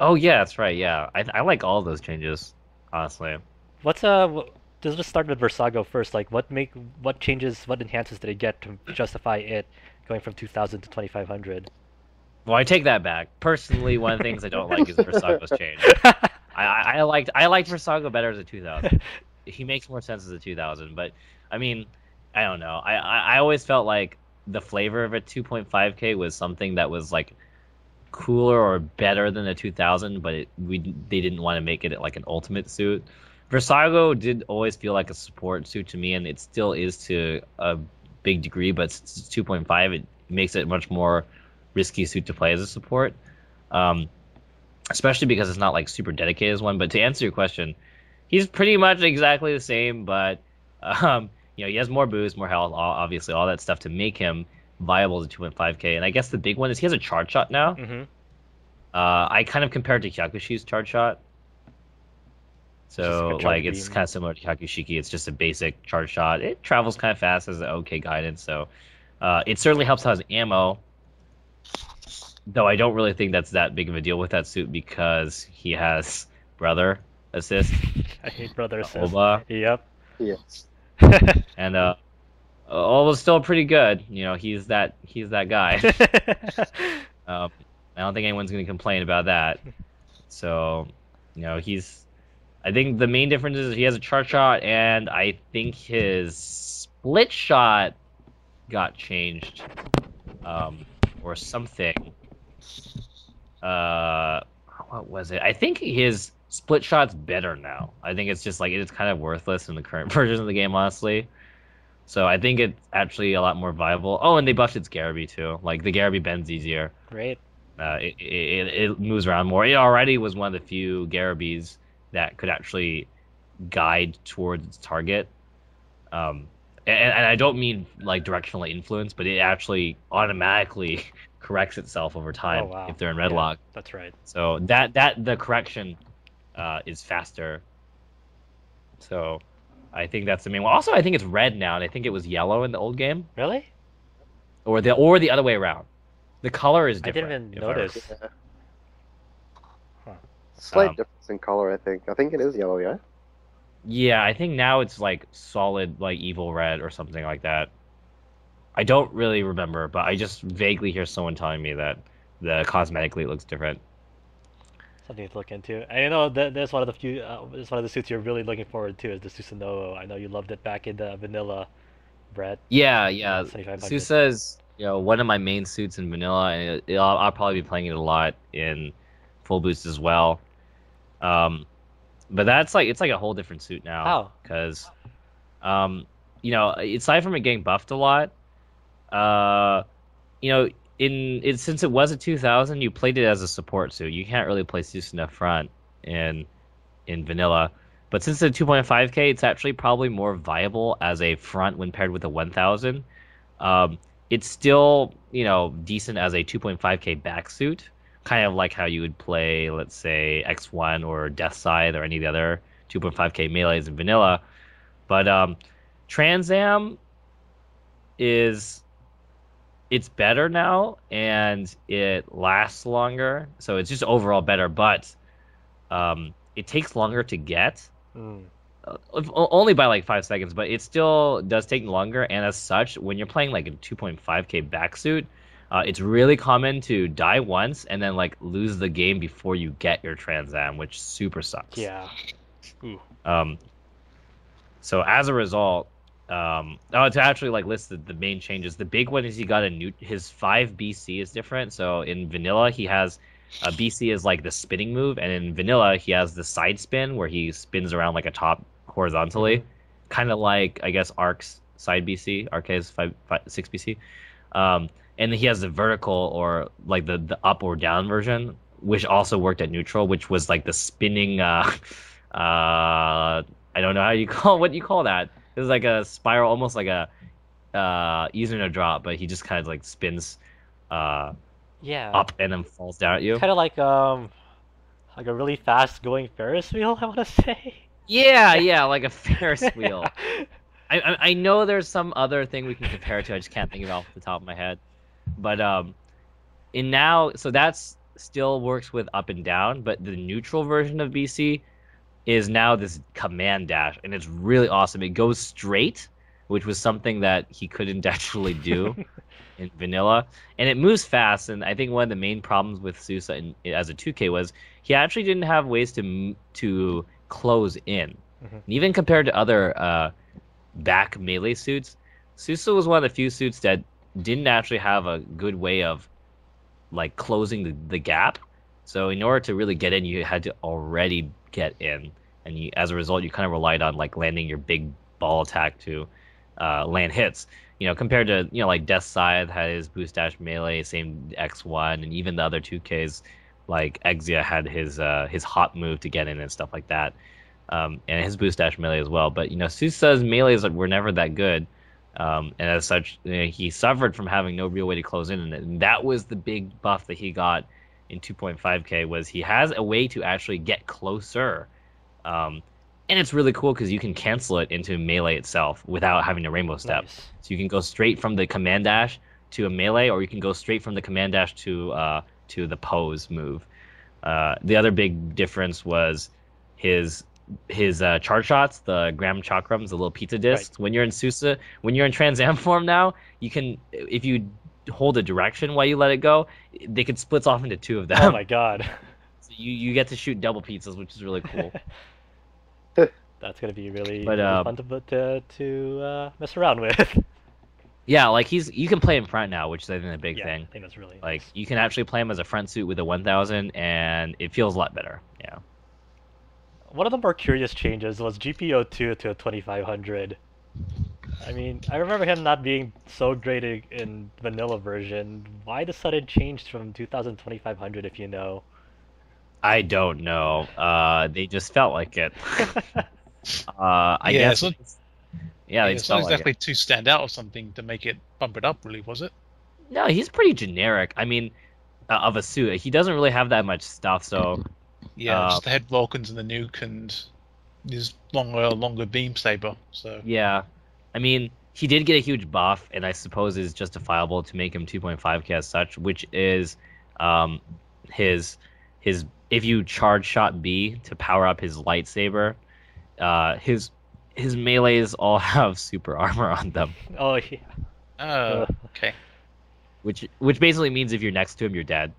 Oh yeah, that's right. Yeah, I like all those changes, honestly. Let's just start with Versago first. Like, what enhances did it get to justify it going from 2000 to 2500? Well, I take that back. Personally, one of the things I don't like is Versago's change. I liked Versago better as a 2000. He makes more sense as a 2000, but I mean, I don't know. I always felt like the flavor of a 2.5K was something that was like cooler or better than a 2000, but they didn't want to make it like an ultimate suit. Versago did always feel like a support suit to me, and it still is to a big degree, but it's 2.5, it makes it a much more risky suit to play as a support, especially because it's not like super dedicated as one. But to answer your question, he's pretty much exactly the same, but he has more boost, more health, obviously all that stuff to make him viable as a 2.5K. And I guess the big one is he has a charge shot now. Mm-hmm. I kind of compared to Hyakushi's charge shot. So, like, it's kind of similar to Hyakushiki. It's just a basic charge shot. It travels kind of fast, has an okay guidance, so it certainly helps out his ammo. Though I don't really think that's that big of a deal with that suit, because he has brother assist. I hate brother assist. Oba. Yep. Yes. And Oba's still pretty good. He's that guy. I don't think anyone's going to complain about that. So, I think the main difference is he has a charge shot, and I think his split shot got changed, or something. What was it? I think his split shot's better now. I think it's just like it's kind of worthless in the current version of the game, honestly. So I think it's actually a lot more viable. Oh, and they buffed its Garaby too. Like the Garaby bends easier. Great. It moves around more. It already was one of the few Garabys that could actually guide towards its target. And I don't mean like directional influence, but it actually automatically corrects itself over time if they're in red lock. That's right. So that the correction is faster. So I think that's the main one. Also, I think it's red now, and I think it was yellow in the old game. Really? Or the other way around. The color is different. I didn't even notice. Yeah. Huh. Slight difference in color, I think. I think it is yellow, yeah? Yeah, I think now it's like solid, like evil red or something like that. I don't really remember, but I just vaguely hear someone telling me that cosmetically it looks different. Something to look into. And you know, there's one of the few, there's one of the suits you're really looking forward to is the Susanoo. I know you loved it back in the vanilla, Brett. Yeah, Yeah, yeah. 7500. Susa is, one of my main suits in vanilla, and I'll probably be playing it a lot in full boost as well. But it's like a whole different suit now. How? Because, aside from it getting buffed a lot, uh, since it was a 2000, you played it as a support suit. You can't really play Susan up front in vanilla. But since it's a 2.5k, it's actually probably more viable as a front when paired with a 1000. It's still, decent as a 2.5k back suit, kind of like how you would play, let's say, X1 or Death Scythe or any of the other 2.5k melees in vanilla. But Trans Am it's better now, and it lasts longer, so it's just overall better, but it takes longer to get. Only by like 5 seconds, but it still does take longer, and as such, when you're playing like a 2.5k backsuit, it's really common to die once and then like lose the game before you get your Trans Am, which super sucks. Yeah. Ooh. So as a result, to actually like list the main changes, the big one is he got his 5 BC is different. So in vanilla he has BC is like the spinning move, and in vanilla he has the side spin where he spins around like a top horizontally, kind of like I guess Arc's side BC. Arc has 6 BC, and then he has the vertical or like the up or down version, which also worked at neutral, which was like the spinning. I don't know what you call that. It was like a spiral, almost like a using a drop, but he just kind of like spins Yeah. up and then falls down at you. Kind of like a really fast going Ferris wheel, I want to say. Yeah, like a Ferris wheel. I know there's some other thing we can compare it to. I just can't think of it off the top of my head. But so that's still works with up and down, but the neutral version of BC is now this command dash, and it's really awesome. It goes straight, which was something that he couldn't actually do in vanilla, and it moves fast. And I think one of the main problems with Susa as a 2K was he actually didn't have ways to close in. And even compared to other back melee suits, Susa was one of the few suits that didn't actually have a good way of like closing the gap. So in order to really get in, you had to already get in, and as a result, you kind of relied on like landing your big ball attack to land hits. Compared to like Death Scythe had his boost dash melee, same X1, and even the other 2Ks like Exia had his hot move to get in and stuff like that, and his boost dash melee as well. But Susa's melees were never that good, and as such, he suffered from having no real way to close in, and that was the big buff that he got in 2.5k was he has a way to actually get closer, and it's really cool because you can cancel it into melee itself without having to rainbow step. Nice. So you can go straight from the command dash to a melee, or you can go straight from the command dash to the pose move. The other big difference was his charge shots, the Gram Chakrams, the little pizza discs. Right. When you're in Susa, when you're in Trans Am form now, you can, if you hold a direction while you let it go, they can split off into 2 of them. Oh my god. So you get to shoot double pizzas, which is really cool. That's gonna be really fun to mess around with. Yeah, like you can play him front now, which is I think a big thing. I think that's really like nice. You can actually play him as a front suit with a 1000, and it feels a lot better. Yeah. One of the more curious changes was GPO2 to a 2500. I mean, I remember him not being so great in vanilla version. Why the sudden change from 2000 to 2500 if you know? I don't know. They just felt like it. I guess. They it's not exactly to stand out or something to make it bump it up, really, was it? No, he's pretty generic. I mean, of a suit, he doesn't really have that much stuff. So yeah, just the head Vulcans and the nuke and his longer beam saber. So yeah, I mean, he did get a huge buff, and I suppose is justifiable to make him 2.5k as such, which is his if you charge shot B to power up his lightsaber, his melees all have super armor on them. Oh yeah. Oh, okay. which basically means if you're next to him, you're dead.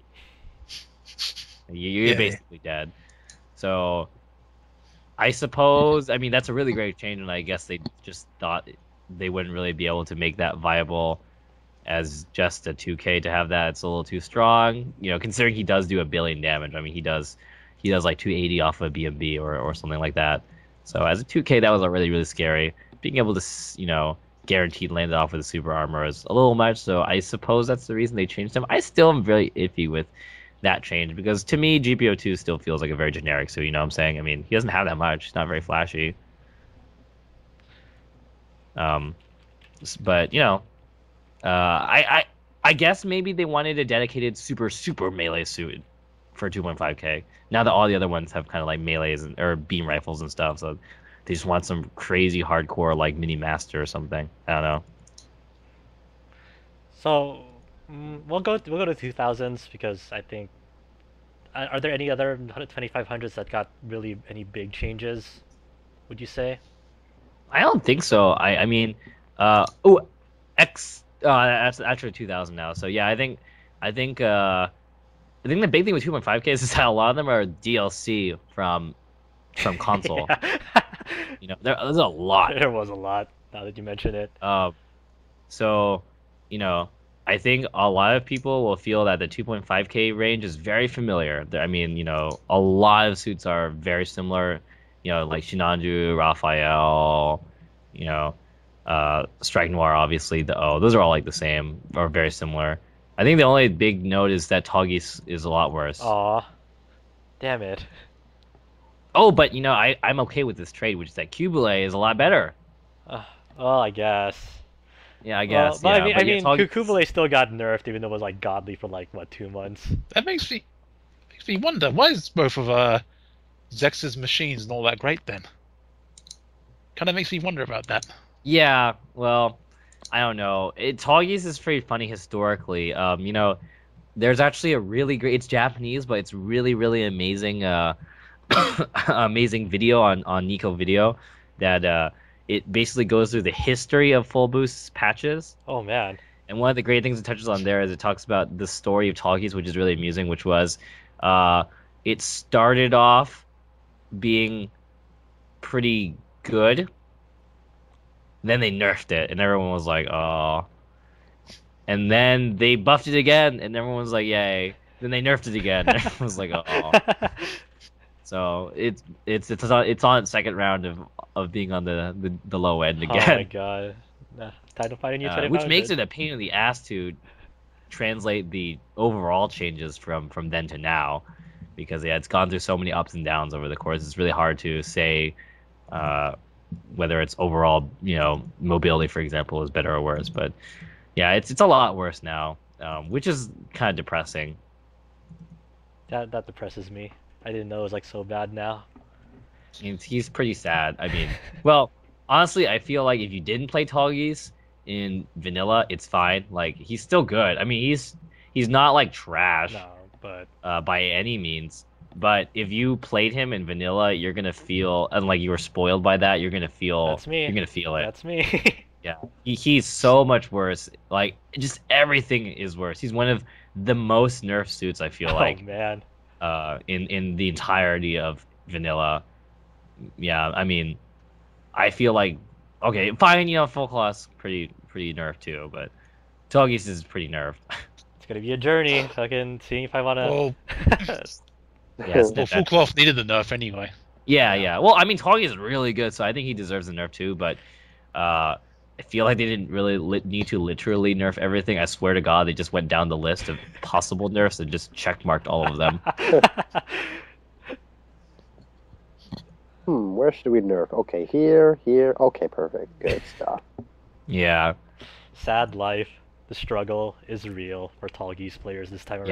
You're Yeah. basically dead. So I suppose, I mean, that's a really great change, and I guess they just thought they wouldn't really be able to make that viable as just a 2K to have that. It's a little too strong, considering he does do 1 billion damage. I mean, he does like 280 off of BMB or something like that. So as a 2K, that was really, really scary. Being able to, guaranteed land it off with a super armor is a little much, so I suppose that's the reason they changed him. I still am really iffy with that change because to me, GPO2 still feels like a very generic suit, you know what I'm saying? I mean, he doesn't have that much. He's not very flashy. But, I guess maybe they wanted a dedicated super melee suit for 2.5K. Now that all the other ones have kind of like melees or beam rifles and stuff, so they just want some crazy hardcore like mini master or something. I don't know. So we'll go to 2000s because I think are there any other 2500s that got really any big changes? Would you say? I don't think so. I mean, X. That's actually 2000 now. So yeah, I think the big thing with 2.5K is that a lot of them are DLC from console. There's a lot. There was a lot. Now that you mention it. So, I think a lot of people will feel that the 2.5K range is very familiar. I mean, a lot of suits are very similar. Like Shinanju, Raphael, Strike Noir, obviously. Those are all like the same or very similar. I think the only big note is that Toggy's is a lot worse. Aw, damn it. Oh, but I'm okay with this trade, which is that Kubule is a lot better. Well, I guess. Yeah, I guess. But yeah, I mean, Toggy... Kubule still got nerfed, even though it was like godly for like what 2 months. That makes me wonder, why is both of Zex's machines not all that great then? Kind of makes me wonder about that. Yeah, well, I don't know. Toggy's is pretty funny historically. There's actually a really great. It's Japanese, but it's really, really amazing. Amazing video on Nico Video that it basically goes through the history of full boost patches. Oh man. And one of the great things it touches on there is it talks about the story of Toggy's, which is really amusing, which was it started off being pretty good. Then they nerfed it, and everyone was like, "Oh." And then they buffed it again, and everyone was like, "Yay!" Then they nerfed it again, and everyone was like, "Oh." So it's on its second round of being on the low end again. Oh my god. Time to find a new 2500. Which makes it a pain in the ass to translate the overall changes from then to now, because it's gone through so many ups and downs over the course. It's really hard to say whether it's overall, mobility, for example, is better or worse. But yeah, it's a lot worse now, which is kind of depressing. That depresses me. I didn't know it was like so bad now. He's pretty sad. I mean, well, honestly, I feel like if you didn't play Toggy's in vanilla, it's fine. Like, he's still good. I mean, he's not like trash, No, but by any means. But if you played him in vanilla, you're gonna feel, and like you were spoiled by that, you're gonna feel. That's me. You're gonna feel it. That's me. Yeah, he's so much worse. Like, just everything is worse. He's one of the most nerfed suits, I feel like. Oh man. In the entirety of vanilla. Yeah, I mean, I feel like, okay, fine, full class pretty nerfed too, but Toggy's is pretty nerfed. It's gonna be a journey. Fucking seeing if I wanna. Well, Yeah, well, full cloth needed the nerf anyway. yeah. Well, I mean, Toggy is really good, so I think he deserves a nerf too. But I feel like they didn't really need to literally nerf everything. I swear to God, they just went down the list of possible nerfs and just checkmarked all of them. Where should we nerf? Okay, here. Okay, perfect. Good stuff. Yeah. Sad life. The struggle is real for Tall Geese players this time around.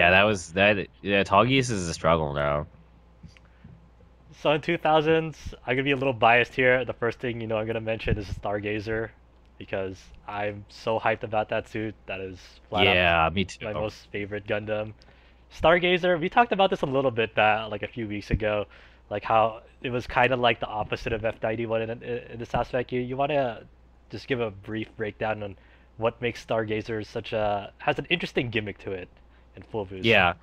Yeah, Toggy's is a struggle now. So in 2000s, I'm gonna be a little biased here. The first thing I'm gonna mention is Stargazer, because I'm so hyped about that suit. That is flat out Me too. my most favorite Gundam. Stargazer, we talked about this a little bit like a few weeks ago, like how it was kind of like the opposite of F91 in this aspect. You want to just give a brief breakdown on what makes Stargazer such a has an interesting gimmick to it in full boost. Yeah.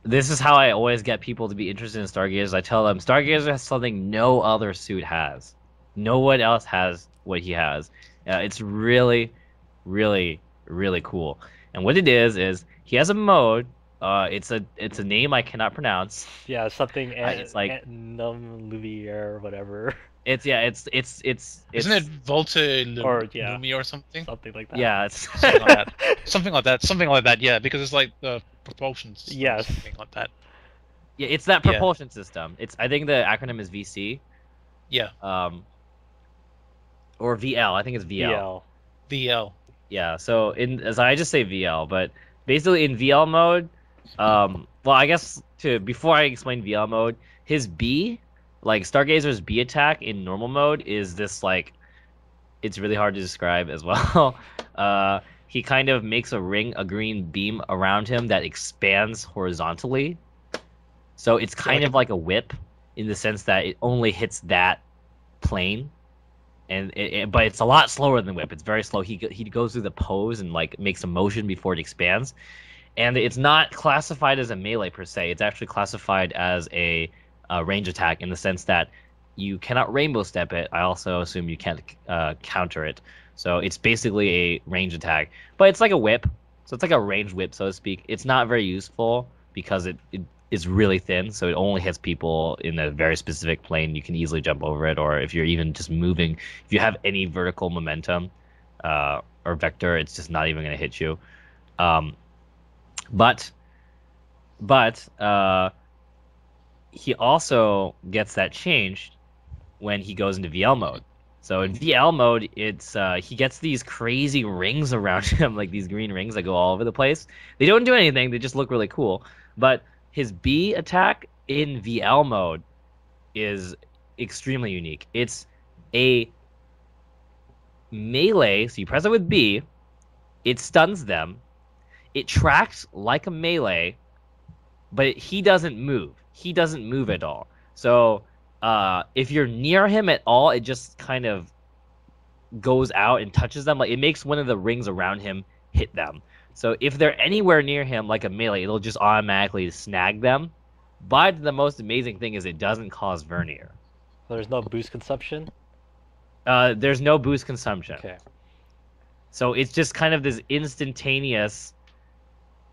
This is how I always get people to be interested in Stargazer. I tell them Stargazer has something no other suit has. No one else has what he has. It's really, really, really cool. And what it is he has a mode. It's a name I cannot pronounce. Yeah, something It's like Lumiere or whatever. it's Isn't it Volta Or, yeah. Lumi or something? Something like that. yeah, it's Something like that. Something like that. Yeah, because it's like the propulsion system. Yes. Something like that. yeah, it's that Yeah. propulsion system. I think the acronym is VC. Yeah. Or VL. I think it's VL. VL. VL. Yeah, so as I just say VL, but basically in VL mode, well, I guess before I explain VL mode, his B, like Stargazer's B attack in normal mode is this like, it's really hard to describe as well. He kind of makes a green beam around him that expands horizontally. So it's kind of like a whip in the sense that it only hits that plane. But it's a lot slower than whip. It's very slow. He goes through the pose and like makes a motion before it expands, and it's not classified as a melee per se. It's actually classified as a range attack in the sense that you cannot rainbow step it. I also assume you can't counter it. So it's basically a range attack, but it's like a whip. So it's like a range whip, so to speak. It's not very useful because it is really thin, so it only hits people in a very specific plane. You can easily jump over it, or if you're even just moving, if you have any vertical momentum or vector, it's just not even going to hit you. But he also gets that changed when he goes into VL mode. So in VL mode, it's he gets these crazy rings around him, like these green rings that go all over the place. They don't do anything; they just look really cool. But his B attack in VL mode is extremely unique. It's a melee, so you press it with B, it stuns them, it tracks like a melee, but he doesn't move. He doesn't move at all. So if you're near him at all, it just kind of goes out and touches them. Like it makes one of the rings around him hit them. So if they're anywhere near him, like a melee, it'll just automatically snag them. But the most amazing thing is it doesn't cause vernier. There's no boost consumption. There's no boost consumption. Okay. So it's just kind of this instantaneous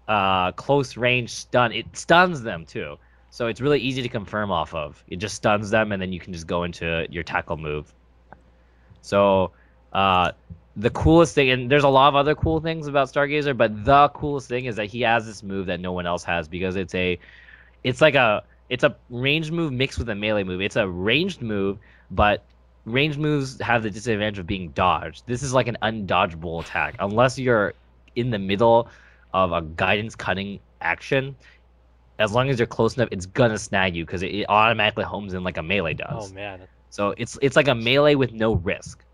close range stun. It stuns them too. So it's really easy to confirm off of. It just stuns them, and then you can just go into your tackle move. So the coolest thing, and there's a lot of other cool things about Stargazer, but the coolest thing is that he has this move that no one else has because it's a ranged move mixed with a melee move. It's a ranged move, but ranged moves have the disadvantage of being dodged. This is like an undodgeable attack. Unless you're in the middle of a guidance cutting action, as long as you're close enough, it's gonna snag you because it automatically homes in like a melee does. Oh man. So it's like a melee with no risk.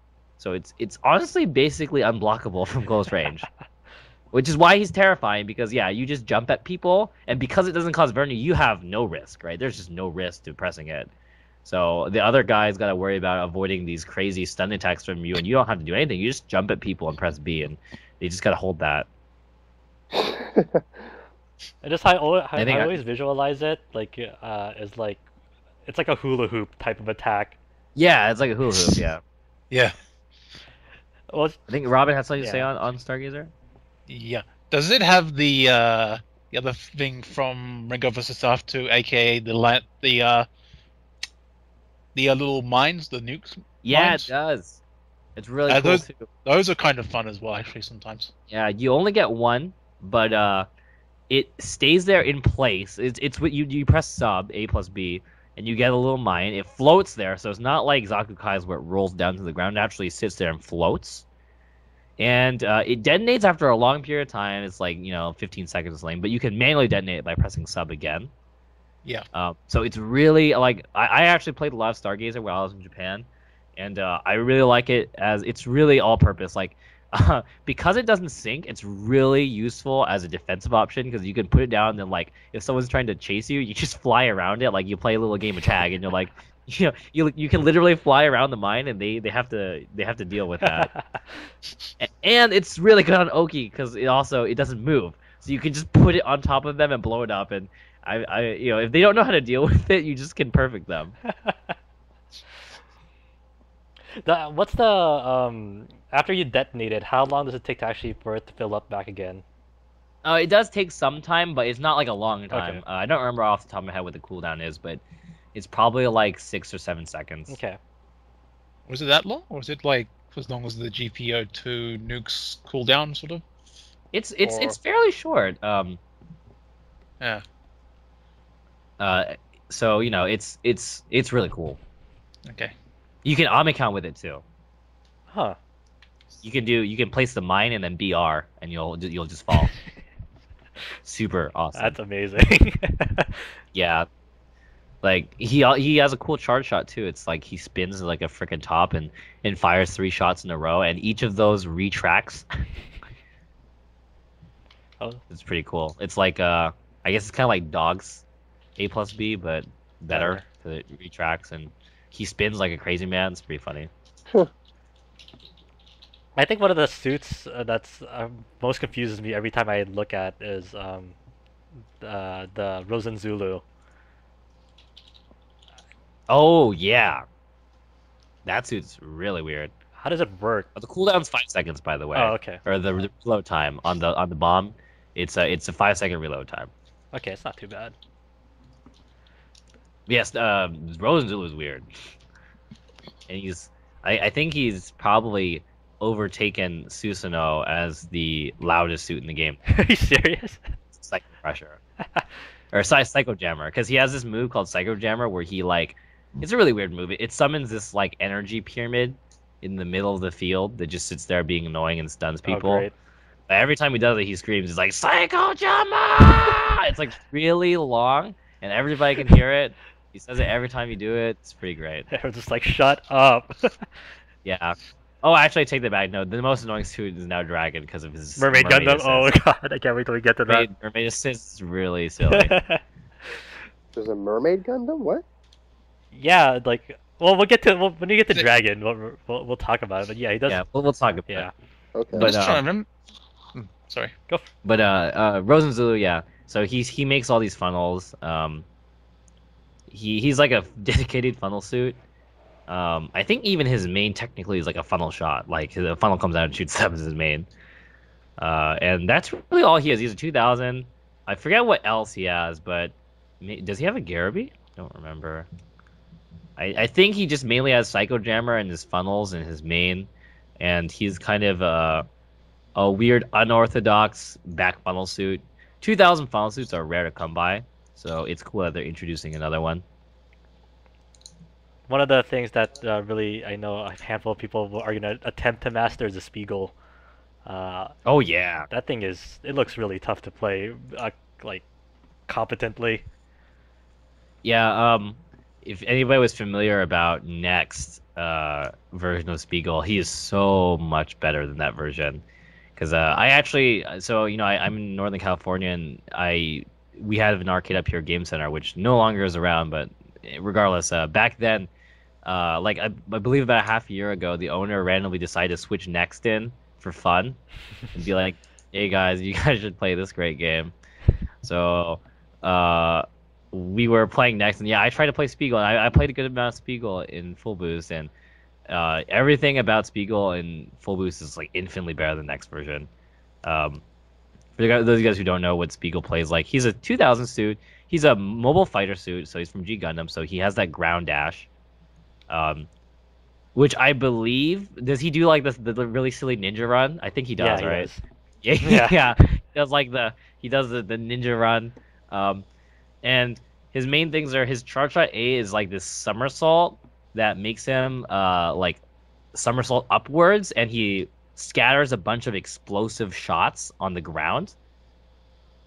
So it's honestly basically unblockable from close range. Which is why he's terrifying, because yeah, you just jump at people, and because it doesn't cause vernier, you have no risk, right? There's just no risk to pressing it. So the other guy's got to worry about avoiding these crazy stun attacks from you, and you don't have to do anything. You just jump at people and press B, and they just got to hold that. And just how I think always visualize it, like is like it's like a hula hoop type of attack. Yeah, it's like a hula hoop, yeah. Yeah. Well, I think Robin has something to say Yeah. on Stargazer? Yeah. Does it have the other thing from Ring of Stuff too, aka the little mines, the nukes? Yeah, mines? it does. It's really cool those- too. Those are kind of fun as well, actually, sometimes. Yeah, you only get one, but it stays there in place. It's what you press sub A plus B, and you get a little mine. It floats there, so it's not like Zakukai's where it rolls down to the ground. It actually sits there and floats. And it detonates after a long period of time. It's like 15 seconds or something, but you can manually detonate it by pressing sub again. Yeah. So it's really like I actually played a lot of Stargazer while I was in Japan, and I really like it as it's really all-purpose. Like because it doesn't sink, it's really useful as a defensive option because you can put it down and then like if someone's trying to chase you, you just fly around it like you play a little game of tag and you're like you can literally fly around the mine, and they have to deal with that. And it's really good on Oki because it doesn't move, so you can just put it on top of them and blow it up. And if they don't know how to deal with it, you just can perfect them. What's the after you detonate it, how long does it take to actually for it to fill up back again? It does take some time, but it's not like a long time. Okay. I don't remember off the top of my head what the cooldown is, but it's probably like 6 or 7 seconds. Okay. Was it that long, or was it like as long as the GPO2 nukes cooldown, sort of? It's fairly short. Yeah. So it's really cool. Okay. You can Amicon with it too. Huh. You can place the mine and then BR, and you'll just fall. Super awesome. That's amazing. Yeah. Like he has a cool charge shot too. It's like he spins like a freaking top and fires 3 shots in a row, and each of those retracts. Oh. It's pretty cool. It's like I guess it's kind of like Dogs A plus B, but better because it retracts, and he spins like a crazy man. It's pretty funny. I think one of the suits that's most confuses me every time I look at is the Rosen Zulu. Oh yeah, that suit's really weird. How does it work? The cooldown's 5 seconds, by the way. Oh, okay. Or the reload time on the bomb, it's a 5 second reload time. Okay, it's not too bad. Yes, Rosenzulu is weird, and I think he's probably overtaken Susanoo as the loudest suit in the game. Are you serious? Psycho Pressure. Or Psycho Jammer, because he has this move called Psycho Jammer where he it's a really weird move. It summons this like energy pyramid in the middle of the field that just sits there being annoying and stuns people. Oh, great. But every time he does it, he screams, he's like, Psycho Jammer! It's like really long, and everybody can hear it. He says it every time you do it. It's pretty great. They're just like, shut up. Yeah. Oh, actually, I take that back. No, the most annoying suit is now Dragon because of his Mermaid Gundam. assist. Oh god, I can't wait till we get to that. Mermaid assist is really silly. There's a mermaid Gundam? What? Yeah, like, well, when you get to Dragon, we'll talk about it. But yeah, he does. Yeah, we'll talk about Yeah. it. Okay. I'm But, just trying to remember. Sorry. Go. But Rosenzulu, yeah. So he makes all these funnels. He's like a dedicated funnel suit. I think even his main technically is like a funnel shot. Like the funnel comes out and shoots them as his main. And that's really all he has. He's a 2000. I forget what else he has, but does he have a Garaby? I don't remember. I think he just mainly has Psycho Jammer and his funnels and his main, and he's kind of a weird unorthodox back funnel suit. 2000 funnel suits are rare to come by, so it's cool that they're introducing another one. One of the things that really I know a handful of people are gonna attempt to master is the Spiegel. Oh yeah, That thing it looks really tough to play, like competently. yeah. If anybody was familiar about Next version of Spiegel, he is so much better than that version. Because I actually, so I'm in Northern California, and we have an arcade up here, Game Center, which no longer is around. But regardless, back then, like I believe about half a year ago, the owner randomly decided to switch Next in for fun and be like, "Hey guys, you guys should play this great game." So we were playing Next, and yeah, I tried to play Spiegel, and I played a good amount of Spiegel in Full Boost, and everything about Spiegel in Full Boost is like infinitely better than the next version. For those of you guys who don't know what Spiegel plays like, he's a 2000 suit. He's a mobile fighter suit, so he's from G Gundam, so he has that ground dash. Which I believe, does he do like the really silly ninja run? I think he does, Yeah, he right? does. Yeah, yeah. He does the ninja run. And his main things are his charge shot A is like this somersault that makes him like somersault upwards, and he scatters a bunch of explosive shots on the ground.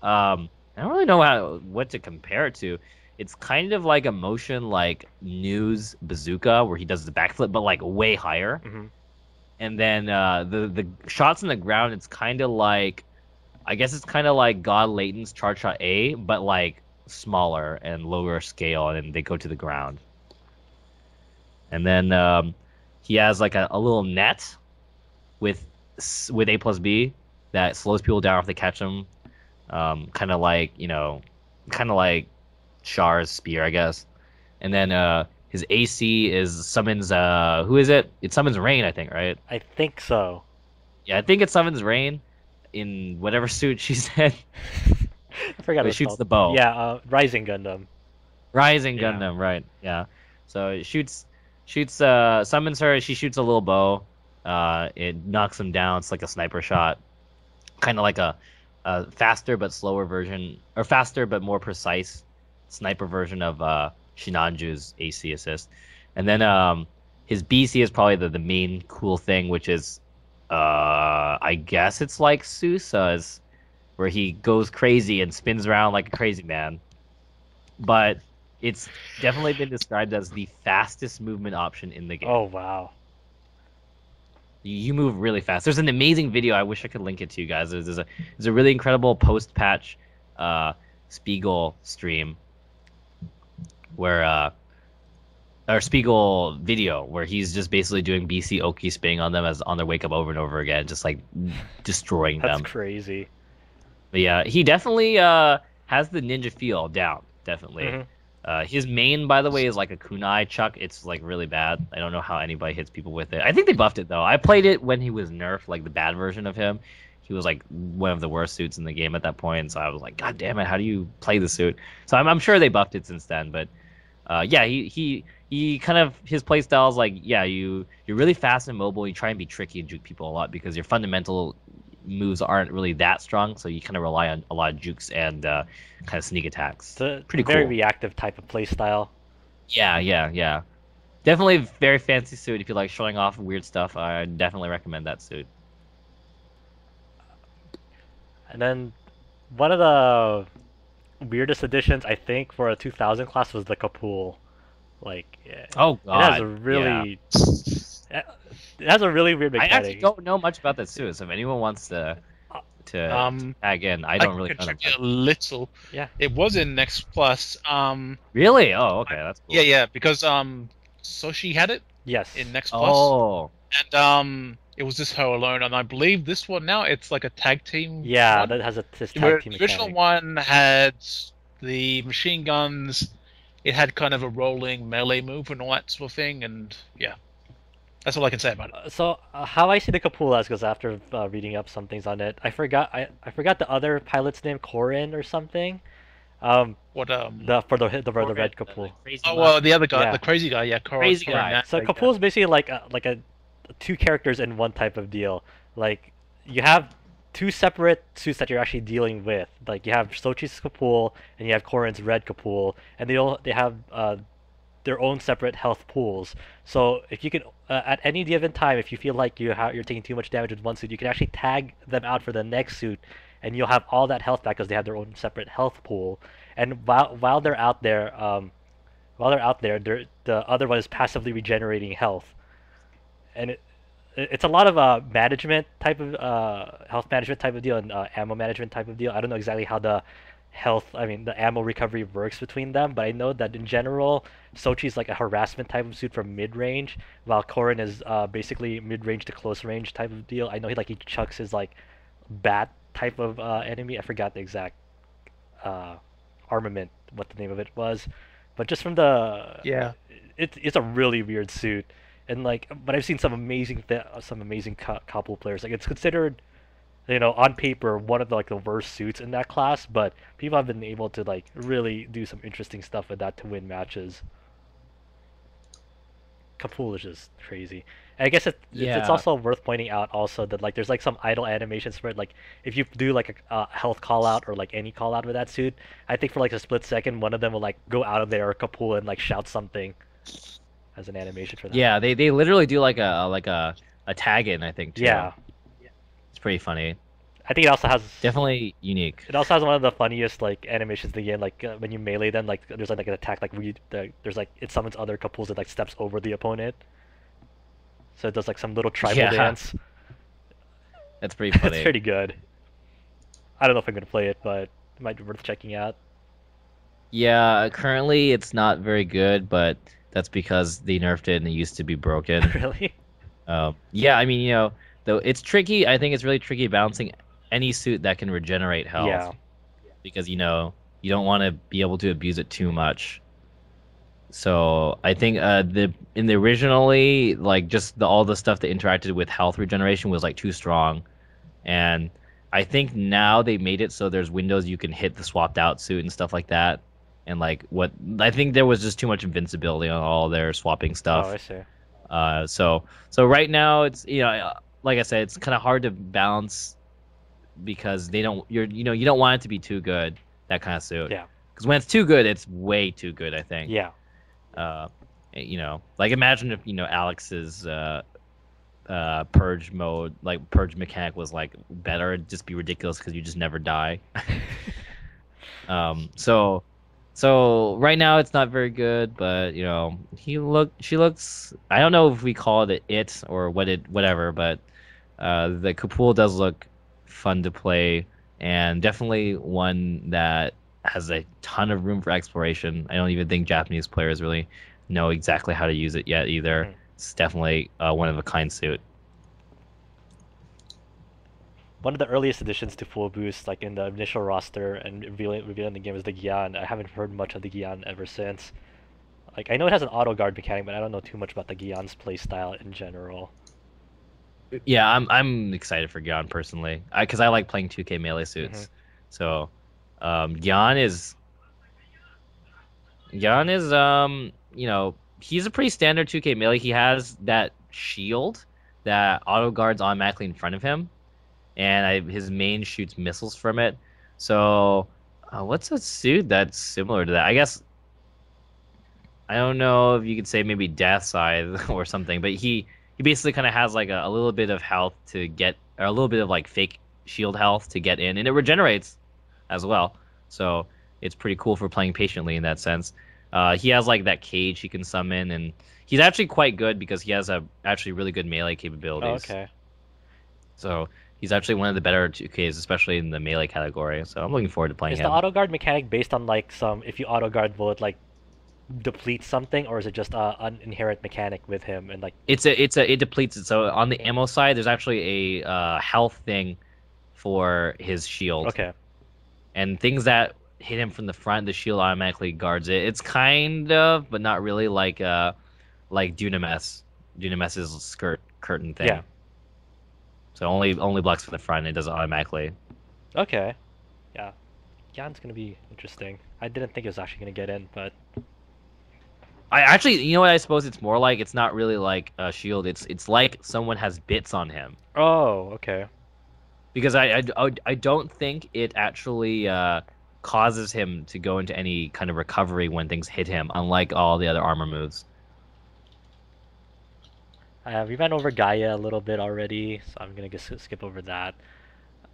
I don't really know what to compare it to. It's kind of like a motion like News Bazooka, where he does the backflip, but like way higher. Mm-hmm. And then the shots on the ground, it's kind of like, I guess it's kind of like God Layton's charge shot A, but like smaller and lower scale, and they go to the ground. And then he has like a little net with A plus B that slows people down if they catch him. Kind of like Char's spear, I guess. And then his AC is summons. Who is it? It summons Rain, I think, right? I think so. Yeah, I think it summons Rain in whatever suit she's in. I forgot. It shoots the bow. Yeah, Rising Gundam. Rising Gundam, right? Yeah. So it summons her. She shoots a little bow. It knocks him down. It's like a sniper shot, kind of like a faster but slower version, or faster but more precise sniper version of Shinanju's AC assist. And then his BC is probably the main cool thing, which is I guess it's like Susa's, where he goes crazy and spins around like a crazy man. But it's definitely been described as the fastest movement option in the game. Oh wow. You move really fast. There's an amazing video. I wish I could link it to you guys. There's a really incredible post-patch Spiegel stream where or Spiegel video where he's just basically doing BC Oki spinning on them as on their wake up over and over again, just like destroying That's them. crazy. But yeah, he definitely has the ninja feel down. Definitely. Mhm. His main, by the way, is like a kunai chuck. It's like really bad. I don't know how anybody hits people with it. I think they buffed it though. I played it when he was nerfed, like the bad version of him. He was like one of the worst suits in the game at that point. So I was like, God damn it, how do you play the suit? So I'm sure they buffed it since then. But yeah, he kind of, his play style is like, yeah, you're really fast and mobile. You try and be tricky and juke people a lot because your fundamental moves aren't really that strong. So you kind of rely on a lot of jukes and kind of sneak attacks. It's a Pretty very cool. reactive type of play style. Yeah. Definitely a very fancy suit. If you like showing off weird stuff, I definitely recommend that suit. And then one of the weirdest additions I think for a 2000 class was the Kapul. Like, yeah, Oh it has God, a really, it has a really weird I mechanic. actually don't know much about that suit. So if anyone wants to tag in, I don't really can know. contribute a little. Yeah. It was in Next Plus. Really? Oh, okay, that's cool. Yeah, because Soshi had it Yes. in Next Plus, Oh, and it was just her alone. And I believe this one now it's like a tag team. Yeah, one. that has this The tag team original mechanic. one had the machine guns. It had kind of a rolling melee move and all that sort of thing, and yeah, that's all I can say about it. So how I see the Kapul as, because after reading up some things on it, I forgot the other pilot's name, Kirin or something. What For the red Kapul. crazy Oh one. well, the other guy, Yeah. the crazy guy, yeah, Crazy guy. So Kapul is basically like a two characters in one type of deal. Like you have two separate suits that you're actually dealing with. Like you have Sochi's Kapul and you have Korin's red Kapul, and they have their own separate health pools. So if you can at any given time, if you feel like you're taking too much damage with one suit, you can actually tag them out for the next suit, and you'll have all that health back because they have their own separate health pool. And while they're out there, the other one is passively regenerating health, and it's a lot of management type of health management type of deal and ammo management type of deal. I don't know exactly how the ammo recovery works between them, but I know that in general, Sochi's like a harassment type of suit from mid range, while Korin is basically mid range to close range type of deal. I know he chucks his like bat type of enemy. I forgot the exact armament, what the name of it was, but just from Yeah. it's a really weird suit. And but I've seen some amazing couple players. Like it's considered, on paper one of the worst suits in that class, but people have been able to really do some interesting stuff with that to win matches. Kapul is just crazy. And I guess it's Yeah. also worth pointing out also that there's some idle animations for it. Like if you do a health call out or any call out with that suit, I think for a split second one of them will go out of their Kapul and shout something as an animation for that. Yeah, they literally do like a tag in, I think. Too. Yeah. It's pretty funny. I think it also has Definitely unique. It also has one of the funniest animations in the game. When you melee them, there's an attack there's it summons other Kapuls and steps over the opponent. So it does some little tribal Yeah. dance. That's pretty funny. It's pretty good. I don't know if I'm gonna play it, but it might be worth checking out. Yeah, currently it's not very good, but that's because they nerfed it and it used to be broken. Really? Yeah, I mean, though it's tricky. I think it's really tricky balancing any suit that can regenerate health Yeah. because you don't want to be able to abuse it too much. So I think the originally like just all the stuff that interacted with health regeneration was like too strong, and I think now they made it so there's windows you can hit the swapped out suit and stuff like that, and like what I think there was just too much invincibility on all their swapping Oh, stuff. I see. So right now it's like I said, it's kind of hard to balance because they don't you don't want it to be too good, that kind of suit. Yeah. Because when it's too good, it's way too good, I think. Yeah. Uh, like imagine if Alex's purge mode, like purge mechanic, was like better. It'd just be ridiculous because you just never die. So right now it's not very good, but she looks. I don't know if we call it or whatever, but the Kapul does look fun to play, and definitely one that has a ton of room for exploration. I don't even think Japanese players really know exactly how to use it yet either. Mm. It's definitely a one of a kind suit. One of the earliest additions to Full Boost, like in the initial roster and revealing the game, is the Gyan. I haven't heard much of the Gyan ever since. Like I know it has an auto guard mechanic, but I don't know too much about the Gyan's playstyle in general. Yeah, I'm excited for Gyan personally, because I like playing 2K melee suits. So, Gyan is he's a pretty standard 2K melee. He has that shield that auto guards automatically in front of him, and his main shoots missiles from it. So, what's a suit that's similar to that? I guess I don't know if you could say maybe Death Scythe or something, but he basically kind of has like a little bit of health to get, or a little bit of like fake shield health to get in, and it regenerates as well. So it's pretty cool for playing patiently in that sense. He has like that cage he can summon, and he's actually quite good because he has actually really good melee capabilities. Oh, okay. So he's actually one of the better 2Ks, especially in the melee category. So I'm looking forward to playing Is him. the auto guard mechanic based on like if you auto guard, will it like deplete something, or is it just an inherent mechanic with him and like? It depletes it. So on the ammo side, there's actually a health thing for his shield. Okay. And things that hit him from the front, the shield automatically guards it. It's kind of, but not really like Dunamis. Dunamis's skirt curtain thing. Yeah. So only blocks from the front. It does it automatically. Okay. Yeah. Gyan's gonna be interesting. I didn't think it was actually gonna get in, but I actually, you know what? I suppose it's more like it's not really like a shield. It's like someone has bits on him. oh, okay. Because I don't think it actually causes him to go into any kind of recovery when things hit him, unlike all the other armor moves. We ran over Gaia a little bit already, so I'm gonna just skip over that.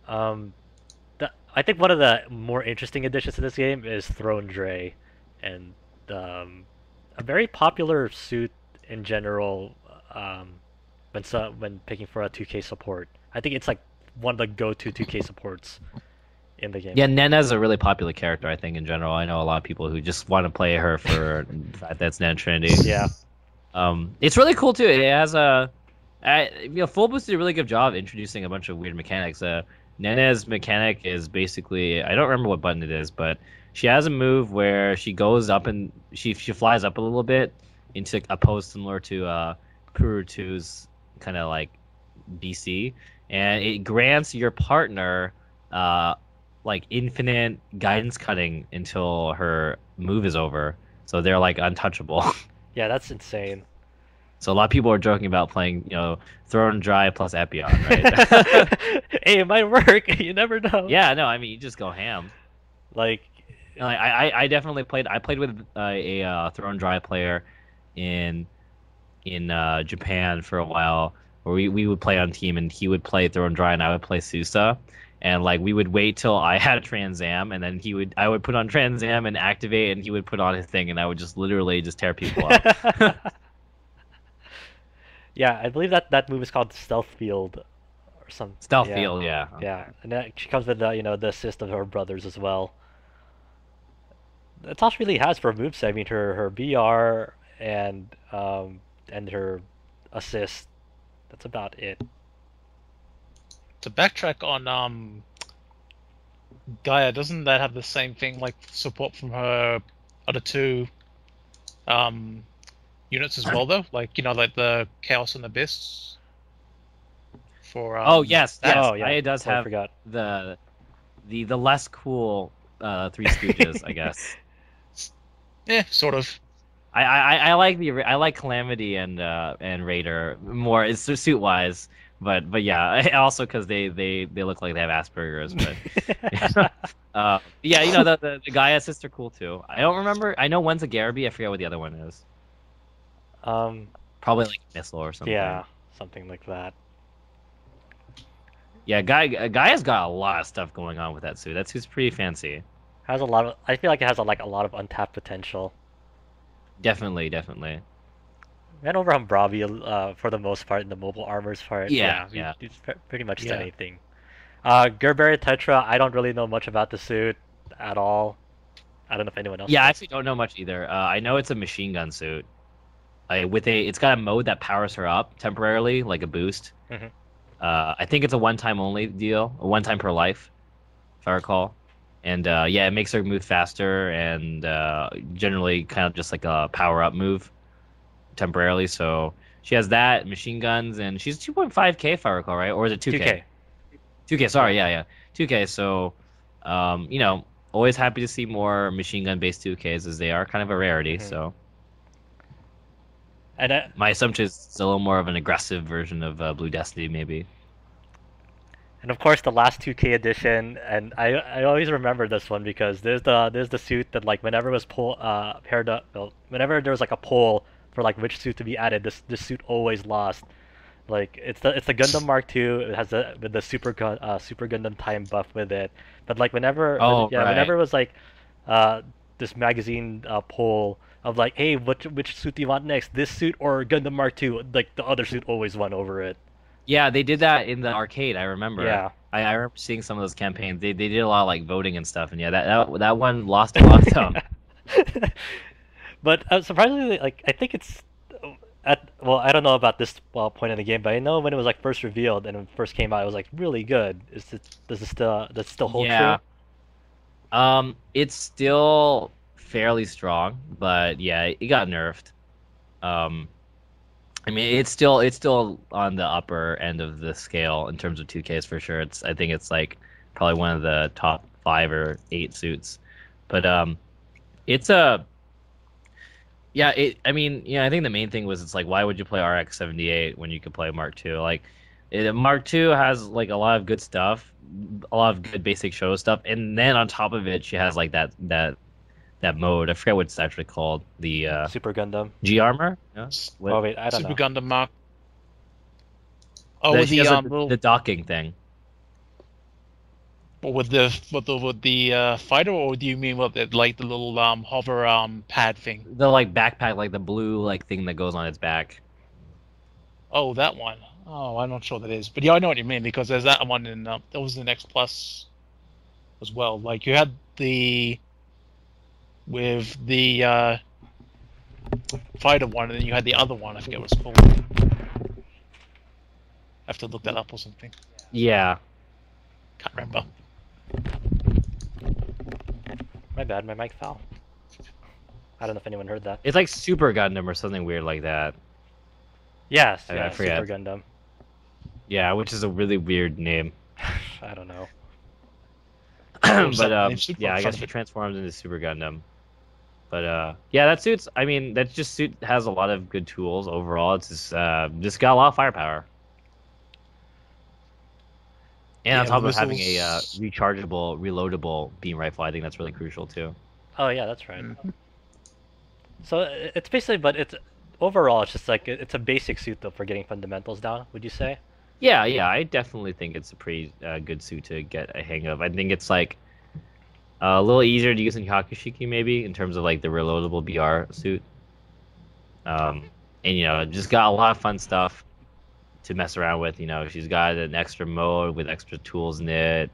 I think one of the more interesting additions to this game is Throne Dre, and a very popular suit in general when picking for a 2K support. I think it's like one of the go-to 2K supports in the game. Yeah, Nena's a really popular character, I think, in general. I know a lot of people who just want to play her for the fact that it's Nena Trinity. Yeah. It's really cool, too. It has Full Boost did a really good job introducing a bunch of weird mechanics. Nena's mechanic is basically, I don't remember what button it is, but she has a move where she goes up and she flies up a little bit into a pose similar to Purutu's kind of like BC, and it grants your partner like infinite guidance cutting until her move is over, so they're like untouchable. Yeah, that's insane. So a lot of people are joking about playing, Throne Dry plus Epion, right? Hey, it might work. You never know. Yeah, no, I mean you just go ham. Like, I definitely played. I played with a Throne Dry player in Japan for a while, where we would play on team, and he would play Throne Dry, and I would play Susa, and like we would wait till I had Trans Am, and then I would put on Trans Am and activate, and he would put on his thing, and I would just literally just tear people up. yeah, I believe that move is called Stealth Field, or something. Stealth Field, yeah. Yeah, and she comes with the assist of her brothers as well. That's all she really has for a moveset. I mean, her BR and her assist. That's about it. To backtrack on Gaia, doesn't that have the same thing, like support from her other two units as well, though? Like, like the Chaos and Abyss for Oh yes, yes. Oh, yeah. Gaia does Totally have forgot. the less cool Three Stooges, I guess. Yeah, sort of. I like Calamity and Raider more. It's suit wise, but yeah, also because they look like they have Asperger's. But yeah, the Gaia sister cool too. I don't remember. I know one's a Garaby. I forget what the other one is. Probably like Missile or something. Yeah, something like that. Yeah, Gaia's got a lot of stuff going on with that suit. That suit's pretty fancy. Has a lot of. I feel like it has a lot of untapped potential. Definitely. And over on Bravi, for the most part, in the mobile armors part, Yeah. it's pretty much Yeah. anything. Gerberry Tetra, I don't really know much about the suit at all. I don't know if anyone else Yeah, I does. actually don't know much either. I know it's a machine gun suit. It's got a mode that powers her up temporarily, like a boost. Mhm. I think it's a one-time only deal, a one-time per life, if I recall. And yeah, it makes her move faster and generally kind of just like a power-up move temporarily. So she has that, machine guns, and she's 2.5k if I recall, right? Or is it 2k? 2K. 2k, sorry, yeah. 2k, so, always happy to see more machine gun-based 2ks as they are kind of a rarity, Mhm. so... And My assumption is it's a little more of an aggressive version of Blue Destiny, maybe. And of course the last 2K edition, and I always remember this one because there's the suit that like whenever it was paired up, well, whenever there was like a poll for like which suit to be added, this suit always lost. Like it's the Gundam Mark II. It has the Super Gundam time buff with it. But like whenever Oh, right. whenever it was like this magazine poll of like, hey, which suit do you want next? This suit or Gundam Mark II? Like the other suit always won over it. Yeah, they did that in the arcade, I remember. Yeah. I remember seeing some of those campaigns. They did a lot of like voting and stuff, and yeah, that one lost a lot though. But surprisingly, like I think it's I don't know about this point in the game, but I know when it was like first revealed and it first came out, it was like really good. Does it still hold Yeah. true? It's still fairly strong, but yeah, it got nerfed. I mean, it's still on the upper end of the scale in terms of 2Ks for sure. I think it's like probably one of the top 5 or 8 suits, but it's a yeah. I mean, yeah, I think the main thing was it's like why would you play RX-78 when you could play Mark II? Like, Mark II has like a lot of good stuff, a lot of good basic show stuff, and then on top of it, she has like that mode. I forget what it's actually called. The Super Gundam. G armor. Yeah? Oh wait, I don't Super know. Gundam Mark. Oh, The, with she the has, like, little, the docking thing. with the fighter, or do you mean with the little hover pad thing? The like backpack, like the blue like thing that goes on its back. Oh, that one. Oh, I'm not sure what that is, but yeah, I know what you mean because there's that one in that was in X Plus as well. Like you had with the fighter one, and then you had the other one. I forget what it's called. I have to look that up or something. Yeah. Can't remember. My bad, my mic fell. I don't know if anyone heard that. It's like Super Gundam or something weird like that. Yes, I yeah, forget. Super Gundam. Yeah, which is a really weird name. I don't know. But Super yeah, I in front guess of she it. transforms into Super Gundam. But yeah, that suit's. I mean, that suit has a lot of good tools overall. It's just got a lot of firepower. And Yeah, on top the of having a missiles- rechargeable, reloadable beam rifle, I think that's really crucial too. Oh yeah, that's right. Mhm. So it's basically, but it's overall, it's just like it's a basic suit though for getting fundamentals down. Would you say? Yeah, I definitely think it's a pretty good suit to get a hang of. I think it's like a little easier to use in Hakushiki maybe in terms of like the reloadable BR suit. And just got a lot of fun stuff to mess around with. She's got an extra mode with extra tools in it.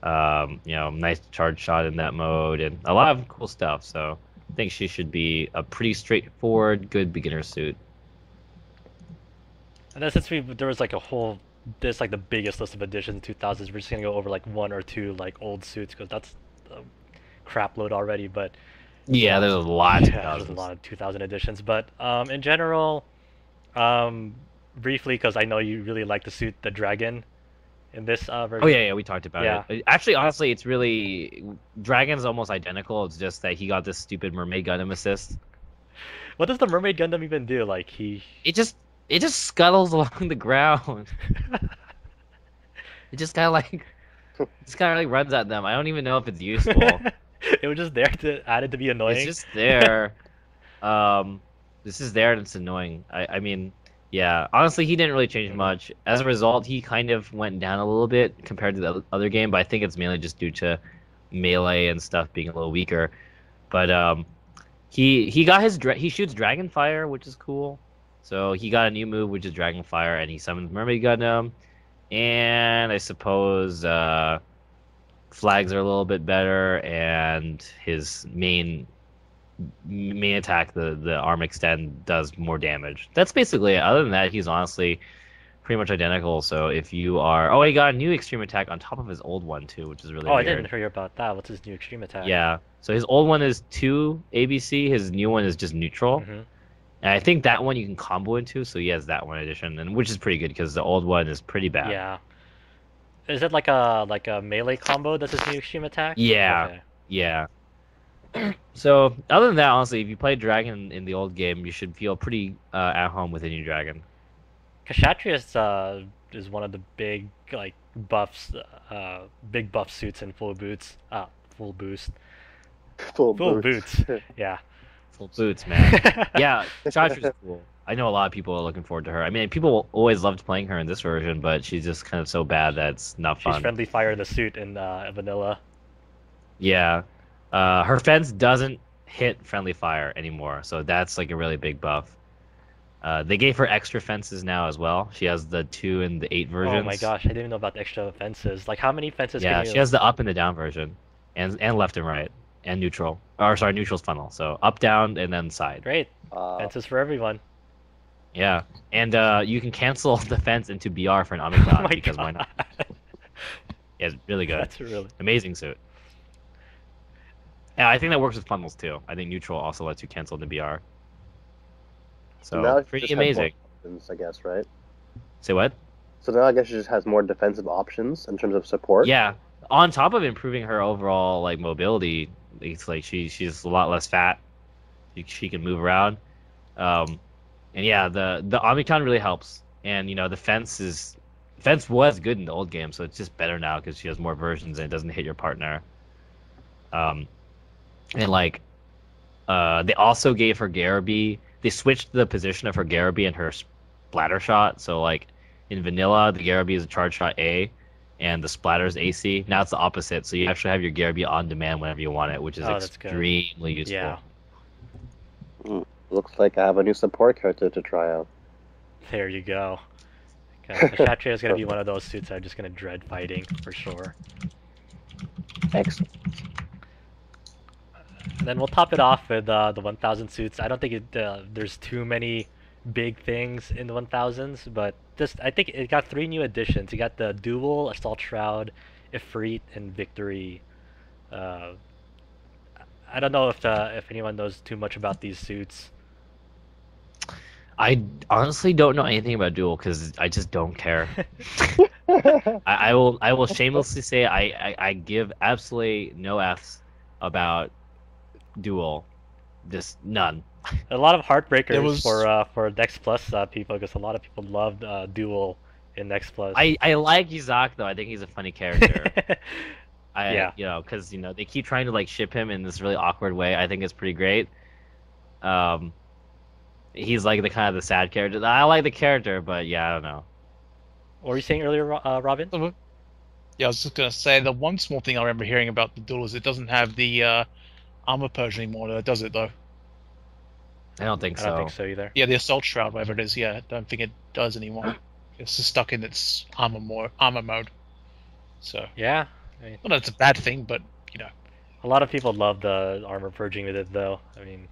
Nice charge shot in that mode and a lot of cool stuff. So think she should be a pretty straightforward, good beginner suit. And then since there was like a whole, this like the biggest list of additions in 2000s, we're just gonna go over like one or two like old suits because that's a crap load already. But Yeah, there's a lot of yeah, there's a lot of 2000 editions. But in general, briefly, because I know you really like the suit, the dragon, in this version. Oh yeah, we talked about Yeah. it. Actually, honestly, it's really Dragon's almost identical. It's just that he got this stupid mermaid Gundam assist. What does the mermaid Gundam even do? Like It just scuttles along the ground. It just kind of like runs at them. I don't even know if it's useful. It was just there to add it to be annoying. It's just there. This is there and it's annoying. I mean, yeah. Honestly, he didn't really change much. As a result, he kind of went down a little bit compared to the other game, but I think it's mainly just due to melee and stuff being a little weaker. But he got he shoots dragon fire, which is cool. So he got a new move, which is dragon fire, and he summons mermaid Gundam. And I suppose flags are a little bit better, and his main attack, the arm extend, does more damage. That's basically it. Other than that, he's honestly pretty much identical. So if you are, he got a new extreme attack on top of his old one too, which is really I weird. didn't hear about that. What's his new extreme attack? Yeah. So his old one is 2 ABC. His new one is just neutral. Mm-hmm. And I think that one you can combo into. So he has that one edition, and which is pretty good because the old one is pretty bad. Yeah. Is it like a melee combo? That's his new extreme attack? Yeah. Okay. Yeah. So, other than that, honestly, if you play Dragon in the old game, you should feel pretty at home with a new Dragon. Kshatriya is one of the big like buffs, big buff suits in full boots. Full boost. Full boots. Yeah. Full boots, man. Yeah, Kshatriya's cool. I know a lot of people are looking forward to her. I mean, people always loved playing her in this version, but she's just kind of so bad that it's not fun. She's friendly fire in the suit in vanilla. Yeah. Her fence doesn't hit friendly fire anymore, so that's like a really big buff. They gave her extra fences now as well. She has the 2 and the 8 versions. Oh my gosh, I didn't even know about the extra fences. Like how many fences Yeah, can you... she has the up and the down version, and left and right, and neutral. Or sorry, neutral's funnel. So up, down, and then side. Great. Fences for everyone. Yeah, and you can cancel the fence into BR for an Amicon. Oh my because god. why not? Yeah, it's really good. That's really... Amazing suit. Yeah, I think that works with funnels too. I think neutral also lets you cancel the BR. So now it pretty just has more amazing. options, I guess, right? Say what? So now I guess she just has more defensive options in terms of support. Yeah. On top of improving her overall like mobility, it's like she's a lot less fat. She can move around. And yeah, the Amicon really helps. And the fence was good in the old game, so it's just better now because she has more versions and it doesn't hit your partner. And like they also gave her Garaby. They switched the position of her Garaby and her splatter shot. So like in vanilla, the Garaby is a charge shot A, and the splatter is AC. Now it's the opposite. So you actually have your Garaby on demand whenever you want it, which is extremely useful. Yeah. Looks like I have a new support character to try out. There you go. Kshatriya is gonna be one of those suits I'm just gonna dread fighting for sure. Excellent. And then we'll top it off with the 1000 suits. I don't think there's too many big things in the 1000s, but I think it got 3 new additions. You got the Duel, Assault Shroud, Ifrit, and Victory. I don't know if anyone knows too much about these suits. I honestly don't know anything about Duel because I just don't care. I will shamelessly say I give absolutely no Fs about Duel, just none. A lot of heartbreakers for Next Plus people because a lot of people loved Duel in Next Plus. I like Izak though. I think he's a funny character. Because they keep trying to like ship him in this really awkward way. I think it's pretty great. He's like the kind of the sad character. I like the character, but yeah, I don't know. What were you saying earlier, Robin? Yeah, I was just gonna say the one small thing I remember hearing about the Duel is it doesn't have the armor purge anymore. Does it though? I don't think so. I don't think so either. Yeah, the assault shroud, whatever it is. Yeah, I don't think it does anymore. It's just stuck in its armor mode. So yeah, I mean, well, that's a bad thing, but A lot of people love the armor purging with it, though. I mean,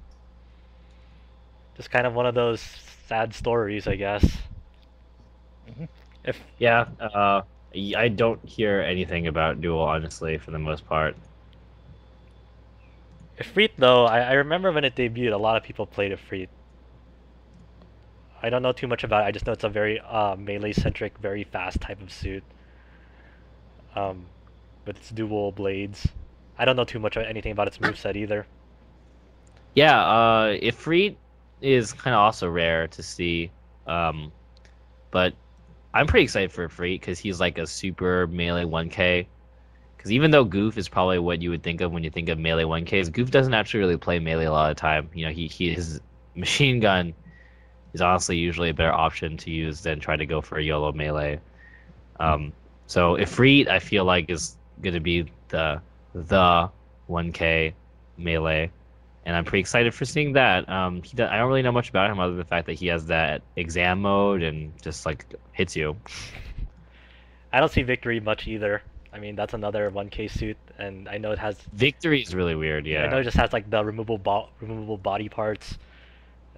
just kind of one of those sad stories, I guess. Mhm. If Yeah, I don't hear anything about Duel, honestly, for the most part. Ifrit, though, I remember when it debuted, a lot of people played Ifrit. I don't know too much about it. I just know it's a very melee-centric, very fast type of suit. Um, with its dual blades. I don't know too much anything about its moveset either. Yeah, Ifrit is kind of also rare to see, but I'm pretty excited for Ifrit because he's like a super melee 1K. Because even though Goof is probably what you would think of when you think of melee 1Ks, Goof doesn't actually really play melee a lot of the time. You know, his machine gun is honestly usually a better option to use than try to go for a YOLO melee. So Ifrit, I feel like, is going to be the 1K melee, and I'm pretty excited for seeing that. I don't really know much about him other than the fact that he has that exam mode and just like hits you. I don't see Victory much either. I mean, that's another 1K suit, and I know it has. Victory is really weird, I know yeah. it just has like the removable body parts,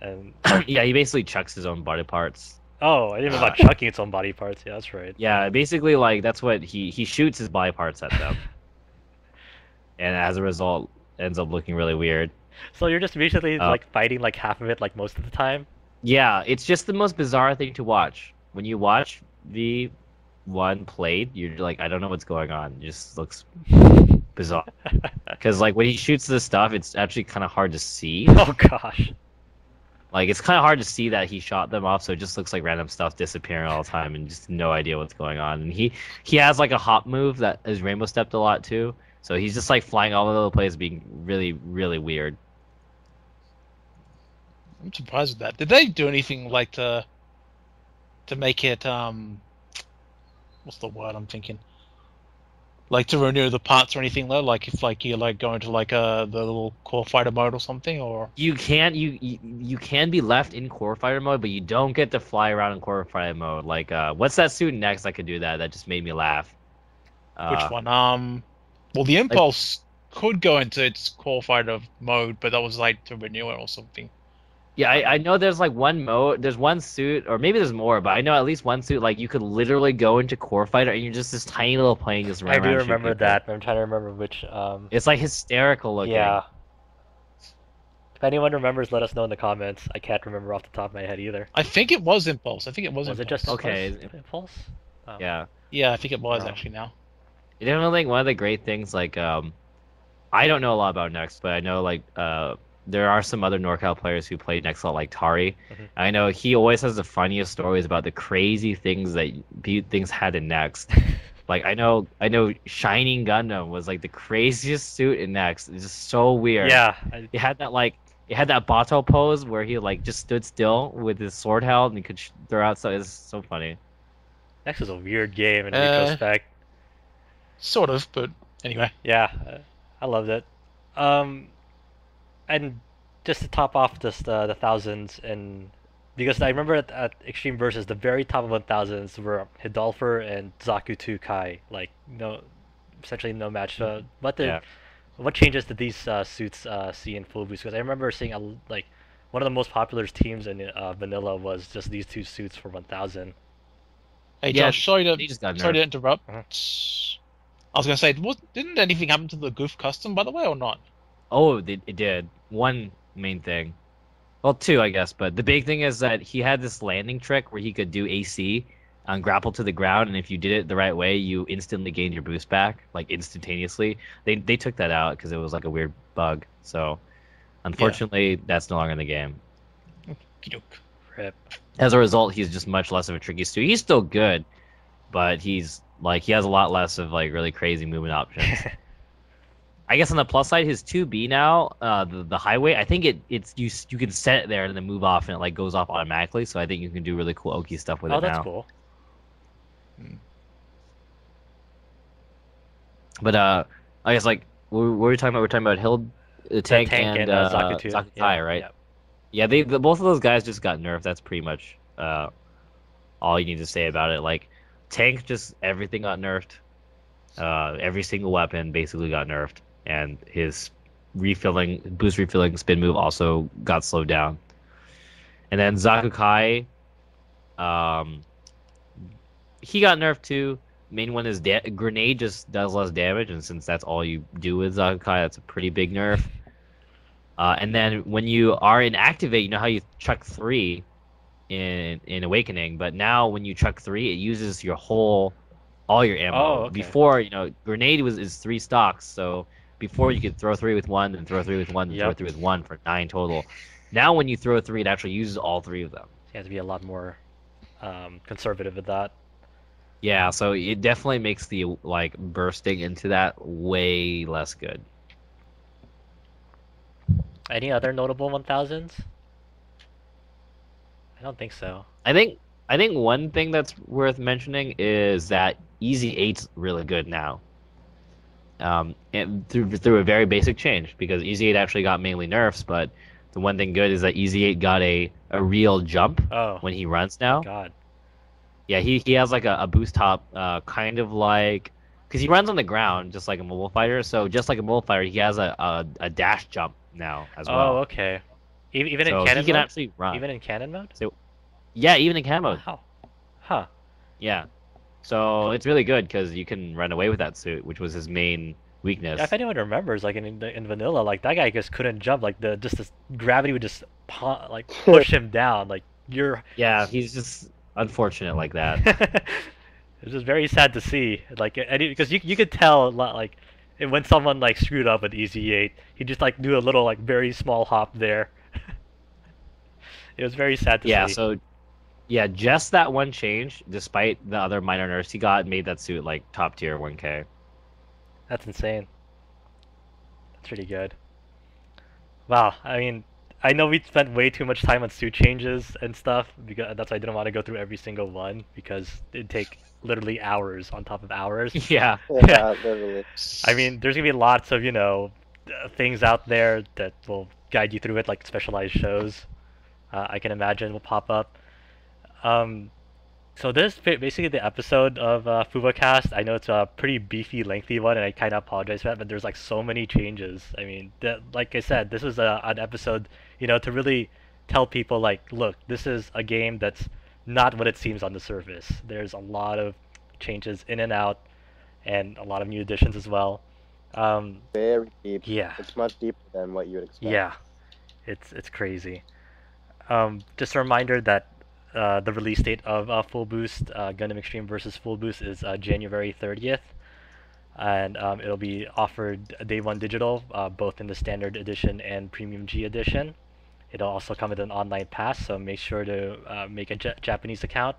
and Yeah, he basically chucks his own body parts. oh, I didn't know about chucking its own body parts. Yeah, that's right. Yeah, basically like that's what he shoots his body parts at them, and as a result, ends up looking really weird. So you're just basically like fighting like half of it like most of the time. Yeah, it's just the most bizarre thing to watch. When you watch V1 played, you're like, I don't know what's going on. It just looks bizarre. Because like when he shoots the stuff, it's actually kind of hard to see. Oh gosh. Like it's kind of hard to see that he shot them off, so it just looks like random stuff disappearing all the time and just no idea what's going on. And he has like a hop move that is rainbow stepped a lot too. So he's just like flying all over the place, being really, really weird. I'm surprised with that. Did they do anything like to make it what's the word I'm thinking? Like to renew the parts or anything though? Like if like you like go into like the little core fighter mode or something, or You can be left in core fighter mode, but you don't get to fly around in core fighter mode. Like what's that suit next that could do that? That just made me laugh. which one? Well, the Impulse could go into its core fighter mode, but that was like to renew it or something. Yeah, I know there's like one mode, there's one suit, or maybe there's more, but I know at least one suit, like you could literally go into Core Fighter and you're just this tiny little plane just running I do around remember shooting people. that, but I'm trying to remember which. It's like hysterical looking. Yeah. If anyone remembers, let us know in the comments. I can't remember off the top of my head either. I think it was Impulse. I think it was Was it Impulse. just Okay. Impulse? Oh. Yeah. Yeah, I think it was Oh. actually now. You know, like one of the great things, like I don't know a lot about Next, but I know like there are some other NorCal players who played Next a lot, like Tari. Mhm. I know he always has the funniest stories about the crazy things that things had in Next. Like I know Shining Gundam was like the craziest suit in Next. It's just so weird. Yeah. It had that Bato pose where he like just stood still with his sword held and he could throw out. So it's so funny. Next was a weird game in retrospect. Sort of, but anyway. Yeah, I loved it. And just to top off just the thousands, and because I remember at Extreme Versus, the very top of 1000s were Hidalfer and Zaku 2 Kai. Like essentially no match. What changes did these suits see in Full Boost? Because I remember seeing like one of the most popular teams in Vanilla was just these two suits for 1000. Hey Yeah, Josh, sorry they just got to nerfed. interrupt. Uh-huh. I was gonna say, didn't anything happen to the Goof custom by the way, or not? Oh, it did. One main thing. Well, two, I guess. But the big thing is that he had this landing trick where he could do AC on grapple to the ground, and if you did it the right way, you instantly gained your boost back, like instantaneously. They took that out because it was like a weird bug. So, unfortunately, that's no longer in the game. Okey-doke. Rip. As a result, he's just much less of a tricky suit. He's still good, but he has a lot less of like really crazy movement options. I guess on the plus side, his 2B now, the highway, I think you can set it there and then move off and it like goes off automatically. So I think you can do really cool Oki stuff with Oh, it that's now. cool. But I guess like what were we talking about? We're talking about Hild, Tank and Zaku 2. Zaku Yeah, Kai, right? yeah. Yeah, both of those guys just got nerfed. That's pretty much all you need to say about it. Like Tank, just everything got nerfed. Every single weapon basically got nerfed. and his boost refilling spin move also got slowed down. And then Zakukai, he got nerfed too. Main one is grenade just does less damage, and since that's all you do with Zakukai, that's a pretty big nerf. And then when you are in activate, you know how you chuck 3 in Awakening, but now when you chuck 3, it uses all your ammo. Oh, okay. Before, grenade is 3 stocks, so before you could throw 3 with 1, then throw 3 with 1, then throw Yep. 3 with 1 for 9 total. Now when you throw 3, it actually uses all 3 of them. You have to be a lot more conservative with that. Yeah, so it definitely makes the bursting into that way less good. Any other notable 1000s? I don't think so. I think one thing that's worth mentioning is that Easy 8's really good now. And through a very basic change, because Easy 8 actually got mainly nerfs, but the one thing good is that Easy 8 got a real jump when he runs now. God. Yeah, he has like a boost hop, kind of like, because he runs on the ground just like a mobile fighter. So just like a mobile fighter, he has a dash jump now as well. Oh, okay. Even so in cannon he can mode? actually run. Even in cannon mode? So, yeah, even in cannon mode. Wow. Huh. Yeah. So it's really good because you can run away with that suit, which was his main weakness. Yeah, if anyone remembers, like in vanilla, like that guy just couldn't jump. Like this gravity would just push him down. Like you're. Yeah, he's just unfortunate like that. It's just very sad to see. Like because you could tell like when someone like screwed up with Easy 8, he just like do a little like very small hop there. It was very sad to see. Yeah. So. Yeah, just that one change, despite the other minor nerfs he got, made that suit like top tier 1K. That's insane. That's pretty good. Wow, I mean, I know we spent way too much time on suit changes and stuff, because that's why I didn't want to go through every single one, because it'd take literally hours on top of hours. Yeah. Yeah, literally. I mean, there's gonna be lots of, things out there that will guide you through it, like specialized shows. I can imagine will pop up. So this is basically the episode of Fuwacast. I know it's a pretty beefy, lengthy one, and I kind of apologize for that, but there's like so many changes. I mean, like I said, this was an episode, to really tell people like, look, this is a game that's not what it seems on the surface. There's a lot of changes in and out, and a lot of new additions as well. Very deep. Yeah. It's much deeper than what you would expect. Yeah, it's crazy. Just a reminder that the release date of Full Boost, Gundam Extreme versus Full Boost, is January 30th, and it'll be offered day one digital, both in the standard edition and premium G edition. It'll also come with an online pass, so make sure to make a Japanese account,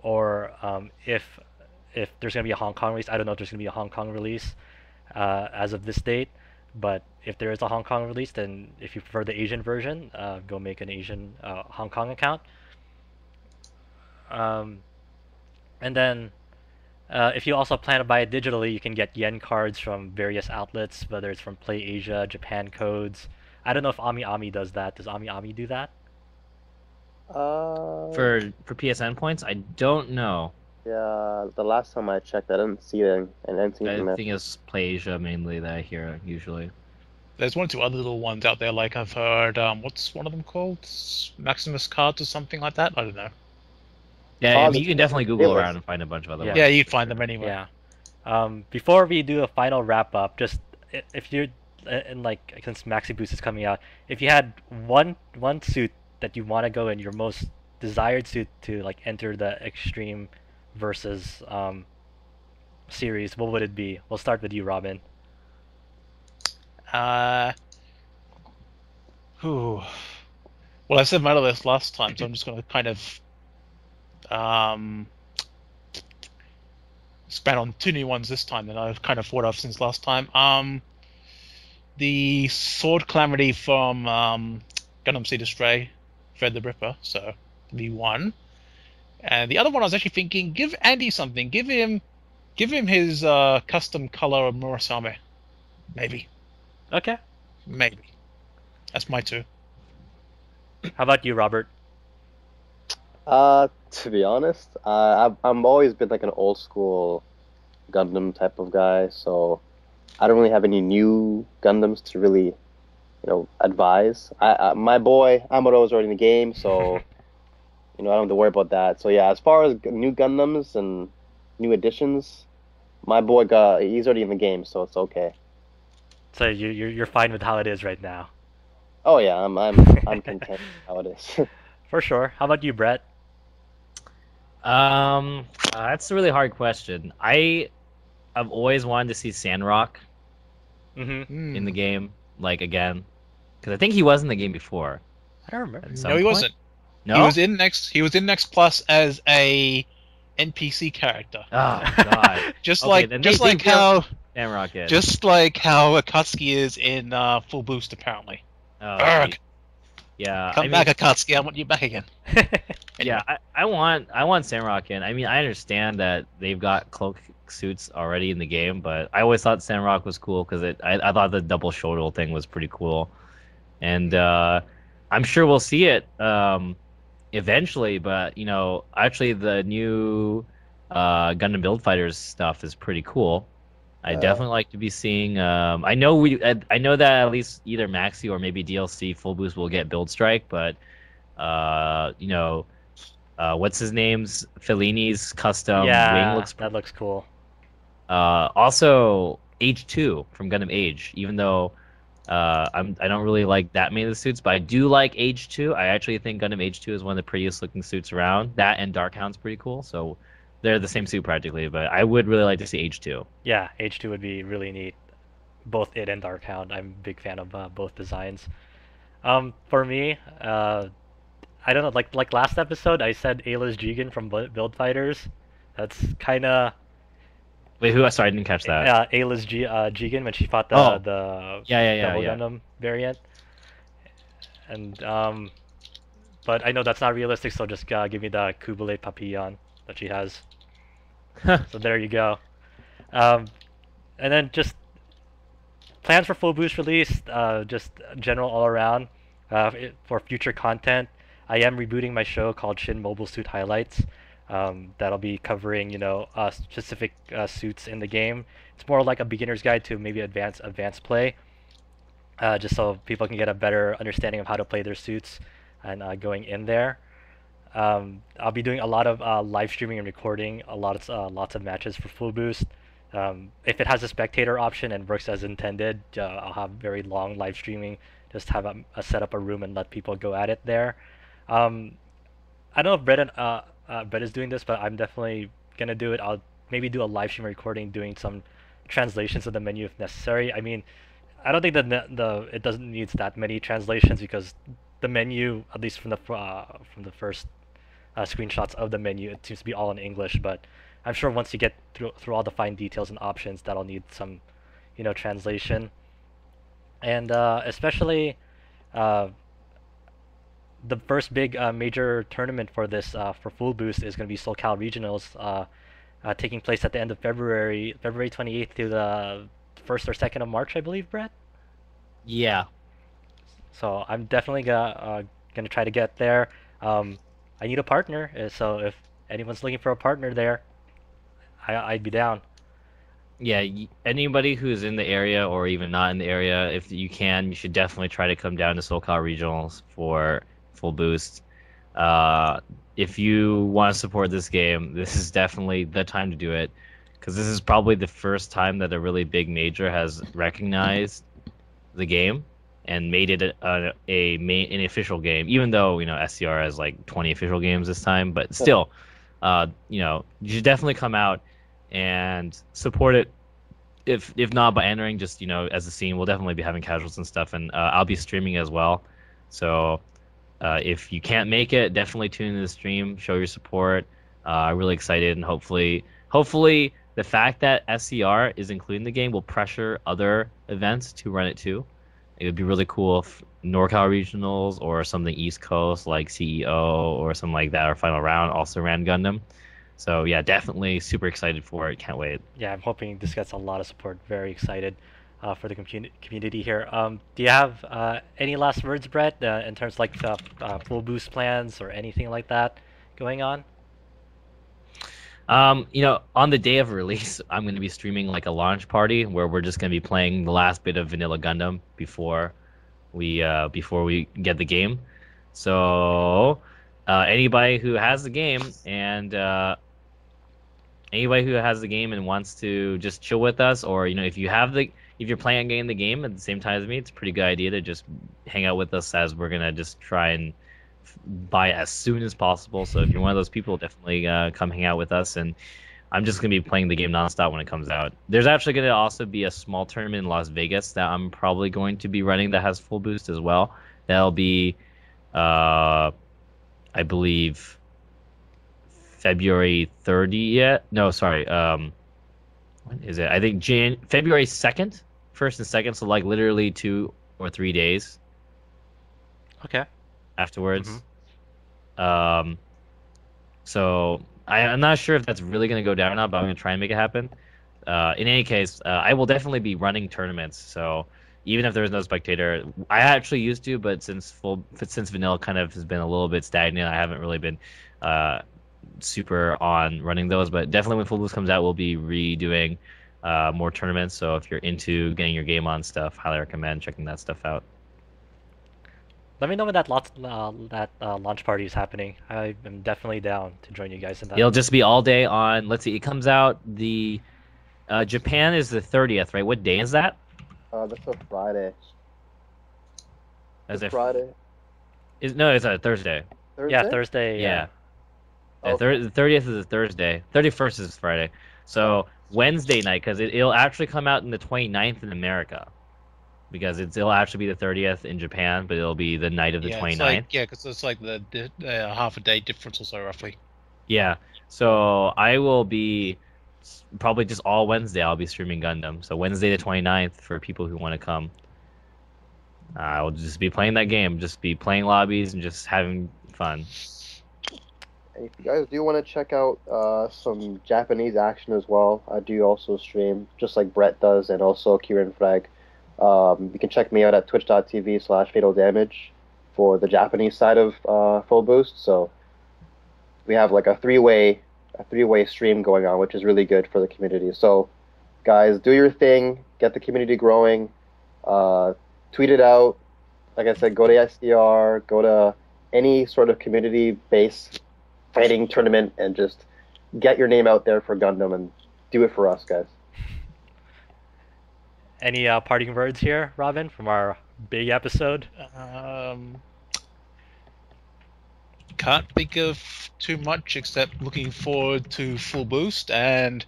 or if there's gonna be a Hong Kong release, I don't know if there's gonna be a Hong Kong release as of this date, but if there is a Hong Kong release, then if you prefer the Asian version, go make an Asian Hong Kong account. And then if you also plan to buy it digitally, you can get yen cards from various outlets, whether it's from Play Asia, Japan Codes. I don't know if Ami does that. Does Ami do that? For PSN points, I don't know. Yeah, the last time I checked, I didn't see anything. I think it's Play Asia mainly that I hear usually. There's one or two other little ones out there, like I've heard, what's one of them called? Maximus Cards or something like that? I don't know. Yeah, I mean, you can definitely Google around and find a bunch of other ones. Yeah, you'd find them anyway. Yeah. Before we do a final wrap up, just if you're since Maxi Boost is coming out, if you had one suit that you want to go in, your most desired suit to like enter the Extreme versus series, what would it be? We'll start with you, Robin. Well, I said my list last time, so I'm just going to kind of span on two new ones this time that I've kind of thought of since last time. The Sword Calamity from Gundam Seed Stray, Fred the Ripper, so the one. And the other one I was actually thinking, give Andy something. Give him his custom color of Murasame. Maybe. Okay. Maybe. That's my two. How about you, Robert? To be honest, I'm always been like an old school Gundam type of guy, so I don't really have any new Gundams to really, advise. My boy Amuro is already in the game, so I don't have to worry about that. So yeah, as far as new Gundams and new additions, my boy he's already in the game, so it's okay. So you're fine with how it is right now. Oh yeah, I'm content with how it is. For sure. How about you, Brett? That's a really hard question. I've always wanted to see Sandrock Mm-hmm. in the game, like again, because I think he was in the game before. I don't remember. At some No, he point. wasn't. No, He was in next. He was in Next Plus as a NPC character. Oh God. Just Okay, like then just they like built how Sandrock is. just like how Akatsuki is in Full Boost apparently. Oh, Arrgh. yeah. Come back, Akatsuki. I want you back again. Yeah, I want Sandrock in. I mean, I understand that they've got cloak suits already in the game, but I always thought Sandrock was cool because I thought the double shoulder thing was pretty cool, and I'm sure we'll see it eventually. But actually, the new Gundam Build Fighters stuff is pretty cool. I definitely like to be seeing. I know that at least either Maxi or maybe DLC Full Boost will get Build Strike, but what's his name's Fellini's custom wing looks. That looks cool. Also, Age 2 from Gundam Age, even though I don't really like that many of the suits, but I do like Age 2. I actually think Gundam Age 2 is one of the prettiest looking suits around. That and Darkhound's pretty cool, so they're the same suit practically, but I would really like to see Age 2. Yeah, H2 would be really neat. Both it and Darkhound. I'm a big fan of both designs. For me, I don't know. Like last episode, I said Ayla's Jigen from Build Fighters. That's kind of Wait, who? Sorry, I didn't catch that. Ayla's Jigen when she fought the Oh. the Yeah. Double Gundam variant. And but I know that's not realistic, so just give me the Kubule Papillon that she has. So there you go. And then just plans for full boost release, just general all around. For future content, I am rebooting my show called Shin Mobile Suit Highlights. That'll be covering, specific suits in the game. It's more like a beginner's guide to maybe advanced play, just so people can get a better understanding of how to play their suits and going in there. I'll be doing a lot of live streaming and recording, lots of matches for Full Boost. If it has a spectator option and works as intended, I'll have very long live streaming. Just have set up a room and let people go at it there. I don't know if Brett is doing this, but I'm definitely gonna do it. I'll maybe do a live stream recording doing some translations of the menu if necessary. I mean, I don't think that it doesn't need that many translations because the menu, at least from the first screenshots of the menu, it seems to be all in English. But I'm sure once you get through all the fine details and options, that'll need some, translation. And especially the first big major tournament for this for Full Boost is going to be SoCal Regionals, taking place at the end of February 28th to the 1st or 2nd of March, I believe, Brett. Yeah. So I'm definitely gonna try to get there. I need a partner, so if anyone's looking for a partner there, I'd be down. Yeah, anybody who's in the area or even not in the area, if you can, you should definitely try to come down to SoCal Regionals for Full Boost. If you want to support this game, this is definitely the time to do it, because this is probably the first time that a really big major has recognized the game and made it an official game. Even though SCR has like 20 official games this time, but still, you should definitely come out and support it. If not by entering, just as a scene, we'll definitely be having casuals and stuff, and I'll be streaming as well. So if you can't make it, definitely tune into the stream, show your support. I'm really excited, and hopefully the fact that SCR is including the game will pressure other events to run it too. It would be really cool if NorCal Regionals or something East Coast like CEO or something like that or Final Round also ran Gundam. So yeah, definitely super excited for it. Can't wait. Yeah, I'm hoping this gets a lot of support. Very excited for the community here. Do you have any last words, Brett, in terms of like Full Boost plans or anything like that going on? On the day of release, I'm going to be streaming like a launch party where we're just going to be playing the last bit of Vanilla Gundam before we get the game. So, anybody who has the game and wants to just chill with us, or if you're playing the game at the same time as me, it's a pretty good idea to just hang out with us as we're gonna just try and buy as soon as possible. So if you're one of those people, definitely come hang out with us. And I'm just gonna be playing the game nonstop when it comes out. There's actually gonna also be a small tournament in Las Vegas that I'm probably going to be running that has full boost as well. That'll be, I believe, February 30th. No, sorry. When is it? I think February 2nd, 1st and 2nd. So like literally 2 or 3 days Okay. afterwards. So I'm not sure if that's really going to go down or not, but I'm going to try and make it happen. In any case, I will definitely be running tournaments. So even if there was no spectator, I actually used to, but since vanilla kind of has been a little bit stagnant, I haven't really been super on running those. But definitely when Full Boost comes out, we'll be redoing more tournaments. So if you're into getting your game on stuff, highly recommend checking that stuff out. Let me know when that launch party is happening. I am definitely down to join you guys in that. It'll just be all day on. Let's see, it comes out Japan is the 30th, right? What day is that? That's a Friday. As It's Friday. No, it's a Thursday. Thursday? Yeah, Thursday. Yeah. Okay. The 30th is a Thursday. 31st is Friday. So Wednesday night, because it'll actually come out in the 29th in America. Because it'll actually be the 30th in Japan, but it'll be the night of the 29th. Because it's like the half a day difference or so, roughly. Yeah. So I will be probably just all Wednesday. I'll be streaming Gundam. So Wednesday the 29th for people who want to come. I'll just be playing that game. Just be playing lobbies and just having fun. And if you guys do want to check out some Japanese action as well, I do also stream, just like Brett does, and also Kirin Frag. You can check me out at twitch.tv/Fatal Damage for the Japanese side of Full Boost. So we have like a three-way stream going on, which is really good for the community. So guys, do your thing, get the community growing, tweet it out. Like I said, go to SDR, go to any sort of community-based fighting tournament, and just get your name out there for Gundam and do it for us, guys. Any parting words here, Robin, from our big episode? Can't think of too much except looking forward to Full Boost and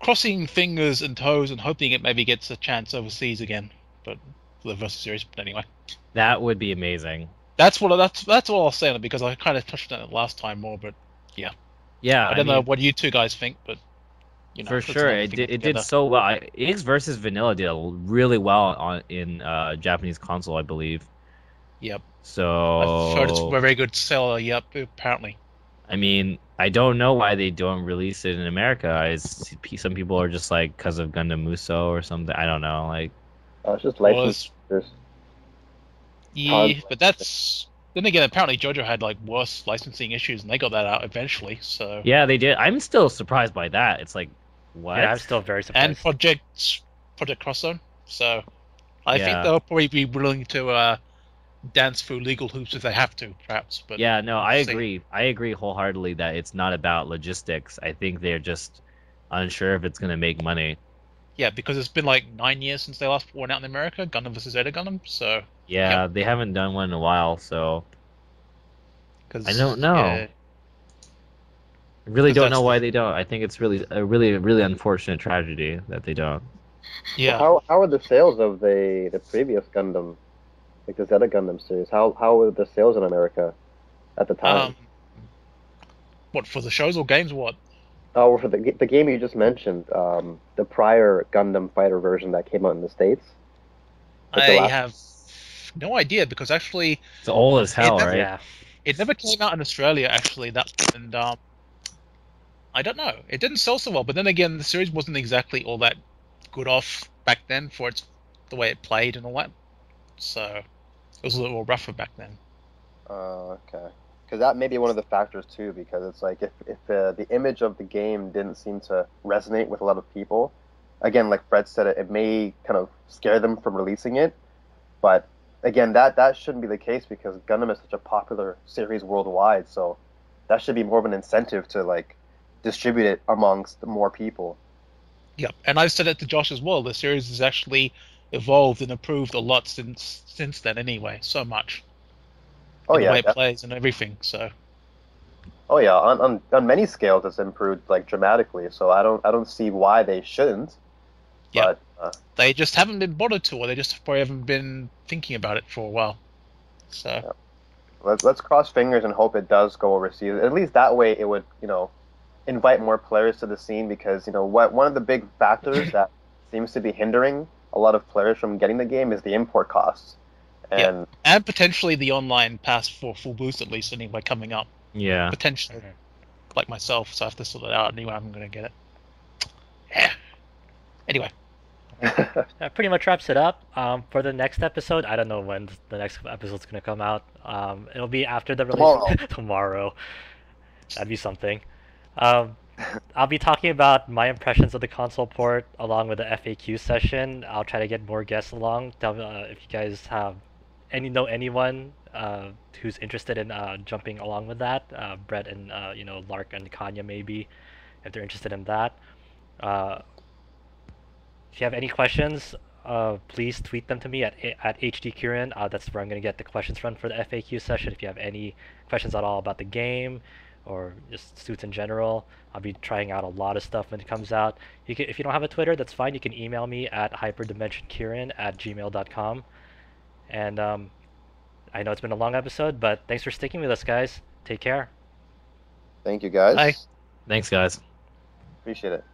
crossing fingers and toes and hoping it maybe gets a chance overseas again, but for the Versus series. But anyway, That would be amazing. that's all I'll say on it, because I kind of touched on it last time more. But yeah, Yeah, I don't know what you two guys think, but for that's sure, another it thing did together. so well. Ace versus Vanilla did really well in Japanese console, I believe. Yep. So I've heard it's a very good seller. Yep, apparently. I mean, I don't know why they don't release it in America. Some people are just like because of Gundam Muso or something. I don't know. Like, It's just Well, licensed. Yeah, but that's then again. Apparently, JoJo had like worse licensing issues, and they got that out eventually. So yeah, they did. I'm still surprised by that. It's like, what? Yeah, I'm still very surprised. and Project Cross Zone. So I Yeah. think they'll probably be willing to dance through legal hoops if they have to, perhaps. But Yeah, no, I we'll see. agree. I agree wholeheartedly that it's not about logistics. I think they're just unsure if it's going to make money. Yeah, because it's been like 9 years since they last went out in America, Gundam vs. Zeta Gundam. So Yeah, they haven't done one in a while, so cause, I don't know. yeah, I really 'Cause don't know that's- why they don't. I think it's really a really unfortunate tragedy that they don't. yeah. How are the sales of the previous Gundam, like the Zeta Gundam series? How were the sales in America at the time? What, for the shows or games? Or what? Oh, for the game you just mentioned, the prior Gundam Fighter version that came out in the States. Like the I last- have no idea, because actually It's old as hell, never- right? Yeah. it never came out in Australia. Actually, and I don't know. It didn't sell so well. But then again, the series wasn't exactly all that good off back then for the way it played and all that. So it was a little rougher back then. Okay. Because that may be one of the factors too. Because it's like if the image of the game didn't seem to resonate with a lot of people, again, like Fred said, it may kind of scare them from releasing it. But again, that shouldn't be the case because Gundam is such a popular series worldwide. So that should be more of an incentive to like distribute it amongst more people. Yeah, and I've said it to Josh as well. The series has actually evolved and improved a lot since then. Anyway, so much. Oh in the yeah, way it plays and everything. So oh yeah, on many scales it's improved like dramatically. So I don't see why they shouldn't. yeah, But they just haven't been bothered to, or they just probably haven't been thinking about it for a while. So yeah. Let's cross fingers and hope it does go overseas. At least that way it would invite more players to the scene because one of the big factors that seems to be hindering a lot of players from getting the game is the import costs. And and potentially the online pass for full boost at least anyway coming up. Yeah. Potentially, like myself, so I have to sort it out anyway. I'm going to get it. Yeah. Anyway. That pretty much wraps it up. For the next episode, I don't know when the next episode's gonna come out. It'll be after the release tomorrow. That'd be something. I'll be talking about my impressions of the console port along with the FAQ session. I'll try to get more guests along. If you guys have anyone who's interested in jumping along with that, Brett and Lark and Kanya maybe, if they're interested in that. If you have any questions, please tweet them to me at hdkirin. That's where I'm going to get the questions from for the FAQ session. If you have any questions at all about the game or just suits in general, I'll be trying out a lot of stuff when it comes out. If you don't have a Twitter, that's fine. You can email me at hyperdimensionkirin@gmail.com. And I know it's been a long episode, but thanks for sticking with us, guys. Take care. Thank you, guys. Bye. Thanks, guys. Appreciate it.